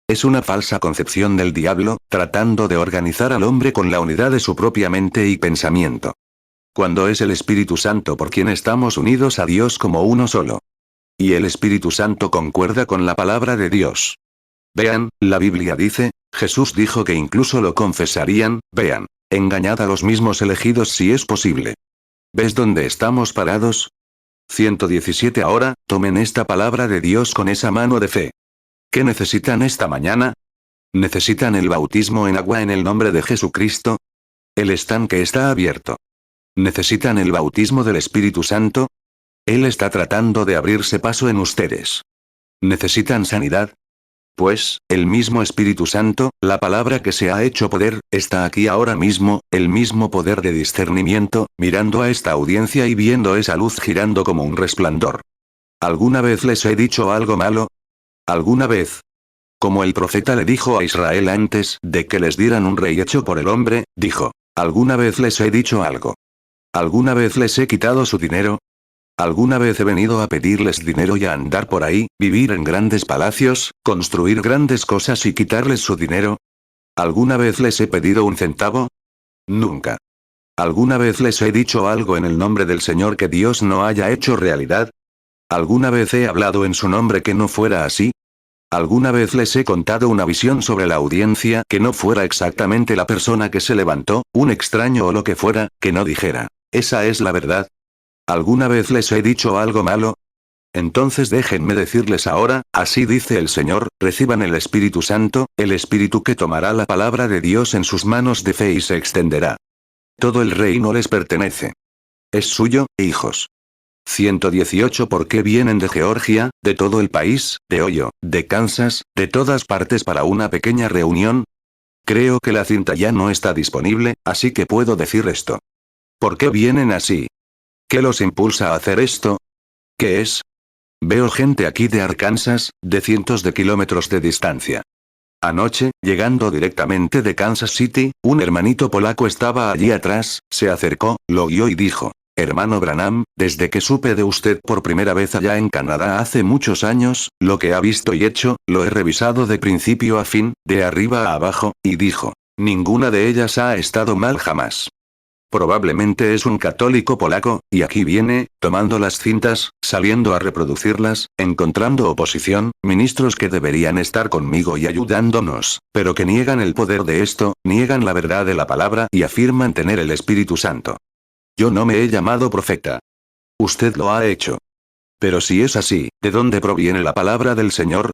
Es una falsa concepción del diablo, tratando de organizar al hombre con la unidad de su propia mente y pensamiento. Cuando es el Espíritu Santo por quien estamos unidos a Dios como uno solo. Y el Espíritu Santo concuerda con la palabra de Dios. Vean, la Biblia dice, Jesús dijo que incluso lo confesarían, vean, engañad a los mismos elegidos si es posible. ¿Ves dónde estamos parados? 117. Ahora, tomen esta palabra de Dios con esa mano de fe. ¿Qué necesitan esta mañana? ¿Necesitan el bautismo en agua en el nombre de Jesucristo? El estanque está abierto. ¿Necesitan el bautismo del Espíritu Santo? Él está tratando de abrirse paso en ustedes. ¿Necesitan sanidad? Pues, el mismo Espíritu Santo, la palabra que se ha hecho poder, está aquí ahora mismo, el mismo poder de discernimiento, mirando a esta audiencia y viendo esa luz girando como un resplandor. ¿Alguna vez les he dicho algo malo? ¿Alguna vez? Como el profeta le dijo a Israel antes de que les dieran un rey hecho por el hombre, dijo, ¿alguna vez les he dicho algo? ¿Alguna vez les he quitado su dinero? ¿Alguna vez he venido a pedirles dinero y a andar por ahí, vivir en grandes palacios, construir grandes cosas y quitarles su dinero? ¿Alguna vez les he pedido un centavo? Nunca. ¿Alguna vez les he dicho algo en el nombre del Señor que Dios no haya hecho realidad? ¿Alguna vez he hablado en su nombre que no fuera así? ¿Alguna vez les he contado una visión sobre la audiencia que no fuera exactamente la persona que se levantó, un extraño o lo que fuera, que no dijera, esa es la verdad? ¿Alguna vez les he dicho algo malo? Entonces déjenme decirles ahora, así dice el Señor, reciban el Espíritu Santo, el Espíritu que tomará la palabra de Dios en sus manos de fe y se extenderá. Todo el reino les pertenece. Es suyo, hijos. 118. ¿Por qué vienen de Georgia, de todo el país, de Ohio, de Kansas, de todas partes para una pequeña reunión? Creo que la cinta ya no está disponible, así que puedo decir esto. ¿Por qué vienen así? ¿Qué los impulsa a hacer esto? ¿Qué es? Veo gente aquí de Arkansas, de cientos de kilómetros de distancia. Anoche, llegando directamente de Kansas City, un hermanito polaco estaba allí atrás, se acercó, lo guió y dijo, hermano Branham, desde que supe de usted por primera vez allá en Canadá hace muchos años, lo que ha visto y hecho, lo he revisado de principio a fin, de arriba a abajo, y dijo, ninguna de ellas ha estado mal jamás. Probablemente es un católico polaco, y aquí viene, tomando las cintas, saliendo a reproducirlas, encontrando oposición, ministros que deberían estar conmigo y ayudándonos, pero que niegan el poder de esto, niegan la verdad de la palabra y afirman tener el Espíritu Santo. Yo no me he llamado profeta. Usted lo ha hecho. Pero si es así, ¿de dónde proviene la palabra del Señor?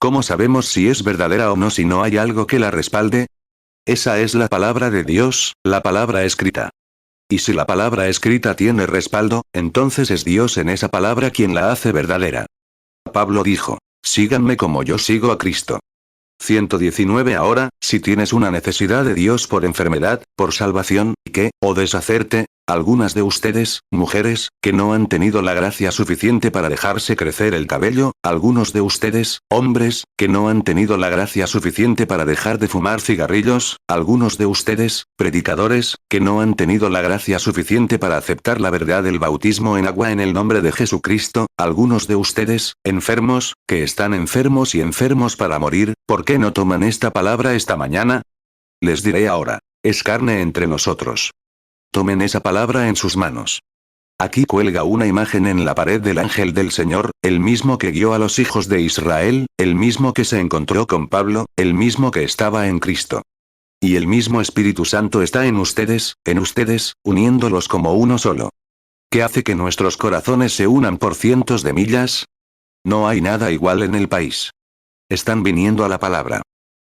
¿Cómo sabemos si es verdadera o no si no hay algo que la respalde? Esa es la palabra de Dios, la palabra escrita. Y si la palabra escrita tiene respaldo, entonces es Dios en esa palabra quien la hace verdadera. Pablo dijo, síganme como yo sigo a Cristo. 119. Ahora, si tienes una necesidad de Dios por enfermedad, por salvación, ¿qué, o deshacerte? Algunas de ustedes, mujeres, que no han tenido la gracia suficiente para dejarse crecer el cabello, algunos de ustedes, hombres, que no han tenido la gracia suficiente para dejar de fumar cigarrillos, algunos de ustedes, predicadores, que no han tenido la gracia suficiente para aceptar la verdad del bautismo en agua en el nombre de Jesucristo, algunos de ustedes, enfermos, que están enfermos y enfermos para morir, ¿por qué no toman esta palabra esta mañana? Les diré ahora, es carne entre nosotros. Tomen esa palabra en sus manos. Aquí cuelga una imagen en la pared del ángel del Señor, el mismo que guió a los hijos de Israel, el mismo que se encontró con Pablo, el mismo que estaba en Cristo. Y el mismo Espíritu Santo está en ustedes, uniéndolos como uno solo. ¿Qué hace que nuestros corazones se unan por cientos de millas? No hay nada igual en el país. Están viniendo a la palabra.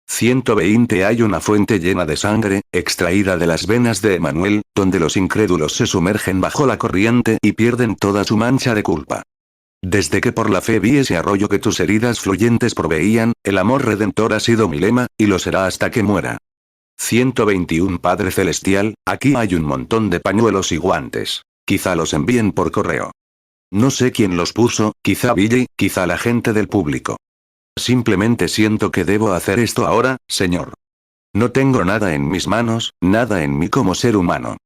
120 Hay una fuente llena de sangre, extraída de las venas de Emanuel, donde los incrédulos se sumergen bajo la corriente y pierden toda su mancha de culpa. Desde que por la fe vi ese arroyo que tus heridas fluyentes proveían, el amor redentor ha sido mi lema, y lo será hasta que muera. 121 Padre Celestial, aquí hay un montón de pañuelos y guantes. Quizá los envíen por correo. No sé quién los puso, quizá Billy, quizá la gente del público. Simplemente siento que debo hacer esto ahora, Señor. No tengo nada en mis manos, nada en mí como ser humano.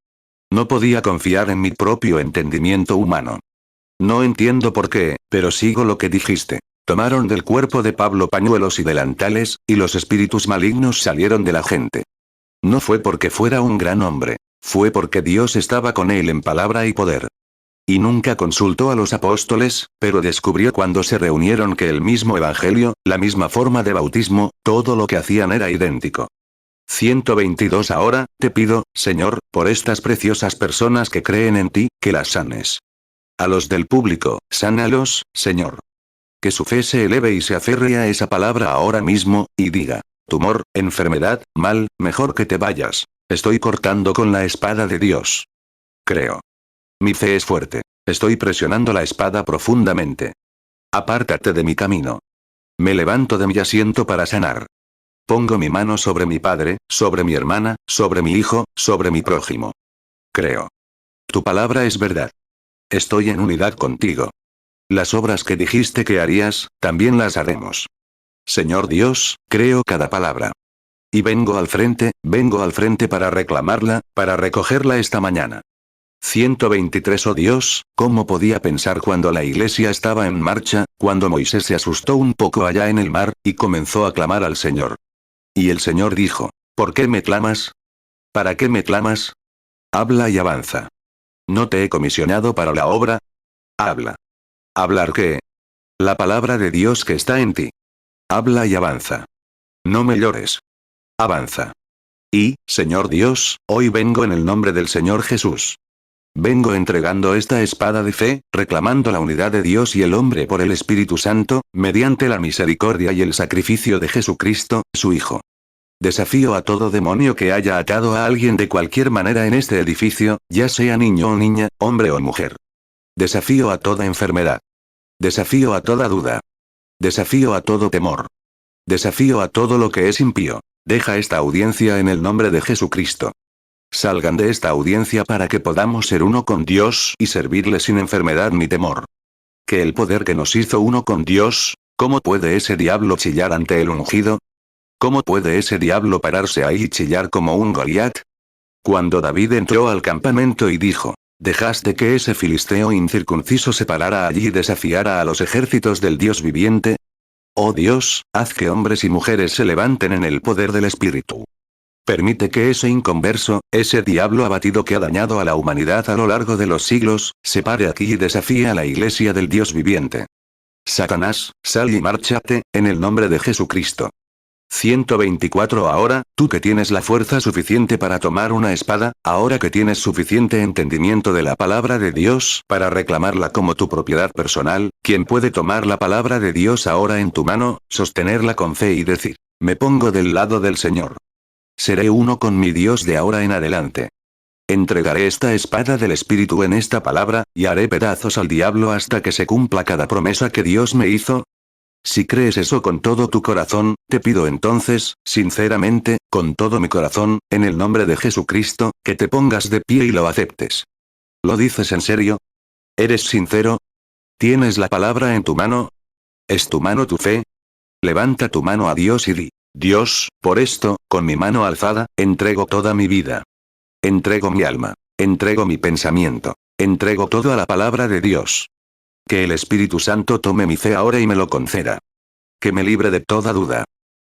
No podía confiar en mi propio entendimiento humano. No entiendo por qué, pero sigo lo que dijiste. Tomaron del cuerpo de Pablo pañuelos y delantales, y los espíritus malignos salieron de la gente. No fue porque fuera un gran hombre. Fue porque Dios estaba con él en palabra y poder. Y nunca consultó a los apóstoles, pero descubrió cuando se reunieron que el mismo evangelio, la misma forma de bautismo, todo lo que hacían era idéntico. 122 Ahora, te pido, Señor, por estas preciosas personas que creen en ti, que las sanes. A los del público, sánalos, Señor. Que su fe se eleve y se aferre a esa palabra ahora mismo, y diga, tumor, enfermedad, mal, mejor que te vayas. Estoy cortando con la espada de Dios. Creo. Mi fe es fuerte. Estoy presionando la espada profundamente. Apártate de mi camino. Me levanto de mi asiento para sanar. Pongo mi mano sobre mi padre, sobre mi hermana, sobre mi hijo, sobre mi prójimo. Creo. Tu palabra es verdad. Estoy en unidad contigo. Las obras que dijiste que harías, también las haremos. Señor Dios, creo cada palabra. Y vengo al frente para reclamarla, para recogerla esta mañana. 123 Oh Dios, ¿cómo podía pensar cuando la iglesia estaba en marcha, cuando Moisés se asustó un poco allá en el mar, y comenzó a clamar al Señor? Y el Señor dijo, ¿por qué me clamas? ¿Para qué me clamas? Habla y avanza. ¿No te he comisionado para la obra? Habla. ¿Hablar qué? La palabra de Dios que está en ti. Habla y avanza. No me llores. Avanza. Y, Señor Dios, hoy vengo en el nombre del Señor Jesús. Vengo entregando esta espada de fe, reclamando la unidad de Dios y el hombre por el Espíritu Santo, mediante la misericordia y el sacrificio de Jesucristo, su Hijo. Desafío a todo demonio que haya atado a alguien de cualquier manera en este edificio, ya sea niño o niña, hombre o mujer. Desafío a toda enfermedad. Desafío a toda duda. Desafío a todo temor. Desafío a todo lo que es impío. Deja esta audiencia en el nombre de Jesucristo. Salgan de esta audiencia para que podamos ser uno con Dios y servirle sin enfermedad ni temor. Que el poder que nos hizo uno con Dios, ¿cómo puede ese diablo chillar ante el ungido? ¿Cómo puede ese diablo pararse ahí y chillar como un Goliat? Cuando David entró al campamento y dijo, ¿dejaste que ese filisteo incircunciso se parara allí y desafiara a los ejércitos del Dios viviente? Oh Dios, haz que hombres y mujeres se levanten en el poder del Espíritu. Permite que ese inconverso, ese diablo abatido que ha dañado a la humanidad a lo largo de los siglos, se pare aquí y desafíe a la iglesia del Dios viviente. Satanás, sal y márchate, en el nombre de Jesucristo. 124 Ahora, tú que tienes la fuerza suficiente para tomar una espada, ahora que tienes suficiente entendimiento de la palabra de Dios para reclamarla como tu propiedad personal, ¿quién puede tomar la palabra de Dios ahora en tu mano, sostenerla con fe y decir, me pongo del lado del Señor? Seré uno con mi Dios de ahora en adelante. Entregaré esta espada del Espíritu en esta palabra, y haré pedazos al diablo hasta que se cumpla cada promesa que Dios me hizo. Si crees eso con todo tu corazón, te pido entonces, sinceramente, con todo mi corazón, en el nombre de Jesucristo, que te pongas de pie y lo aceptes. ¿Lo dices en serio? ¿Eres sincero? ¿Tienes la palabra en tu mano? ¿Es tu mano tu fe? Levanta tu mano a Dios y di: Dios, por esto, con mi mano alzada, entrego toda mi vida. Entrego mi alma. Entrego mi pensamiento. Entrego todo a la palabra de Dios. Que el Espíritu Santo tome mi fe ahora y me lo conceda. Que me libre de toda duda.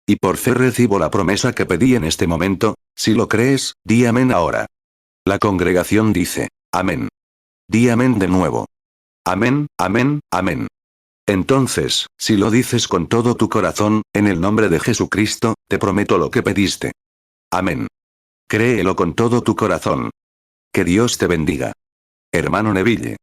Y por fe recibo la promesa que pedí en este momento. Si lo crees, di amén ahora. La congregación dice: amén. Di amén de nuevo. Amén, amén, amén. Entonces, si lo dices con todo tu corazón, en el nombre de Jesucristo, te prometo lo que pediste. Amén. Créelo con todo tu corazón. Que Dios te bendiga. Hermano Neville.